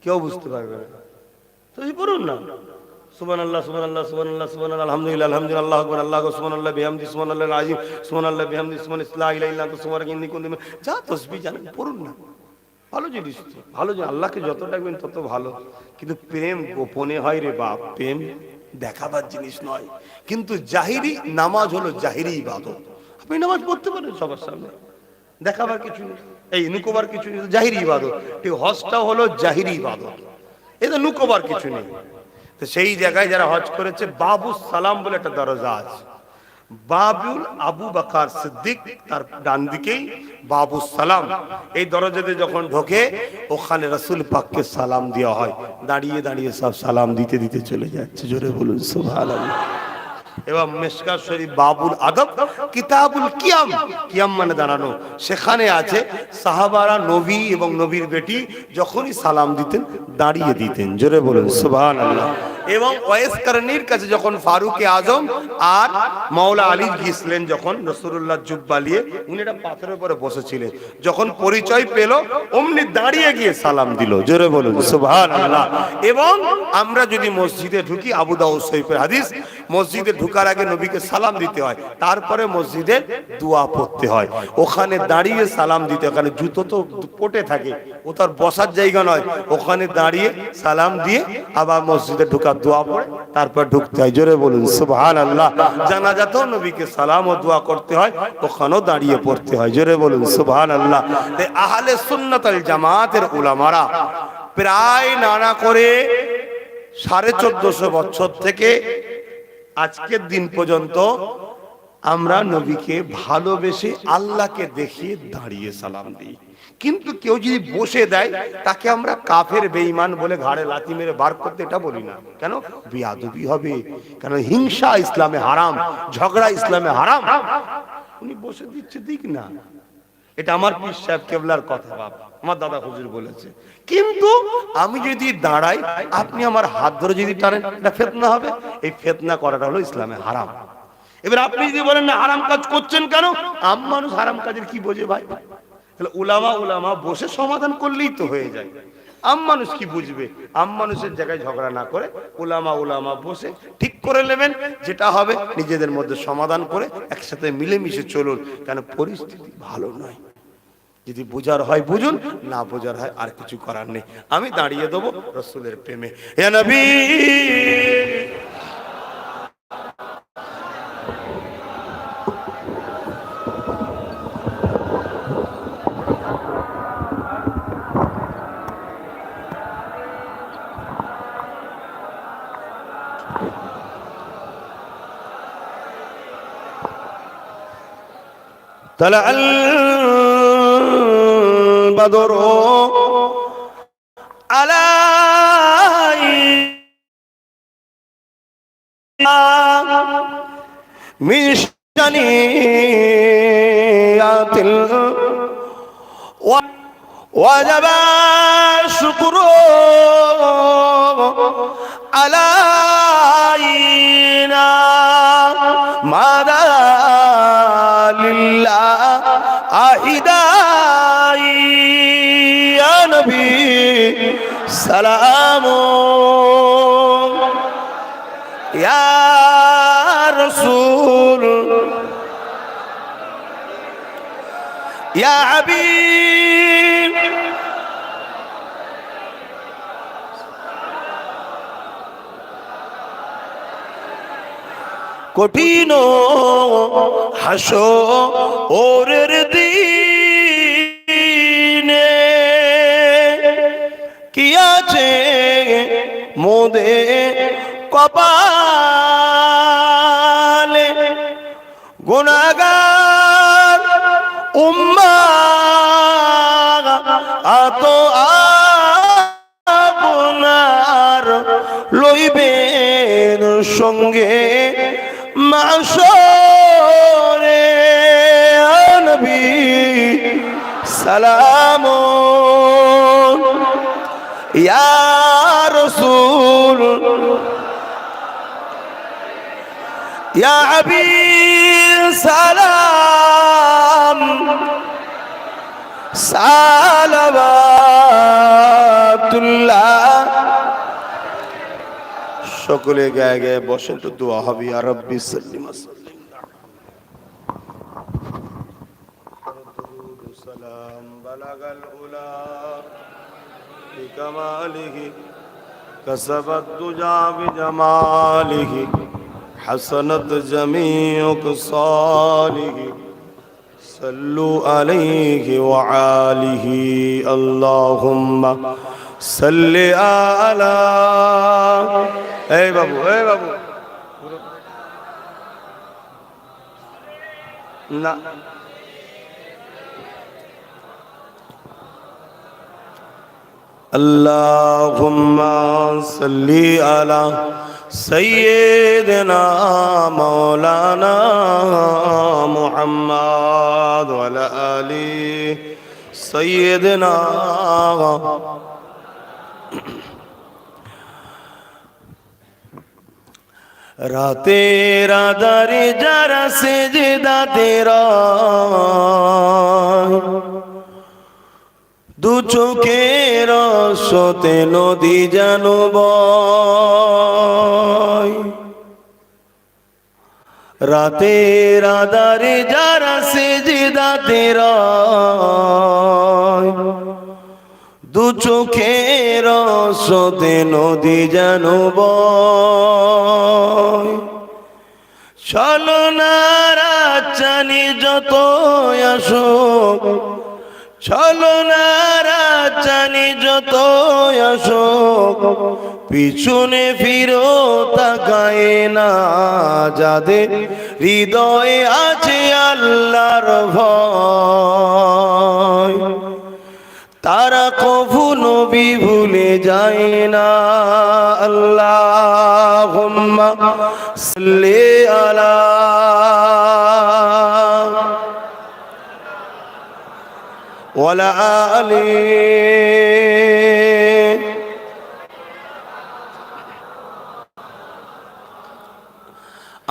কেউ বুঝতে পারবে না, তো পড়ুন না সুবহানাল্লাহ সুবহানাল্লাহ সুবহানাল্লাহ সুবহানাল্লাহ আলহামদুলিল্লাহ আলহামদুলিল্লাহ আল্লাহু আকবার আল্লাহু আকবার সুবহানাল্লাহ বিহামদি সুবহানাল্লাহিল আযীম সুবহানাল্লাহ বিহামদি সুবহানাল্লাহি লা ইলাহা ইল্লা আনতা সুবহানাকা ইন্নী কুনতু মিনাল যা তাসবিহ জানেন পড়ুন না। ভালো জিনিস, ভালো জিনিস। আল্লাহকে যত ডাকবেন তত ভালো। কিন্তু প্রেম গোপনে হয় রে বাপ, প্রেম দেখাবার জিনিস নয়। কিন্তু জাহিরি নামাজ হলো জাহিরি ইবাদত। আপনি নামাজ পড়তে পারেন সবার সামনে, দেখাবার কিছু নেই, এই নুকোবার কিছু নেই, জাহিরি ইবাদত। ঠিক হজটাও হলো জাহিরি ইবাদত, এটা নুকোবার কিছু নেই। তো সেই জায়গায় যারা হজ করেছে, বাবুস সালাম বলে একটা দরজা আছে। বাবুল আবু বকর সিদ্দিক, তার ডান দিকেই বাবুস সালাম। এই দরজাতে যখন ঢোকে ওখানে রাসূল পাককে সালাম দেওয়া হয়। দাঁড়িয়ে দাঁড়িয়ে সব সালাম দিতে দিতে চলে যাচ্ছে। জোরে বলুন সুবহানাল্লাহ। এবং মিশকাত শরীফ বাবুল আদব কিতাবুল কিয়াম, কিয়াম মানে দাঁড়ানো, সেখানে আছে সাহাবারা নবী এবং নবীর বেটি যখনই সালাম দিতেন দাঁড়িয়ে দিতেন। জোরে বলুন সুবহানাল্লাহ। এবং ওয়াইস করণীর কাছে যখন ফারুকে আজম আর মাওলা আলী গিয়েছিলেন, যখন রাসূলুল্লাহ জুব্বা নিয়ে, উনি একটা পাথরের উপরে বসেছিলেন, যখন পরিচয় পেল অমনি দাঁড়িয়ে গিয়ে সালাম দিল। জোরে বলুন সুবহানাল্লাহ। এবং আমরা যদি মসজিদে ঢুকি, আবু দাউদ শরীফের হাদিস, মসজিদে ঢুকার আগে নবীকে সালাম দিতে হয়, তারপরে মসজিদে দোয়া পড়তে হয়। ওখানে দাঁড়িয়ে সালাম দিতে হয়, কারণ জুতো তো পটে থাকে, ও তার বসার জায়গা নয়। ওখানে দাঁড়িয়ে সালাম দিয়ে আবার মসজিদে ঢুকা একবার দোয়া পড়ে তারপর ঢুকতে হয়। জোরে বলুন সুবহানাল্লাহ। জানাজাতেও নবীকে সালাম ও দোয়া করতে হয়, ওখানেও দাঁড়িয়ে পড়তে হয়। জোরে বলুন সুবহানাল্লাহ। আহলে সুন্নাত ওয়াল জামাতের উলামারা প্রায় নানা করে 1450 বছর থেকে আজকের দিন পর্যন্ত আমরা নবীকে ভালোবেসে আল্লাহকে দেখিয়ে দাঁড়িয়ে সালাম দিই। কিন্তু কেউ যদি বসে দেয় তাকে আমরা কাফের বেঈমান বলে ঘাড়ে লাথি মেরে বার করতে এটা বলি না। কেন? বেয়াদবি হবে। কেন? হিংসা ইসলামে হারাম, ঝগড়া ইসলামে হারাম। উনি বসে দিচ্ছে, দিক না, এটা আমার পীর সাহেব কেবলার কথা, বাবা আমার দাদা হুজুর বলেছে। কিন্তু আমি যদি দাঁড়াই, আপনি আমার হাত ধরে যদি টানেন, এটা ফিতনা হবে। এই ফিতনা করাটা হলো ইসলামে হারাম। এবার আপনি যদি বলেন না হারাম কাজ করছেন কেন, আম মানুষ হারাম কাজের কি বোঝে ভাই? তাহলে উলামা বসে সমাধান করলেই তো হয়ে যায়। আম মানুষ কি বুঝবে? আম মানুষের জায়গায় ঝগড়া না করে উলামা বসে ঠিক করে নেবেন, যেটা হবে নিজেদের মধ্যে সমাধান করে একসাথে মিলেমিশে চলুন। কেন? পরিস্থিতি ভালো নয়। যদি বোঝার হয় বুঝুন, না বোঝার হয় আর কিছু করার নেই। আমি দাঁড়িয়ে দেবো রাসূলের প্রেমে। ইয়া নবী طلع البدر علينا من ثنيات وجب الشكر علينا ماذا لله أهداي يا نبي سلام يا رسول يا حبيب কঠিন হাসরের দিনে কি আছে মোদের কপালে, গুনাহগার উম্মাহ আত আপনার লইবেন সঙ্গে মাশরে। নবী সালাম ইয়া রাসূল ইয়া হাবিব সালাম সালাওয়াতুল্লাহ। সকলে গায়ে গায়ে বসেন তো দোয়া হবে। ইয়া রাব্বি সাল্লিম ওয়াসাল্লিম। দুরুদ সালাম বালাগাল উলা বিকামালিহি কাসাবাত দুজা বিজামালিহি হাসানাত জামিউ কসালিহি সাল্লু আলাইহি ওয়া আলিহি আল্লাহুম্মা সাল্লি আলা। এই বাবু না, আল্লাহুম্মা সাল্লি আলা সাইয়্যিদিনা মাওলানা মুহাম্মদ ওয়া আলা আলি সাইয়্যিদিনা। রাতের আধারে যারা সেজদাতে রয়, দু চোখের স্রোতে নদী যেন বয়। রাতের আধারে যারা সেজদাতে রয়, দু চোখের স্রোতে নদী যেন বয়, ছলনার চানি যত আসুক, ছলনার চানি যত আসুক, পিছনে ফিরো তাকায় না যাদের হৃদয়ে আছে আল্লাহর ভয়, তারা কভু নবী ভুলে যায় না। আল্লাহুম্মা সাল্লি আলা ওয়ালা আলি।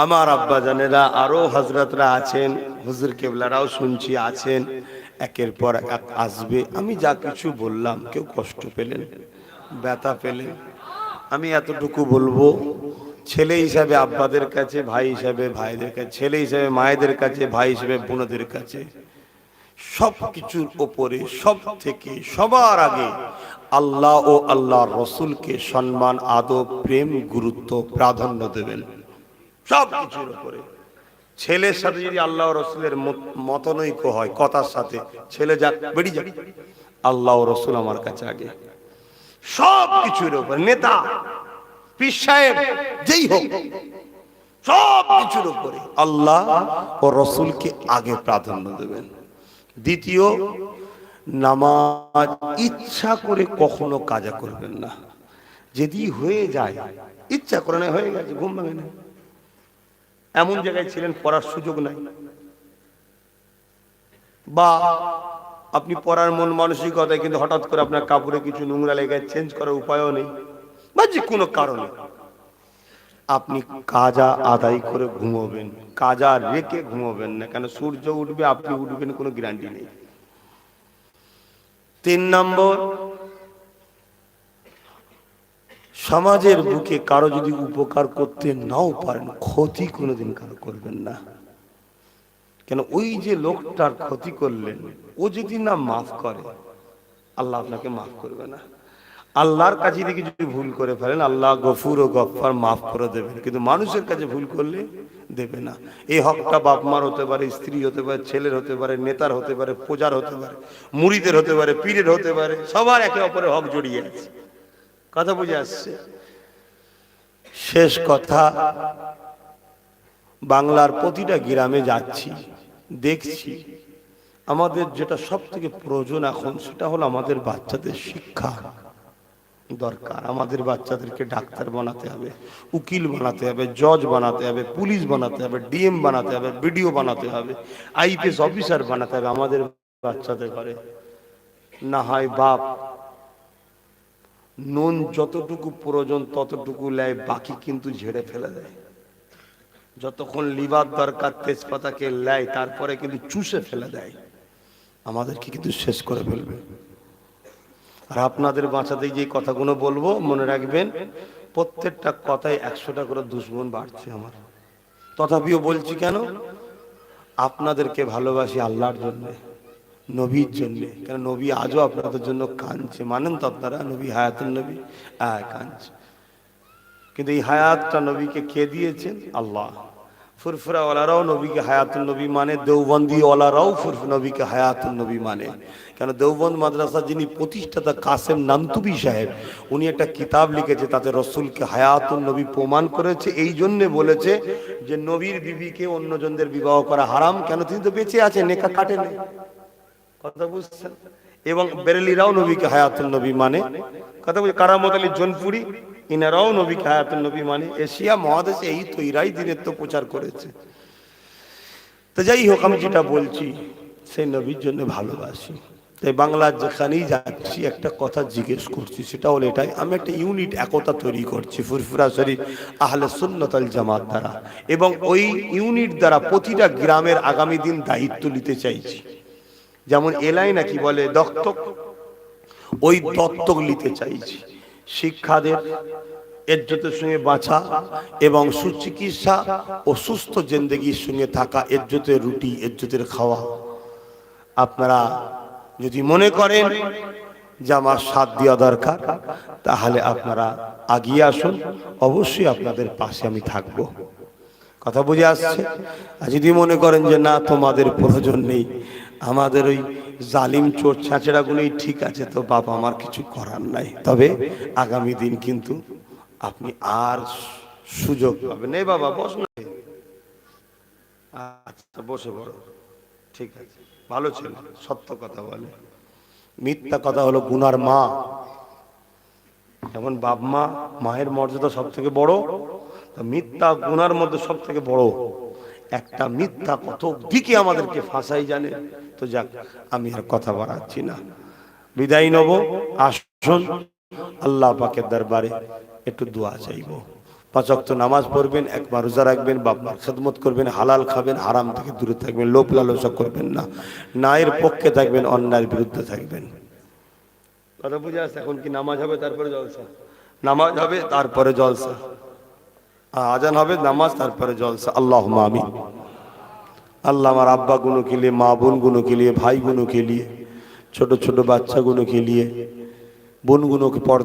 আমার আব্বা জানেরা আরো হযরতরা আছেন, হুজুর কেবলারাও শুনছি আছেন, একের পর এক আসবে। আমি যা কিছু বললাম কেউ কষ্ট পেলেন, ব্যথা পেলেন, আমি এতটুকু বলবো, ছেলে হিসাবে আব্বাদের কাছে, ভাই হিসাবে ভাইদের কাছে, ছেলে হিসাবে মায়েদের কাছে, ভাই হিসাবে বোনদের কাছে, সব কিছুর ওপরে সব থেকে সবার আগে আল্লাহ ও আল্লাহর রসুলকে সম্মান, আদব, প্রেম, গুরুত্ব, প্রাধান্য দেবেন সব কিছুর উপরে। ছেলের সাথে যদি আল্লাহ রসুলের মতনৈক্য হয় কথার সাথে, ছেলে যাক বেরিয়ে যাক, আল্লাহ রসুল আমার কাছে আগে সব কিছুর উপরে। নেতা, পীর সাহেব, যেই হোক, সব কিছুর উপরে আল্লাহ ও রসুলকে আগে প্রাধান্য দেবেন। দ্বিতীয়, নামাজ ইচ্ছা করে কখনো কাজা করবেন না। যদি হয়ে যায়, ইচ্ছা করে না, হয়ে গেছে, ঘুম ভাঙে না, এমন জায়গায় ছিলেন পড়ার সুযোগ নাই, বা আপনি পড়ার মন মানসিকতায়, কিন্তু হঠাৎ করে আপনার কাপড়ে কিছু নোংরা লেগে চেঞ্জ করার উপায়ও নেই, বা যে কোনো কারণে আপনি কাজা আদায় করে ঘুমোবেন, কাজা রেখে ঘুমোবেন না, কেন সূর্য উঠবে, আপনি উঠবেন, কোনো গ্যারান্টি নেই। 3 নম্বর, সমাজের বুকে কারো যদি উপকার করতে নাও পারেন, ক্ষতি কোনোদিন কারো করবেন না। কেন ওই যে লোকটার ক্ষতি করলেন, ও যদি না মাফ করে, আল্লাহ আপনাকে মাফ করবে না। আল্লাহর কাছে দিকে যদি ভুল করে ফেলেন, আল্লাহ গফুর ও গফফার, মাফ করে দেবেন, কিন্তু মানুষের কাছে ভুল করলে দেবে না। এই হকটা বাপ মার হতে পারে, স্ত্রী হতে পারে, ছেলের হতে পারে, নেতার হতে পারে, প্রজার হতে পারে, মুরিদের হতে পারে, পীরের হতে পারে, সবার একে অপরের হক জড়িয়ে আছে। কথা বুঝে আসছে? শেষ কথা, বাংলার প্রতিটা গ্রামে যাচ্ছি, দেখছি আমাদের যেটা সব থেকে প্রয়োজন এখন, সেটা হলো আমাদের বাচ্চাদের শিক্ষা দরকার। আমাদের বাচ্চাদেরকে ডাক্তার বানাতে হবে, উকিল বানাতে হবে, জজ বানাতে হবে, পুলিশ বানাতে হবে, ডিএম বানাতে হবে, বিডিও বানাতে হবে, আইপিএস অফিসার বানাতে হবে আমাদের বাচ্চাদের ঘরে। না হয় বাপ নুন যতটুকু প্রয়োজন ততটুকু নেয়, বাকি কিন্তু ঝেড়ে ফেলে দেয়। যতক্ষণ লিভার দরকার তেজপাতাকে নেয়, তারপরে কিন্তু চুষে ফেলে দেয়, আমাদেরকে কিন্তু শেষ করে ফেলবে। আর আপনাদের বাঁচাতে যে কথাগুলো বলবো, মনে রাখবেন, প্রত্যেকটা কথায় 100টা করে দুশ্মন বাড়ছে আমার। তথাপিও বলছি, কেন? আপনাদেরকে ভালোবাসি আল্লাহর জন্য, নবীর জন্য। কেন নবী আজও আপনাদের জন্য কাঁদছে, মানেন তো আপনারা? নবী হায়াতুন নবী, কাঁদছে, কিন্তু এই হায়াতটা নবীকে কে দিয়েছেন? আল্লাহ। ফুরফুরা ওয়ালারাও নবীকে হায়াতুন নবী মানে, দেওবন্দি ওয়ালারাও নবীকে হায়াতুন নবী মানে। কেন দেওবন্দ মাদ্রাসা যিনি প্রতিষ্ঠাতা কাসেম নান্তুবি সাহেব, উনি একটা কিতাব লিখেছে, তাতে রসুলকে হায়াতুন নবী প্রমাণ করেছে। এই জন্যে বলেছে যে নবীর বিবিকে অন্যজনদের বিবাহ করা হারাম। কেন? তিনি তো বেঁচে আছেন, নেকা কাটেনি। কথা বুঝছেন? এবং বেরেলিরাও নবীকে হায়াতুন নবী মানে। কথা বুঝে? কারামত আলী জোনপুরি, ইনারাও নবীকে হায়াতুন নবী মানে। এশিয়া মহাদেশে এই তো এরাই দিনের তো প্রচার করেছে। তো যাই হোক, আমি যেটা বলছি, সেই নবীর জন্য ভালোবাসি। তাই বাংলার যেখানেই যাচ্ছি একটা কথা জিজ্ঞেস করছি, সেটা হলো এটাই, আমি একটা ইউনিট, একতা তৈরি করছি ফুরফুরা শরীফ আহলে সুন্নাত ওয়াল জামাত দ্বারা, এবং ওই ইউনিট দ্বারা প্রতিটা গ্রামের আগামী দিন দায়িত্ব নিতে চাইছি। যেমন এলাই নাকি বলে দত্তক, ওই দত্তক নিতে চাইছি। শিক্ষাদের ইজ্জতের সঙ্গে বাঁচা এবং সুচিকিৎসা ও সুস্থ জিন্দেগির সঙ্গে থাকা, ইজ্জতের রুটি, ইজ্জতের খাওয়া। আপনারা যদি মনে করেন যে আমার সাথ দেওয়া দরকার, তাহলে আপনারা আগিয়ে আসুন, অবশ্যই আপনাদের পাশে আমি থাকব। কথা বুঝে আসছে? আর যদি মনে করেন যে না তোমাদের প্রয়োজন নেই, আমাদের ওই জালিম চোর ছাঁচড়াগুলোই ঠিক আছে, তো বাবা আমার কিছু করার নাই, তবে আগামী দিন কিন্তু আপনি আর সুযোগ পাবেন। এই বাবা বস না। আচ্ছা বসে পড়ো, ঠিক আছে, ভালো ছিল, সত্য কথা বলে। মিথ্যা কথা হলো গুনার মা। যেমন বাপ মা, মায়ের মর্যাদা সব থেকে বড়, মিথ্যা গুনার মধ্যে সব থেকে বড়। একটা মিথ্যা কত দিকে আমাদেরকে ফাঁসাই জানে। তো যাক, আমি আর কথা বাড়াচ্ছি না, বিদায় নেব। আসুন আল্লাহ পাকের দরবারে একটু দোয়া চাইবো। 5 ওয়াক্ত নামাজ পড়বেন, একবার রোজা রাখবেন, বাপ মার খেদমত করবেন, হালাল খাবেন, হারাম থেকে দূরে থাকবেন, লোভ লালসা করবেন না, ন্যায়ের পক্ষে থাকবেন, অন্যায়ের বিরুদ্ধে থাকবেন। কথা বুঝে আসছে? এখন কি নামাজ হবে তারপরে জলসা? নামাজ হবে তারপরে জলসা, আজান হবে, নামাজ, তারপরে জলসা। আল্লাহুম্মা আমিন। अल्लाह हमारे अब्बा गुनों के लिए, माँ बुन गुनों के लिए, भाई गुनों के लिए, छोटे छोटे बच्चा गुनों के लिए, बुन गुनों के पर्दे